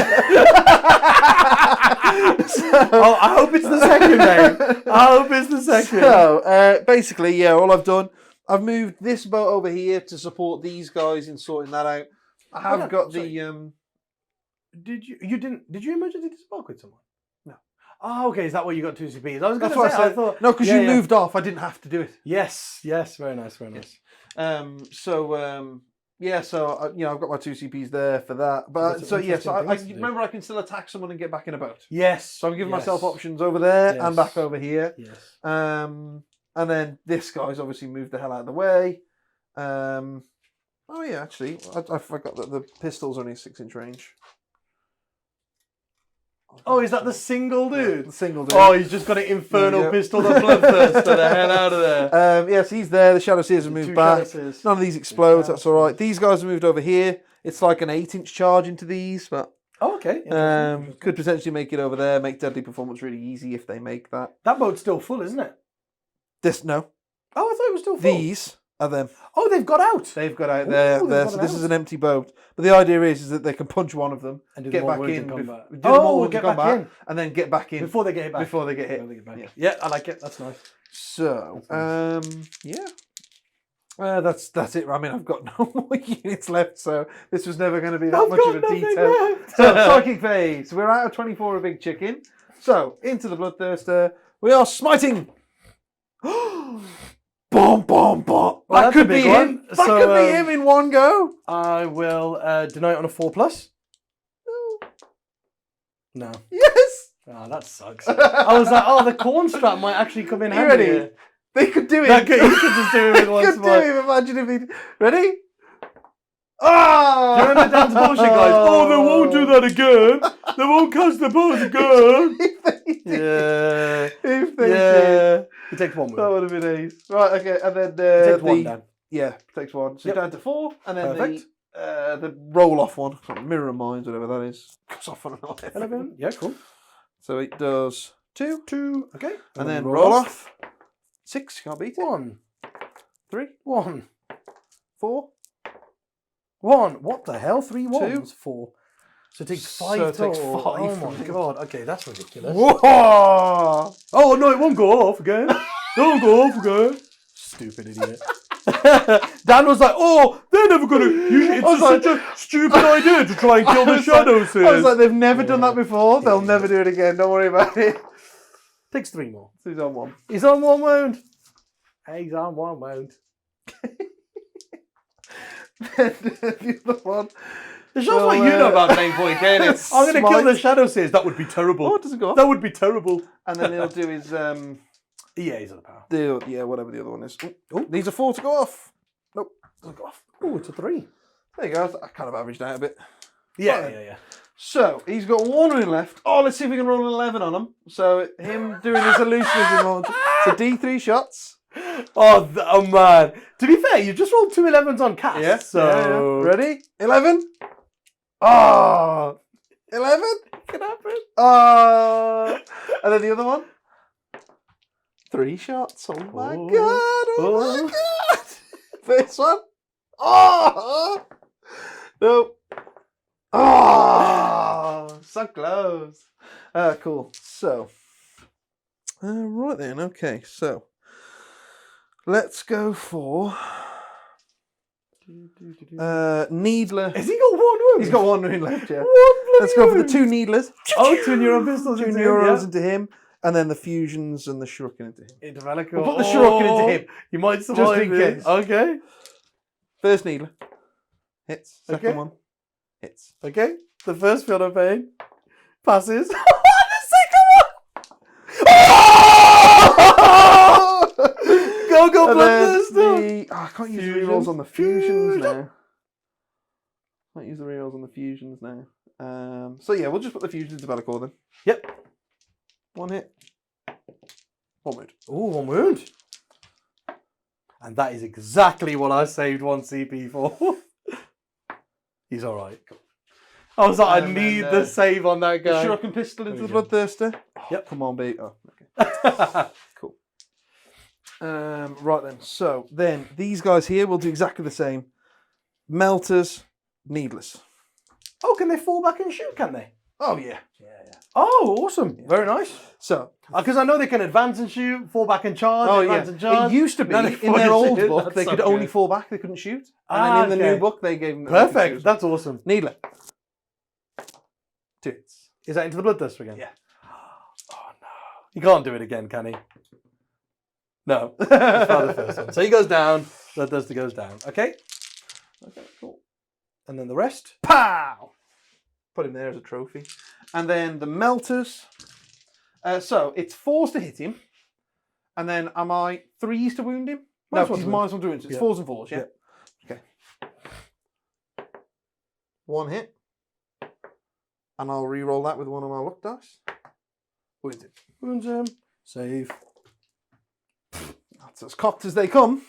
I hope it's the second, mate. I hope it's the second. So basically, all I've done, I've moved this boat over here to support these guys in sorting that out. I have got the. Did you emergency disembark with someone? No. Oh, okay. Is that why you got 2 CPs? I was going That's to what say. I said. I thought No, because you moved off. I didn't have to do it. Yes. Very nice. So I've got my 2 CPs there for that. But I remember I can still attack someone and get back in a boat. Yes. So I'm giving myself options over there and back over here. Yes. And then this guy's obviously moved the hell out of the way. Actually, I forgot that the pistol's only a 6-inch range. Oh, is that the single dude? Yeah, the single dude. Oh, he's just got an infernal pistol of bloodthirst. The hell out of there. Yes, he's there. The Shadow Seers have moved back. None of these explode. That's all right. These guys have moved over here. It's like an 8-inch charge into these, but okay. Could potentially make it over there. Make deadly performance really easy if they make that. That boat's still full, isn't it? No. Oh, I thought it was still full. These are them. Oh, they've got out. They've got out there. So this is an empty boat. But the idea is that they can punch one of them, and get back in, get back in, and then get back in before they get hit back. Before they get hit. Yeah, I like it. That's nice. So, that's it. I mean, I've got no more units left, so this was never going to be that much of a detail. So, psychic phase. We're out of 24 a big chicken. So, into the Bloodthirster. We are smiting. Bomb, bomb, bomb. Well, that could be him. That could be him in one go. I will deny it on a 4+. No. Yes. Oh, that sucks. I was like, the corn strap might actually come in handy. Ready? They could do it. He could just do it with one smite. Imagine if he... Ready? Ah! Do you remember Dan's bullshit, guys? Oh, they won't do that again. They won't cast the boat again. If they did. He takes 1 move. That would have been ace. Right, okay, and then... takes 1 down. Yeah, takes 1. So down to 4, and then the roll-off one. Mirror of Minds, whatever that is. Goes off on an 11. Yeah, cool. So it does 2. Okay. And then roll off. 6, can't beat it. 1. 3. 1. 4. 1. What the hell? 3 2. 1s? 4. So it takes 5 So it takes total. 5. Oh my god. Okay, that's ridiculous. Whoa! Oh no, it won't go off again. It won't go off again. Stupid idiot. Dan was like, oh, they're never going to... It's just such a stupid idea to try and kill the Shadows here. I was like, they've never done that before. They'll never do it again. Don't worry about it. Takes 3 more. So he's on 1. He's on 1 wound. He's on 1 wound. The other one. It shows what you know about main point, can it? I'm going to kill the Shadow Seers. That would be terrible. Oh, it doesn't go off. That would be terrible. And then he'll do his... he's on the power. Whatever the other one is. Oh, needs a 4 to go off. Nope, doesn't go off. Oh, it's a 3. There you go. I kind of averaged out a bit. Yeah. So, he's got 1 win left. Oh, let's see if we can roll an 11 on him. So, him doing his illusionism launch. So, D3 shots. Oh man. To be fair, you just rolled 2 11s on cast. Yeah. So ready? 11. Oh, 11 can happen. And then the other one. 3 shots. Oh my god! Oh my god! This one. Oh no. Oh, so close. Cool. So Right then, okay, so let's go for Needler. Has he got one wound? He's got one wound left, yeah. One Let's go for the wound. 2 Needlers. Oh, 2 Neuro pistols 2 into Neuros him, into him, and then the Fusions and the Shuriken into him. yeah. Into Valakor. We'll put the Shuriken into him. You might survive in this. case. Okay. First Needler. Hits. Second Okay. one. Hits. Okay. The first field of pain passes. The second one. Go, And then Bloodthirster. I can't use the Fusions. rerolls on the Fusions Fusion. now. Can't use the rerolls on the Fusions now. So yeah, we'll just put the Fusions into Valakor then. Yep. 1 hit. 1 wound. Ooh, 1 wound. And that is exactly what I saved 1 CP for. He's alright. I was like, I And need then, the save on that The guy. Shuriken pistol into the There we Bloodthirster. Yep. Come on, baby. Oh, okay. Cool. Right then. So then these guys here will do exactly the same. Melters, Needless. Oh, can they fall back and shoot, can they? Oh yeah. Oh, awesome. Very nice. So Because I know they can advance and shoot, fall back and charge, oh advance yeah, and charge. it used to be Now they in their force old it. book That's they so could only good. fall back, they couldn't shoot. And Ah, then in the okay. new book they gave them that they could Perfect. shoot. That's awesome. Needler. 2 hits. Is that into the Bloodthirster again? Yeah. Oh no. He can't do it again, can he? No. Just try the first one. So he goes down, Bloodthirster goes down. Okay. Okay, cool. And then the rest. Pow! Put him there as a trophy. And then the Melters. So it's 4s to hit him. And then am I 3s to wound him? No, Minus 1 he's to minus 1 to wound. So it's Yeah. 4s and 4s, yeah? Okay. 1 hit. And I'll re-roll that with one of my luck dice. Wounds him. Wounds him. Save. That's as cocked as they come.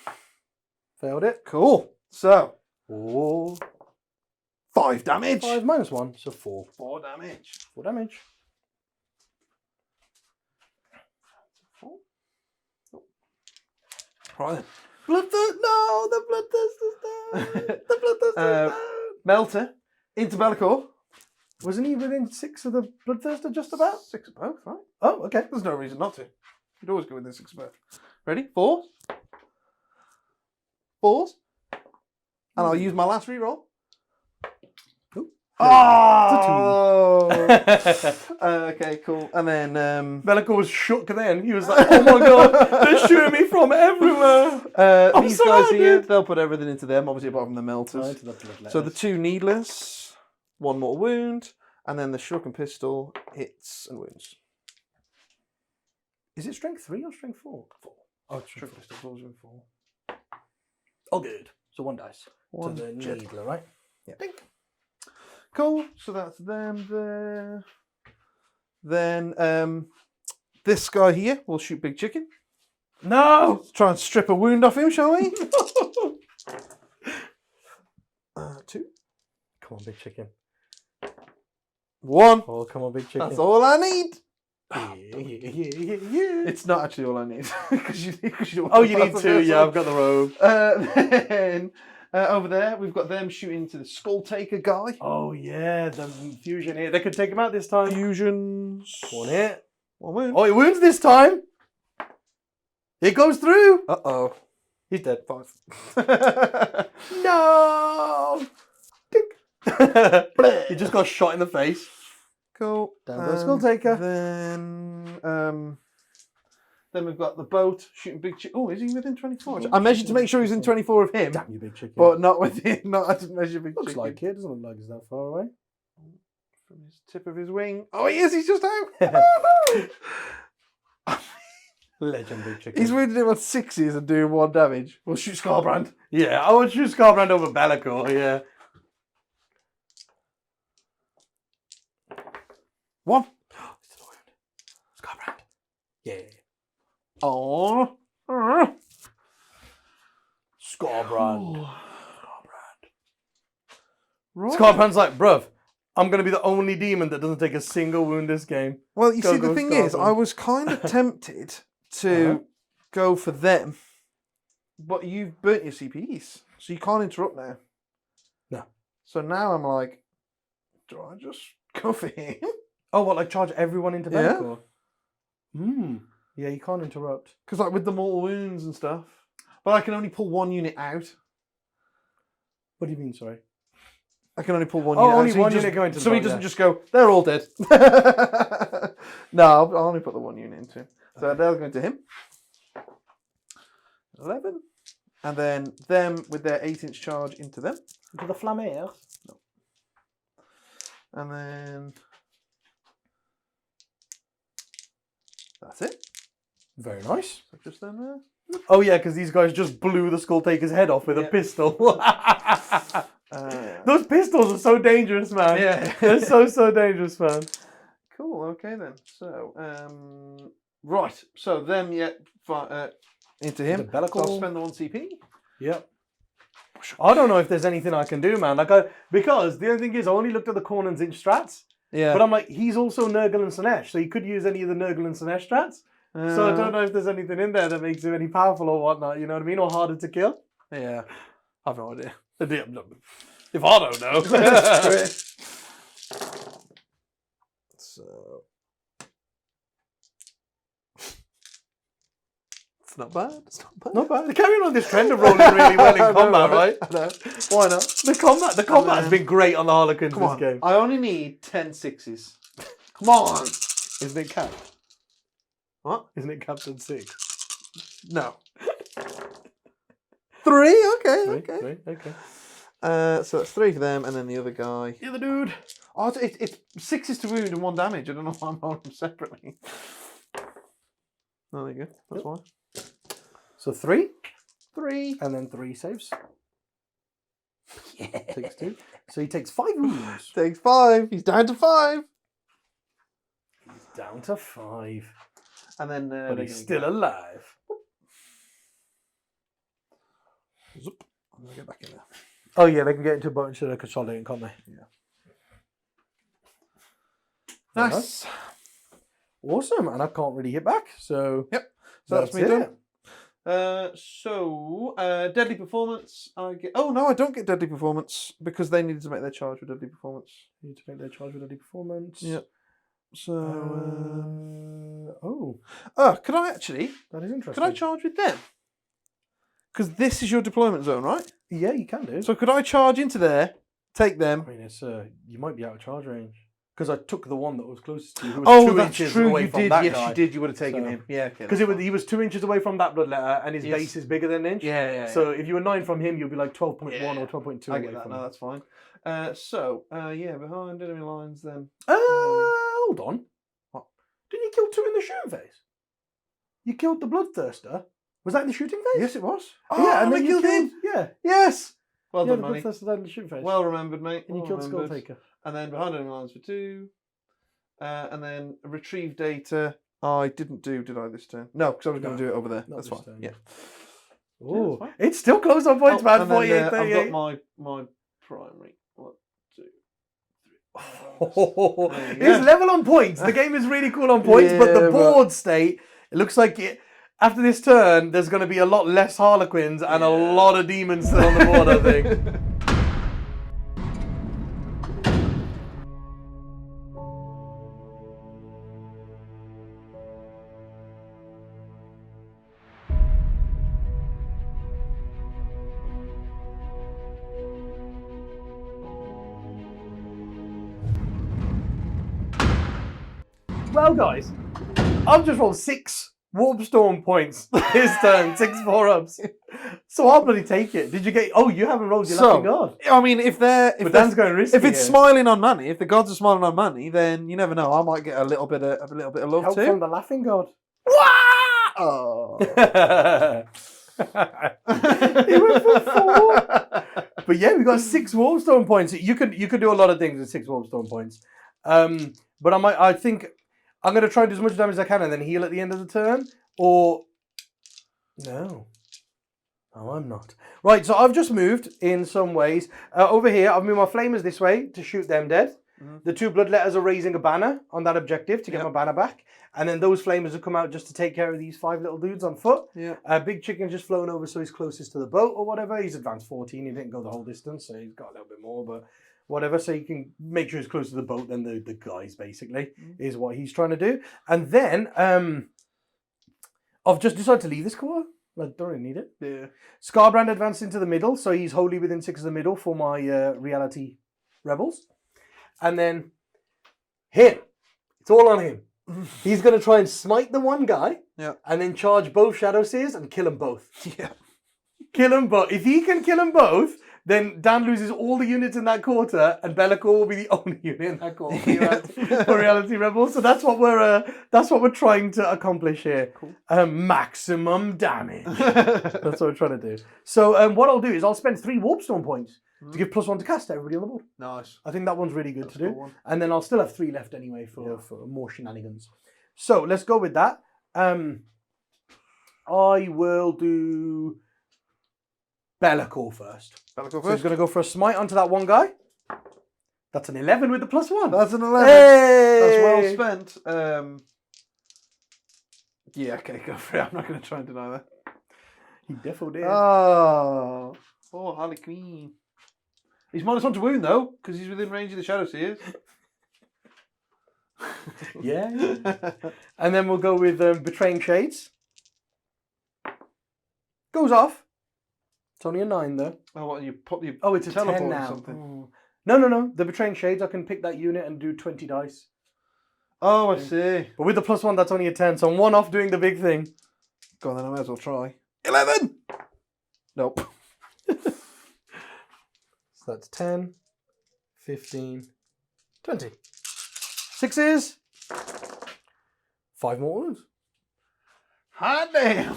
Failed it. Cool. So, Oh. 5 damage. 5 minus 1, so 4. 4 damage. 4 damage. Right then. Bloodthirster. No, the Bloodthirster's down. The Bloodthirster's down. Melter into Valakor. Wasn't he within 6 of the Bloodthirster just about? 6 of both, right? Oh, okay. There's no reason not to. You'd always go within 6 of both. Ready? 4s. 4s. And I'll use my last reroll. Oh! Okay, cool. And then Valakor was shook then. He was like, oh my god, they're shooting me from everywhere. I'm these guys here, surrounded. they'll put everything into them, obviously apart from the Melters. Into the bloodletters. So the 2 Needless, 1 more wound, and then the Shuriken pistol hits and wounds. Is it strength 3 or strength 4? 4. Oh, Shuriken strength 4. pistol falls in 4. Oh, good. So 1 dice. One to the jet. needler, right? Yeah. Dink. Cool. So that's them there. Then this guy here will shoot Big Chicken. No! Let's try and strip a wound off him, shall we? 2. Come on, big chicken. 1. Oh, come on, big chicken. That's all I need. Yeah. It's not actually all I need. Cause you Oh, you need 2. Yeah, I've got the robe. Then over there, we've got them shooting to the Skull Taker guy. Oh, yeah, the fusion here. They could take him out this time. Fusions. 1 hit. 1 wound. Oh, he wounds this time. It goes through. Uh-oh. He's dead. 5. No. Dink. He just got shot in the face. Cool. Down goes Skull Taker. Then we've got the boat shooting Big Chicken. Oh, is he within 24? I measured to make sure he's in 24 of him, Damn you, big chicken. but not within. Not I didn't measure Big Looks Chicken. like it. Doesn't look like it's that far away. From his tip of his wing. Oh, he is. He's just out. Legend, big chicken. He's wounded him on 60s and doing 1 damage. We'll shoot Skarbrand. Yeah, I would choose Skarbrand over Valakor. Yeah. 1. Skarbrand. Yeah. Oh. Skarbrand. Right. Skarbrand's like, bruv, I'm going to be the only demon that doesn't take a single wound this game. Well, you Go, see, the go, thing is, Skarbrand. I was kind of tempted to go for them, but you've burnt your CPs, so you can't interrupt now. No. So now I'm like, do I just go for him? Oh, what, like charge everyone into Yeah. Valakor? Hmm. Yeah, you can't interrupt. Because like with the mortal wounds and stuff. But I can only pull one unit out. What do you mean, sorry? I can only pull one Oh, unit out. only So he one just- unit going to the So he boat, doesn't yeah. just go, they're all dead. No, I'll only put the one unit into him. So they're going to him. 11. And then them with their 8-inch charge into them. Into the flamers. And then that's it. Very nice. So just them there. Oh yeah, because these guys just blew the Skull Taker's head off with a Yeah. pistol. Yeah. Those pistols are so dangerous, man. Yeah. They're so dangerous, man. Cool. Okay then. So right. So them into him. The Bellicle. So I'll spend the 1 CP. Yep. I don't know if there's anything I can do, man. Because the only thing is, I only looked at the Khorne Tzeentch strats, Yeah. but I'm like, he's also Nurgle and Sinesh, so he could use any of the Nurgle and Sinesh strats. So I don't know if there's anything in there that makes him any powerful or whatnot. You know what I mean, or harder to kill. Yeah. I've no idea. If I don't know. So it's not bad. It's not bad. Not bad. They're carrying on this trend of rolling really well in combat, right? I know. Why not? The combat has been great on the Harlequins Come this on. game. I only need 10 6s. Come on. Isn't it capped? What? Isn't it capped at 6? No. 3. Okay. Three, okay. So that's 3 for them, and then the other guy. The other dude. Oh, it's 6 is to wound and 1 damage. I don't know why I'm rolling them separately. Oh, there you go. That's why. So 3, 3. and then 3 saves. Yeah. Takes 2. So he takes 5 wounds. Takes 5. He's down to 5. Down to 5. And then, But he's still alive. Zoop. I'm gonna get back in there. Oh yeah, they can get into a boat and shit, consolidating, can't they? Yeah. Very Nice. Awesome, and I can't really hit back, so Yep. So that's me it. done. Deadly performance. I get. Oh no, I don't get deadly performance because they needed to make their charge with deadly performance. Need to make their charge with deadly performance. Yeah. So. Could I actually? That is interesting. Could I charge with them? Because this is your deployment zone, right? Yeah, you can do. So could I charge into there, take them? I mean, it's you might be out of charge range because I took the one that was closest to you. Who was 2 that's inches true. away You from did. that Yes, guy. you did. You would have taken So- him. Yeah. Okay. Because he was 2 inches away from that bloodletter, and his Yes. base is bigger than an inch. Yeah. So if you were 9 from him, you'd be like 12.1 Yeah. or 12.2 I away get that. from No, him. that's fine. Behind enemy lines then. Hold on. What? Didn't you kill 2 in the shooting phase? You killed the bloodthirster. Was that in the shooting phase? Yes, it was. Yeah, and I then you killed him. Yeah. Yes. Well Yeah, done, the Manny. bloodthirster died in the shooting phase. Well remembered, mate. and you Well killed remembered. Skulltaker. And then behind enemy lines for 2. And then retrieve data. I didn't do, did I, this turn? No, because I was going to do it over there. not That's this fine. turn. Yeah. Oh, fine. it's still close on points, man. and then, 48, I've 38. got my primary. 1, 2, 3. It's level on points. The game is really cool on points, but the Yeah, board state, it looks like after this turn, there's going to be a lot less Harlequins and a lot of demons still on the board, I think. Well, guys, I've just rolled 6 Warp Storm points this turn, 6 4-ups. So I'll bloody take it. Did you get? Oh, you haven't rolled your laughing god. I mean, if Dan's going risky. if it's here. smiling on Manny, if the gods are smiling on Manny, then you never know. I might get a little bit of love Help too. from the laughing god. Oh. He went for 4. But yeah, we got 6 Warpstone points. You could do a lot of things with 6 Warpstone points. But I think I'm going to try and do as much damage as I can and then heal at the end of the turn. Or no, I'm not. Right, so I've just moved in some ways. Over here, I've moved my flamers this way to shoot them dead. Mm-hmm. The 2 bloodletters are raising a banner on that objective to get my banner back. And then those flamers have come out just to take care of these 5 little dudes on foot. Yeah. Big Chicken's just flown over, so he's closest to the boat or whatever. He's advanced 14. He didn't go the whole distance, so he's got a little bit more, but whatever. So you can make sure he's closer to the boat than the guys, basically, is what he's trying to do. And then I've just decided to leave this quarter. I don't really need it. Yeah. Skarbrand advanced into the middle, so he's wholly within 6 of the middle for my reality rebels. And then him. It's all on him. He's going to try and smite the one guy, and then charge both Shadow Seers and kill them both. Yeah. Kill them both. If he can kill them both, then Dan loses all the units in that quarter, and Be'lakor will be the only unit in that quarter for reality rebels. So that's what we're trying to accomplish here. Cool. Maximum damage. That's what we're trying to do. So what I'll do is I'll spend 3 Warpstone points to give +1 to cast to everybody on the board. Nice. I think that one's really good That's to do. one. And then I'll still have 3 left anyway for more shenanigans. So let's go with that. I will do Be'lakor first. Be'lakor So first. he's going to go for a smite onto that one guy. That's an 11 with the +1. That's an 11. Hey! That's well spent. Yeah, okay, go for it. I'm not going to try and deny that. He defo did. Oh, Harlequin. He's -1 to wound though, because he's within range of the Shadow Seers. Yeah. And then we'll go with Betraying Shades. Goes off. It's only a 9 though. Oh, what, you put your Oh, it's a 10 teleport now. or something? Oh. No. The Betraying Shades, I can pick that unit and do 20 dice. Oh, I see. But with the +1, that's only a 10. So I'm 1 off doing the big thing. Go on then, I might as well try. 11! Nope. So that's 10, 15, 20. 6s. 5 more wounds. Hot damn!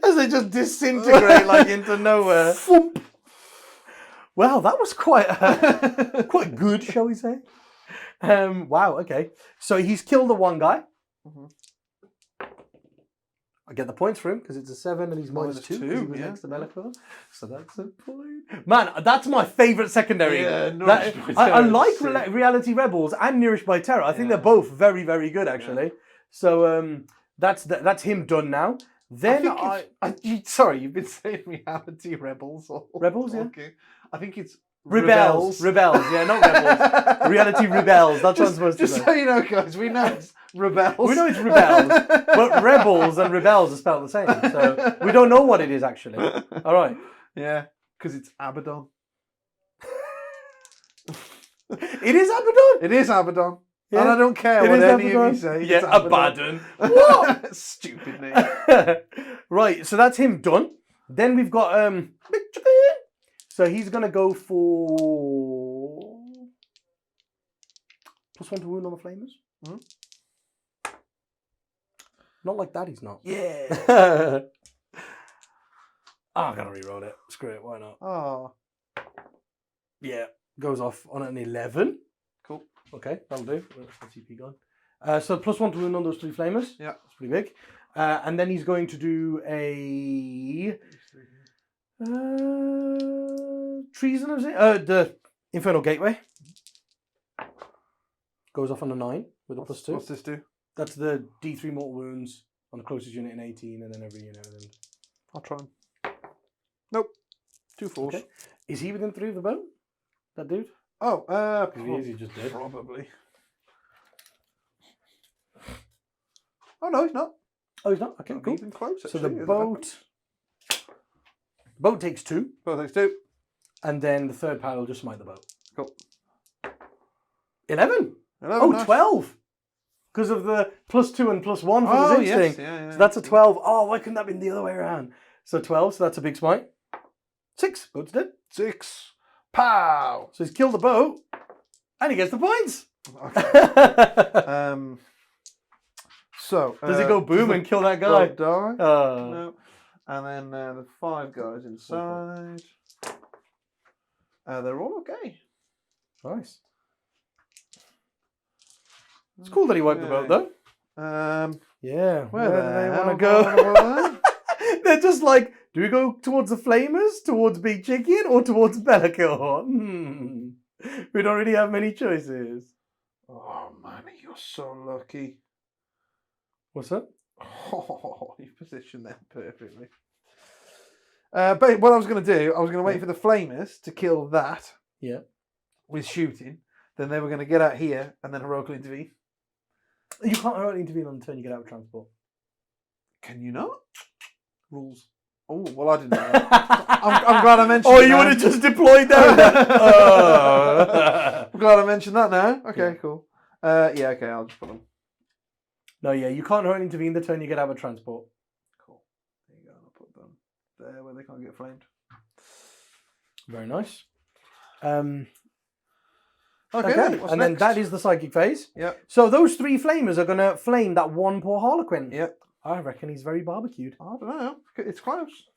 As they just disintegrate like into nowhere. Well, that was quite quite good, shall we say? Wow. Okay. So he's killed the one guy. Mm-hmm. I get the points for him because it's a 7 and he's -2 because he was next to Be'lakor. So that's a point. Man, that's my favourite secondary. Yeah, I like Reality Rebels and Nourished by Terror. I think they're both very, very good actually. So that's him done now. Then sorry, you've been saying Reality Rebels. Rebels, yeah. Okay. I think it's Rebels, yeah, not Rebels. Reality Rebels. That's what I'm supposed to say. Just so you know, guys, we know it's Rebels. We know it's Rebels, but Rebels and Rebels are spelled the same. So we don't know what it is actually. All right. Yeah, because it's Abaddon. It is Abaddon. It is Abaddon. Yeah. And I don't care what any of you say. Yeah, it's Abaddon. What? Stupid name. Right, so that's him done. Then we've got so he's gonna go for +1 to wound on the flamers. Mm-hmm. Not like that, he's not. Yeah. I gotta re-roll it. Screw it, why not? Oh. Yeah, goes off on an 11. Cool. Okay, that'll do. Where's the TP gone? So +1 to wound on those 3 flamers. Yeah. That's pretty big. And then he's going to do a treason, is it? The Infernal Gateway. Goes off on a 9 with a +2. What's this do? That's the D3 mortal wounds on the closest unit in 18, and then every unit. I'll try him. Nope. 2 4s. Okay. Is he within 3 of the boat? That dude? Oh, If he is, he just dead. probably. Oh no, he's not. Oh, he's not? Okay, Not cool. even close. So the actually, boat takes 2, Boat takes 2. and then the third pile will just smite the boat. Cool. 11. 11, Oh, nice. 12. Because of the +2 and +1 for Oh, the yes. thing. Yeah. So that's a 12. Oh, why couldn't that have been the other way around? So 12, so that's a big smite. 6. Boat's dead. 6. Pow! So he's killed the boat, and he gets the points. Okay. So Does it go boom and kill that guy? Boat die. Oh. No. And then the 5 guys inside. They're all okay. Nice. It's cool that he wiped the boat, though. Yeah. Where do the they hell want to go? They're just like, do we go towards the Flamers, towards Big Chicken, or towards Be'lakor? We don't really have many choices. Oh man, you're so lucky. What's that? Oh, you positioned them perfectly. But what I was going to do, I was going to wait for the Flamers to kill that. Yeah. With shooting. Then they were going to get out here and then heroically intervene. You can't hurriedly intervene on the turn you get out of transport. Can you not? Rules. Oh, well, I didn't know that. I'm glad I mentioned Oh, it you now. would have just deployed down there. I'm glad I mentioned that now. Okay, Yeah. cool. Yeah, okay, I'll just put them. No, yeah, you can't hurriedly intervene the turn you get out of transport. Cool. There you go. I'll put them there where they can't get flamed. Very nice. Okay, Okay, what's and then next? that is the psychic phase. Yeah. So those 3 flamers are going to flame that one poor Harlequin. Yeah. I reckon he's very barbecued. I don't know. It's close.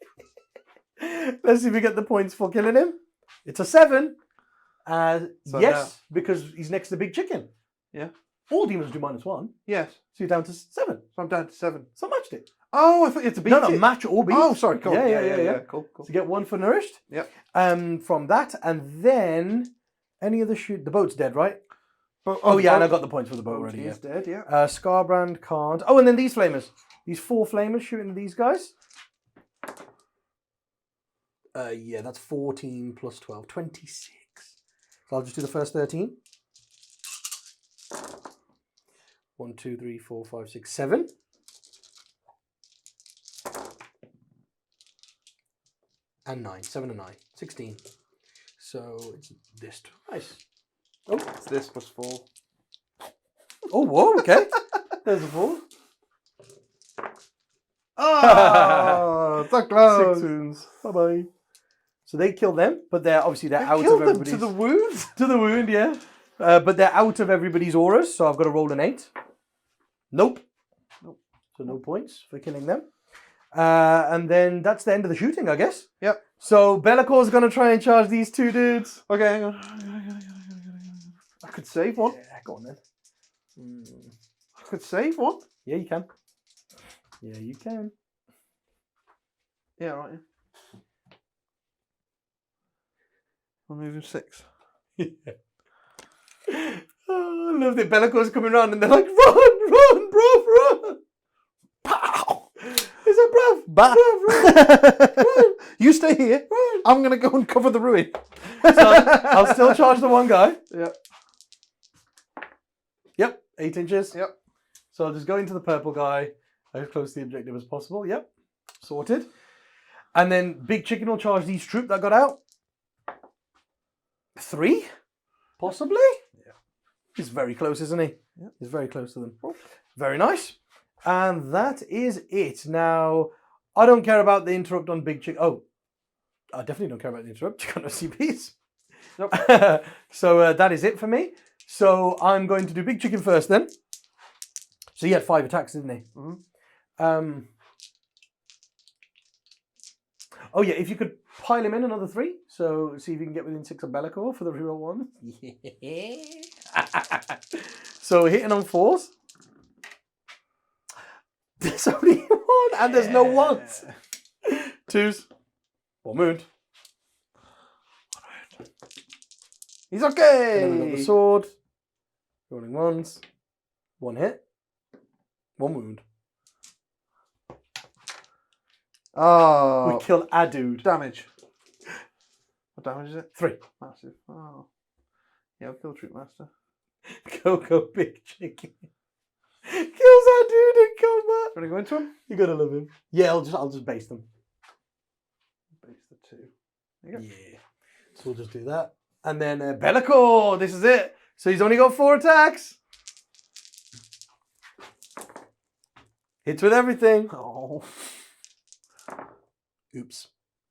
Let's see if we get the points for killing him. It's a 7. So Yes, because he's next to Big Chicken. Yeah. All demons do -1. Yes. So you're down to 7. So I'm down to 7. So I matched it. Oh, I thought you had to beat No, it. match or beat. Oh, sorry. Cool. Yeah. Cool. So you get 1 for nourished. Yep. From that, and then any other shoot. The boat's dead, right? But, Oh yeah, and I got the points for the boat already. He's Yeah. dead, yeah. Skarbrand can't. Oh, and then these flamers. These 4 flamers shooting these guys. Yeah, that's 14 plus 12, 26. So I'll just do the first 13. 1, 2, 3, 4, 5, 6, 7. And 9. 7 and 9. 16. So it's this. Nice. Oh, It's this plus 4. oh, whoa, okay. There's a 4. Oh, so close. 6 wounds. Bye-bye. So they kill them, but they're out Killed of them everybody's... to the wound? To the wound, yeah. But they're out of everybody's auras, so I've got to roll an 8. Nope. So no points for killing them. And then that's the end of the shooting, I guess. Yep. So Bellacor's going to try and charge these 2 dudes. Okay, hang on. I could save one. Yeah, go on then. I could save one. Yeah, you can. Yeah, you can. Yeah, right. Yeah. I'm moving 6. Oh, I love it. Bellacor's coming around and they're like, run, bruv, run. Pow! Is that bruv? Bah. Run. You stay here. I'm going to go and cover the ruin. So I'll still charge the one guy. Yeah. Yep, 8 inches. Yep. So I'll just go into the purple guy as close to the objective as possible. Yep, sorted. And then Big Chicken will charge these troops that got out. 3, possibly. Yeah. He's very close, isn't he? Yeah. He's very close to them. Very nice. And that is it. Now, I don't care about the interrupt on Big Chicken. Oh, I definitely don't care about the interrupt. You got no CPs. Nope. So that is it for me. So I'm going to do Big Chicken first then. So he had 5 attacks, didn't he? Mm-hmm. Oh yeah, if you could pile him in another 3. So see if you can get within 6 of Bellacore for the reroll 1. Yeah. So hitting on 4s. There's only 1 and there's no 1s. 2s. 1 wound. He's And then okay. another sword. Rolling 1s. 1 hit. 1 wound. Oh. We kill a dude. Damage. What damage is it? 3. Massive. Oh. Yeah, I'll kill Troop Master. Go Big Chicken. Kills that dude in combat. Want to go into him? You gotta love him. Yeah, I'll just base them. Base the 2. There you go. Yeah. So we'll just do that. And then Bellacore, this is it. So he's only got 4 attacks. Hits with everything. Oh. Oops.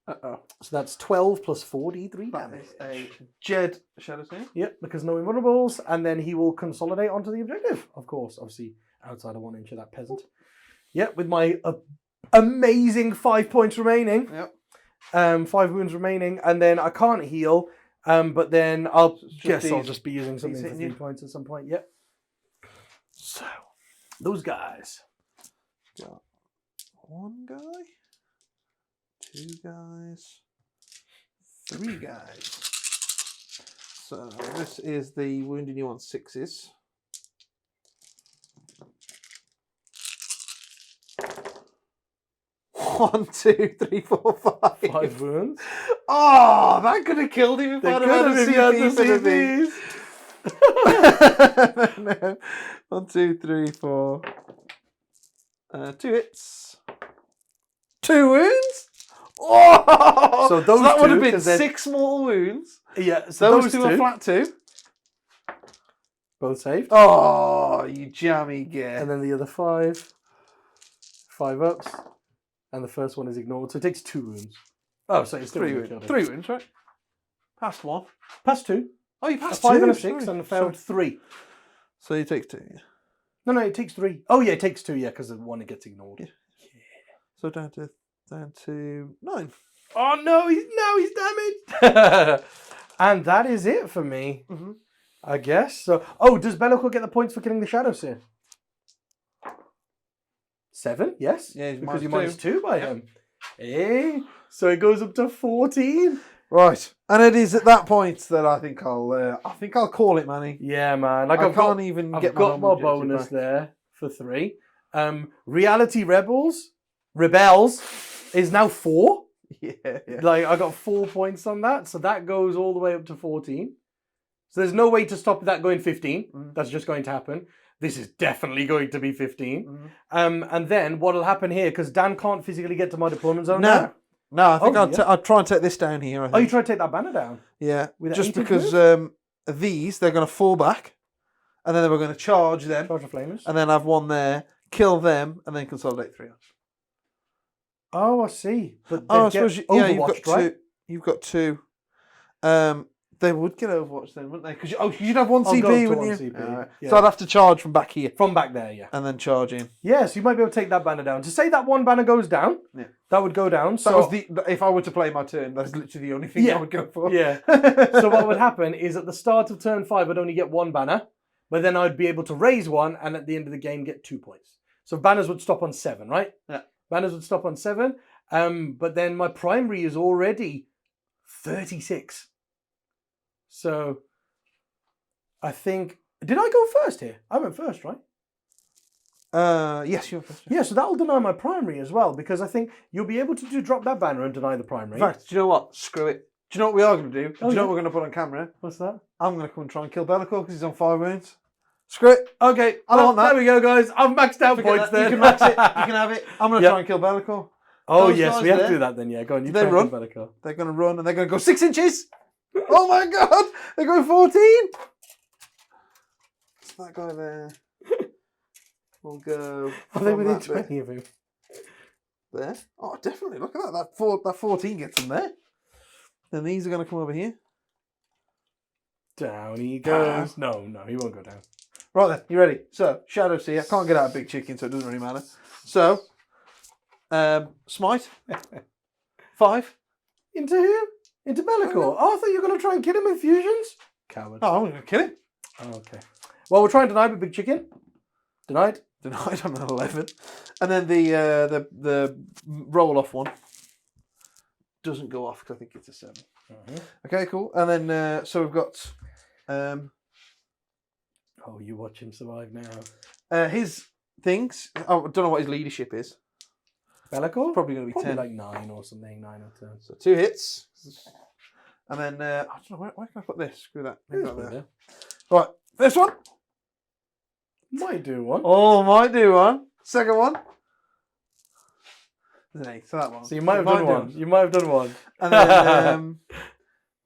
Uh-oh. So that's 12 plus 4d3 That damage. is a Jed Shadow Sneer. Yep, because no invulnerables. And then he will consolidate onto the objective, of course. Obviously, outside of 1 inch of that peasant. Yep, with my amazing 5 points remaining. Yep. 5 wounds remaining. And then I can't heal. But then I'll I'll just be using something for 3 points at some point. Yep. So, those guys. Got 1 guy, 2 guys, 3 guys. So this is the wounding you on 6s. One, 2, 3, 4, 5. 5 wounds. Oh, that could have killed him if They I'd could have have had if you had a the CP for the thing. CPs. No. 1, 2, 3, 4. 2 hits. 2 wounds. Oh! So those that would have two, been 'cause they're- 6 mortal wounds. Yeah, so Those those two are flat 2. both saved. Oh, you jammy git. And then the other 5 ups. And the first one is ignored. So it takes 2 wounds. Oh, so it's still 3 wounds. wounds. 3 wounds, right? Passed 1. Passed 2. Oh, you A passed 5 2. and a 6 Sorry. and failed 3. So you take 2. Yeah. No, it takes 3. Oh, yeah, it takes 2, yeah, because the one it gets ignored. Yeah. So down to 9. Oh, no, he's damaged. And that is it for me, I guess. So, does Bellicle get the points for killing the Shadow Seer? 7, yes. Yeah, he's because minus you're -2 by Yep. him. So it goes up to 14. Right, and it is at that point that I think I'll call it, Manny. Yeah, man. Like I I've can't got, even I've get got my my objective bonus back. there for 3. Reality Rebels is now 4. Yeah. Like I got 4 points on that, so that goes all the way up to 14. So there's no way to stop that going 15. That's just going to happen. This is definitely going to be 15. And then what'll happen here, because Dan can't physically get to my deployment zone now. No, I think Oh, I'll try and take this down here. I think. Oh, you try to take that banner down? Yeah, With just 18 because these, they're going to fall back, and then we're going to charge them, Charge of Flamers. and then have one there, kill them, and then consolidate 3 off. Oh, I see. But Oh, I they'd get suppose you've got Overwatched, 2. right? You've got 2. They would get Overwatch then, wouldn't they? Because you'd have 1 I'll CP, go up to wouldn't 1 you? CP, Alright. yeah. So I'd have to charge from back here, From back there, yeah. and then charge in. Yes, you might be able to take that banner down. To say that one banner goes down, that would go down. So That was if I were to play my turn, that's literally the only thing I would go for. Yeah. So what would happen is at the start of turn 5, I'd only get 1 banner, but then I'd be able to raise 1, and at the end of the game get 2 points. So banners would stop on 7, right? Yeah. Banners would stop on 7. But then my primary is already 36. So I think, did I go first here? I went first, right? Yes, you're first. Yeah, so that'll deny my primary as well, because I think you'll be able to drop that banner and deny the primary. In fact, do you know what? Screw it. Do you know what we are going to do? Do you know what we're going to put on camera? What's that? I'm going to come and try and kill Bellicle because he's on 5 wounds. Screw it. Okay, I don't want that. There we go, guys. I've maxed out Forget points that. then. You can max it. You can have it. I'm going to try and kill Bellicle. Oh, Those yes, guys we have there, to do that then, yeah. Go on, you they try and run? kill Bellicle. They're going to run and they're going to go 6 inches. Oh my God. They're going 14. That guy there. We'll go. Are they from within that bit 20 of him? there? Oh, definitely. Look at that. That 14 gets them there. Then these are going to come over here. Down he goes. No, he won't go down. Right then, you ready? So, Shadow Seer. I can't get out of Big Chicken, so it doesn't really matter. So, Smite. 5. Into who? Into Bellicle. Oh, I thought you were going to try and kill him with fusions. Coward. Oh, I'm going to kill him. Oh, okay. Well, we'll try and deny with Big Chicken. Denied. Denied on an 11. And then the roll off one doesn't go off because I think it's a 7. Okay, cool. And then so we've got oh, you watch him survive now. his things. I don't know what his leadership is. Bellicle? Probably going to be Probably 10. like 9 or something. 9 or 10. So 2 hits. And then I don't know where can I put this? Screw that. Maybe that there. Right, first one. Might do one. Oh, might do one. Second one. There's an 8, so that one. So you might have done one. You might have done one. And then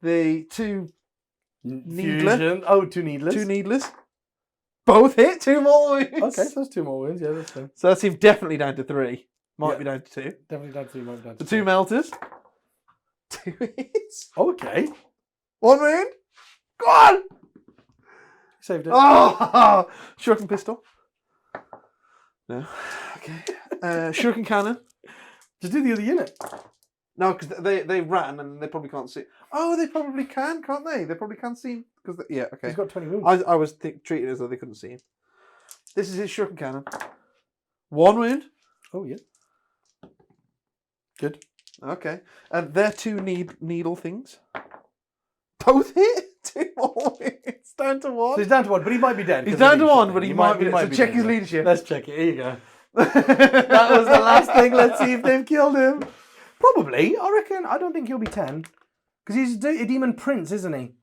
the 2 Needler. Fusion. Oh, 2 needlers. 2 needlers. Both hit. 2 more wounds. Okay, so that's 2 more wins. Yeah, that's fine. So that's him definitely down to 3. Might Yeah. be down to 2. Definitely down to 3. Might be down to The 2 melters. 2 hits. Okay. 1 wound. Go on. Saved it. Oh, shuriken pistol. No. Okay. Shuriken cannon. Just do the other unit. No, because they ran and they probably can't see. Oh, they probably can, can't they? They probably can see him. Because yeah, okay. He's got 20 wounds. I was treated as though they couldn't see him. This is his shuriken cannon. 1 wound. Oh, yeah. Good. Okay. And they're 2 needle things. Both hit. 2 more wins. Down to 1. So he's down to 1, but he might be dead. He's 'cause down of to leadership 1, but thing. he might be dead. So check dead, his yeah. leadership. Let's check it. Here you go. That was the last thing. Let's see if they've killed him. Probably. I reckon. I don't think he'll be 10. Because he's a demon prince, isn't he?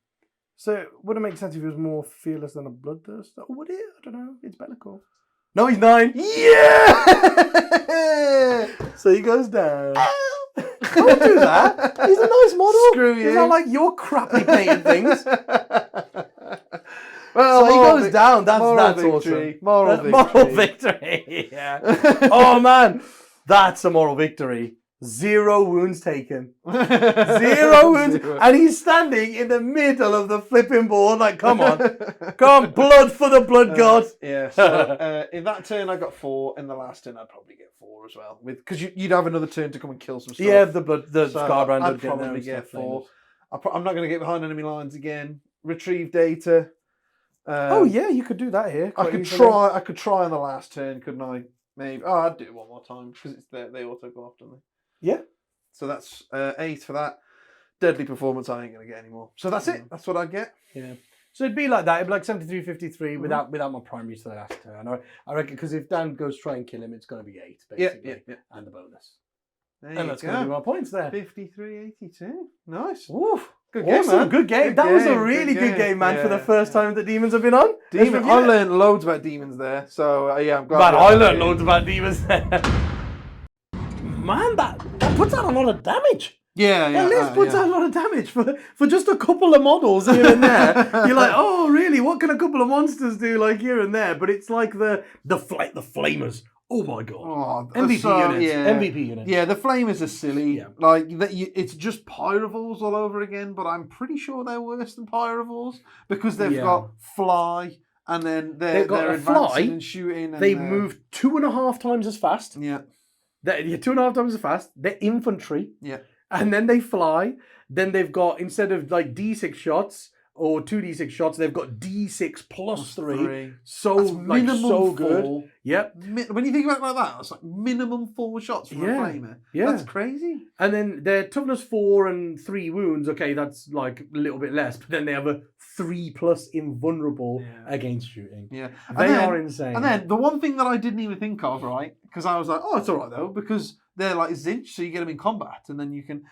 So would it make sense if he was more fearless than a bloodthirster? Or would it? I don't know. It's Bellicore. No, he's 9. Yeah! So he goes down. Don't do that. He's a nice model. Screw you. He's not like your crappy painted things. Well, So he goes down. That's victory. awesome. Moral Victory. Yeah. Oh man, that's a moral victory. 0 wounds taken. 0 wounds, and he's standing in the middle of the flipping board. Like, come on, blood for the blood god. Yeah. So in that turn, I got 4. In the last turn, I'd probably get 4 as well, because you'd have another turn to come and kill some stuff. Yeah, the So Skarbrand I'd would probably get stuff, 4. I'm not going to get behind enemy lines again. Retrieve data. Oh yeah, you could do that here. I could try. I could try on the last turn, couldn't I? Maybe. Oh, I'd do it one more time because it's they auto go off, don't they? Yeah. So that's 8 for that. Deadly performance. I ain't gonna get any more. So that's it. That's what I get. Yeah. So it'd be like that. It'd be like 73-53 without my primaries for the last turn. I reckon because if Dan goes try and kill him, it's going to be 8 basically, yeah. and the bonus. There And you that's go. going to be my points there. 53-82. Nice. Oof. Good game, Awesome. man. Good game. Good That was a game, really good good game. game, man, for the Yeah, first time that Demons have been on. Demon. Let's I review it. learned loads about demons there. So yeah, I'm glad. Man, we I had that learned game. loads about Demons there. Man, that puts out a lot of damage. Yeah, That list puts out a lot of damage for just a couple of models here and there. You're like, oh, really? What can a couple of monsters do like here and there? But it's like the flamers. Oh my god! Oh, MVP so, units. yeah. MVP units. Yeah, the flamers are silly. Yeah. Like it's just pyrovals all over again. But I'm pretty sure they're worse than pyrovals because they've got fly and then they're advancing fly, and shooting. And they move 2.5 times as fast. Yeah. They're 2.5 times as fast. They're infantry. Yeah. And then they fly. Then they've got, instead of like D6 shots or 2D6 shots, they've got D6 plus 3. So, That's like, minimum so 4. good. Yep. When you think about it like that, it's like minimum 4 shots from a flamer. Yeah. That's crazy. And then their toughness 4 and 3 wounds. Okay, that's like a little bit less. But then they have a 3+ invulnerable against shooting. Yeah. They are insane. And then the one thing that I didn't even think of, right? Because I was like, oh, it's all right though, because they're like Tzeentch, so you get them in combat, and then you can.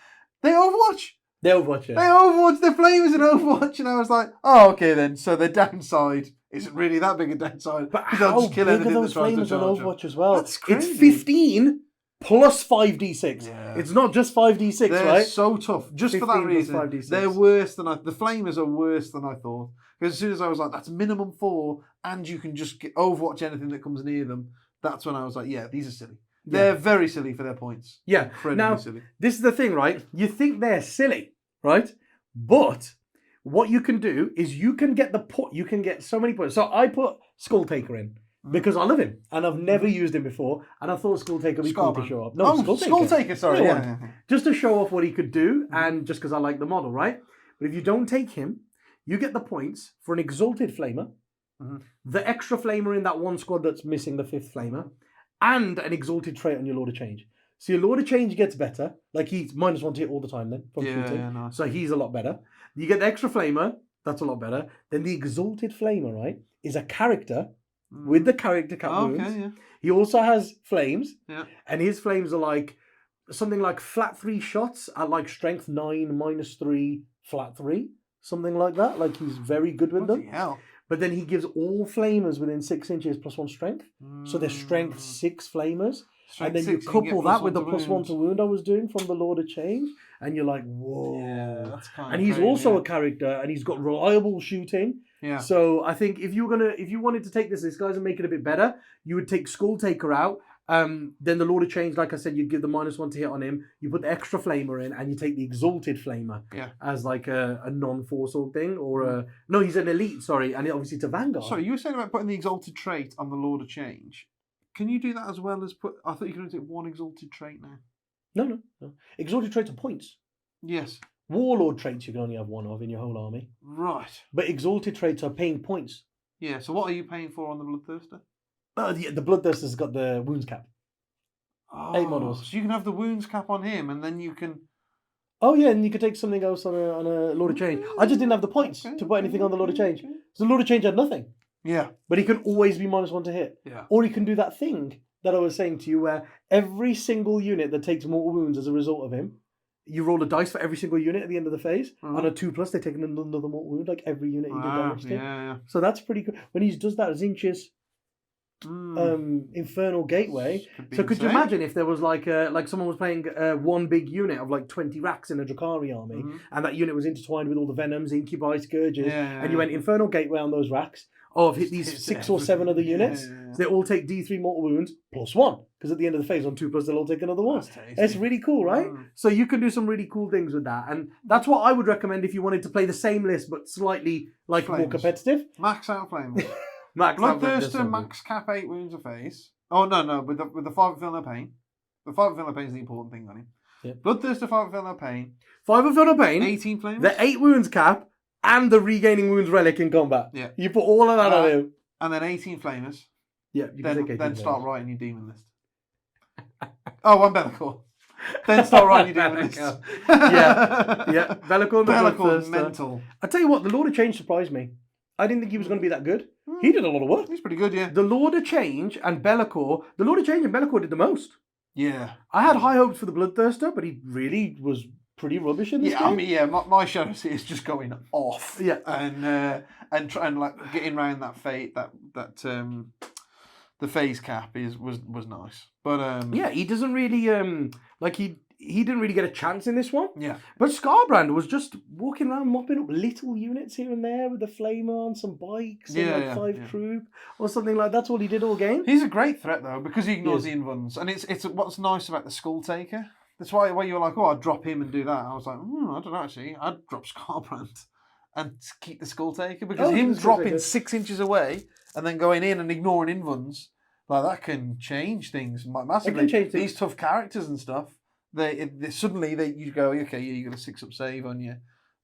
They Overwatch. They Overwatch, yeah. They Overwatch. They're flamers in Overwatch, and I was like, oh, okay then. So their downside isn't really that big a downside. But they'll how just kill big are anything those that tries to flamers on charge them. Overwatch as well? That's crazy. It's 15 plus 5d6. Yeah. It's not just 5d6, They're right? so tough. Just for 15 that plus reason, 5d6. they're worse than the flamers are worse than I thought. Because as soon as I was like, that's minimum 4, and you can just Overwatch anything that comes near them. That's when I was like, yeah, these are silly. They're very silly for their points. Yeah. Incredibly Now, silly. this is the thing, right? You think they're silly, right? But what you can do is you can get you can get so many points. So I put Skull Taker in because I love him and I've never used him before, and I thought Skull Taker would be cool to show up. No, Skull Taker, sorry. Yeah. Just to show off what he could do, and just because I like the model, right? But if you don't take him, you get the points for an Exalted Flamer, the extra Flamer in that one squad that's missing the 5th Flamer, and an Exalted trait on your Lord of Change. So your Lord of Change gets better. Like he's -1 to hit all the time then from shooting. Yeah, nice. So he's a lot better. You get the extra Flamer. That's a lot better. Then the Exalted Flamer, right, is a character with the character cap wounds. Yeah. He also has flames. Yeah. And his flames are like something like flat 3 shots at like strength 9 -3 flat 3. Something like that. Like he's very good with them. Hell. But then he gives all flamers within 6 inches +1 strength. So they're strength 6 flamers. And then you couple that with the +1 to wound I was doing from the Lord of Change. And you're like, whoa. Yeah, that's kind of and he's also a character and he's got reliable shooting. Yeah. So I think if you wanted to take this guys and make it a bit better, you would take Skull Taker out. Then the Lord of Change, like I said, you'd give the -1 to hit on him. You put the extra Flamer in, and you take the Exalted Flamer as like a non-force org thing, or no, he's an elite. Sorry, and obviously to Vanguard. Sorry, you were saying about putting the Exalted trait on the Lord of Change. Can you do that as well as put? I thought you could only take one Exalted trait now. No. Exalted traits are points. Yes. Warlord traits you can only have 1 of in your whole army. Right. But Exalted traits are paying points. Yeah. So what are you paying for on the Bloodthirster? The Bloodthirster's got the wounds cap. Oh, 8 models. So you can have the wounds cap on him, and then you can. Oh yeah, and you could take something else on a Lord of Change. I just didn't have the points to put anything on the Lord of Change. So the Lord of Change had nothing. Yeah. But he can always be -1 to hit. Yeah. Or he can do that thing that I was saying to you where every single unit that takes mortal wounds as a result of him you roll a dice for every single unit at the end of the phase. On a 2+, they take another mortal wound, like every unit you do damage to. Yeah. So that's pretty good. When he does that, Tzeentch's Infernal Gateway. Could you imagine if there was like someone was playing one big unit of like 20 racks in a Drakari army, and that unit was intertwined with all the Venoms, Incubi, Scourges, and you went Infernal Gateway on those racks. Oh, I've hit these 6 or 7 other units. So they all take D3 mortal wounds +1. Because at the end of the phase on 2+, they'll all take another one. It's really cool, right? So you can do some really cool things with that. And that's what I would recommend if you wanted to play the same list, but slightly like more competitive. Max out flames. Max Bloodthirster, max cap 8 wounds a phase. Oh, no. With the 5 of Feel No Pain. The 5 of Feel No Pain is the important thing on him. Yeah. Bloodthirster, 5 of Feel No Pain. 5 of Feel No Pain. 18 flames. The 8 wounds cap and the regaining wounds relic in combat. Yeah. You put all of that on him. And then 18 flamers. Yeah. Then start writing your demon list. Oh, one Be'lakor. Then start writing your demon list. Yeah. Be'lakor mental. I tell you what, the Lord of Change surprised me. I didn't think he was going to be that good. He did a lot of work. He's pretty good, yeah. The Lord of Change and Be'lakor. The Lord of Change and Be'lakor did the most. Yeah. I had high hopes for the Bloodthirster, but he really was pretty rubbish in this game. I mean, my shadow is just going off. Yeah. And trying like getting around that fate the phase cap was nice. But yeah, he doesn't really he didn't really get a chance in this one. Yeah. But Skarbrand was just walking around mopping up little units here and there with a flamer on some bikes and 5 troop or something like that. That's all he did all game. He's a great threat though, because he ignores the invuns. And it's what's nice about the Skull Taker. That's why you're like, oh, I'd drop him and do that. I was like, I don't know actually. I'd drop Skarbrand and keep the Skull Taker, because him dropping 6 inches away and then going in and ignoring invuns, like that can change things massively. It can change things. These tough characters and stuff. Suddenly you go, okay, you got a 6-up save on you,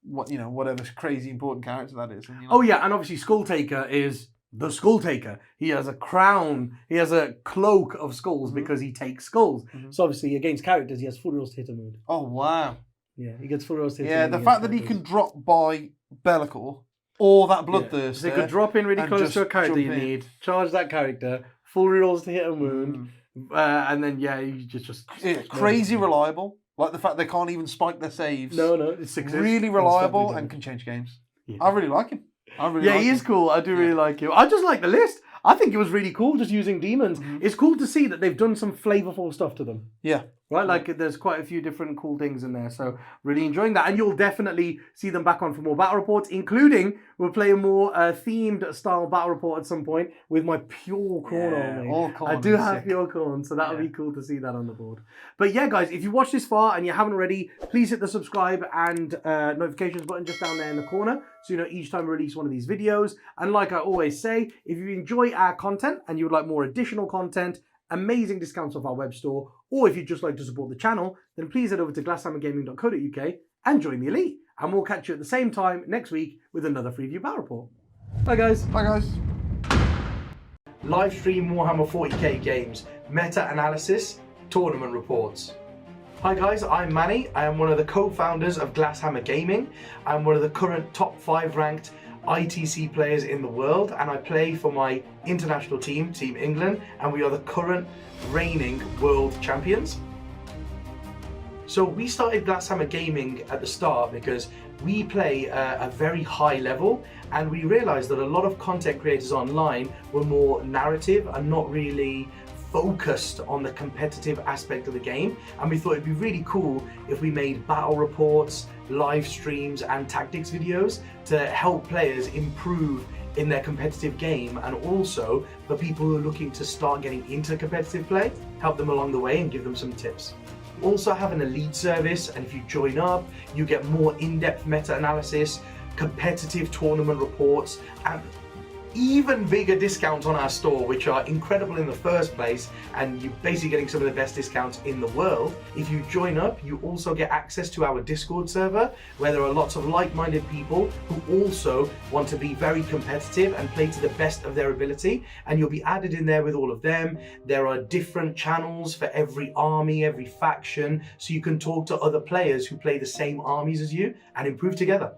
whatever crazy important character that is. And and obviously Skull Taker is the Skull Taker. He has a crown, he has a cloak of skulls because he takes skulls. So obviously against characters he has full rolls to hit a mood. Oh wow. Yeah, he gets full rolls to hit. Yeah, the fact that he can drop by Be'lakor or that Bloodthirster. So he could drop in really close to a character you need, charge that character, full rolls to hit a wound. And then you just crazy reliable. Like the fact they can't even spike their saves. No, it's 6. Really reliable and can change games. Yeah. I really like him. He is cool. I do really like him. I just like the list. I think it was really cool just using demons. It's cool to see that they've done some flavorful stuff to them. Yeah. Right? Like there's quite a few different cool things in there. So really enjoying that. And you'll definitely see them back on for more battle reports, including we'll play a more themed style battle report at some point with my pure Khorne army. All Khorne. I do have pure Khorne, so that'll be cool to see that on the board. But yeah, guys, if you watched this far and you haven't already, please hit the subscribe and notifications button just down there in the corner, so you know each time I release one of these videos. And like I always say, if you enjoy our content and you would like more additional content, amazing discounts off our web store, or if you'd just like to support the channel, then please head over to glasshammergaming.co.uk and join the elite. And we'll catch you at the same time next week with another Freeview Battle Report. Bye guys. Bye guys. Live stream Warhammer 40k games, meta analysis, tournament reports. Hi guys, I'm Mani. I am one of the co-founders of Glasshammer Gaming. I'm one of the current top 5 ranked ITC players in the world, and I play for my international team, Team England, and we are the current reigning world champions. So we started Glasshammer Gaming at the start because we play a very high level, and we realized that a lot of content creators online were more narrative and not really focused on the competitive aspect of the game, and we thought it'd be really cool if we made battle reports, live streams and tactics videos to help players improve in their competitive game, and also for people who are looking to start getting into competitive play, help them along the way and give them some tips. We also have an elite service, and if you join up, you get more in-depth meta-analysis, competitive tournament reports, and even bigger discounts on our store, which are incredible in the first place, and you're basically getting some of the best discounts in the world. If you join up, you also get access to our Discord server, where there are lots of like-minded people who also want to be very competitive and play to the best of their ability, and you'll be added in there with all of them. There are different channels for every army, every faction, so you can talk to other players who play the same armies as you and improve together.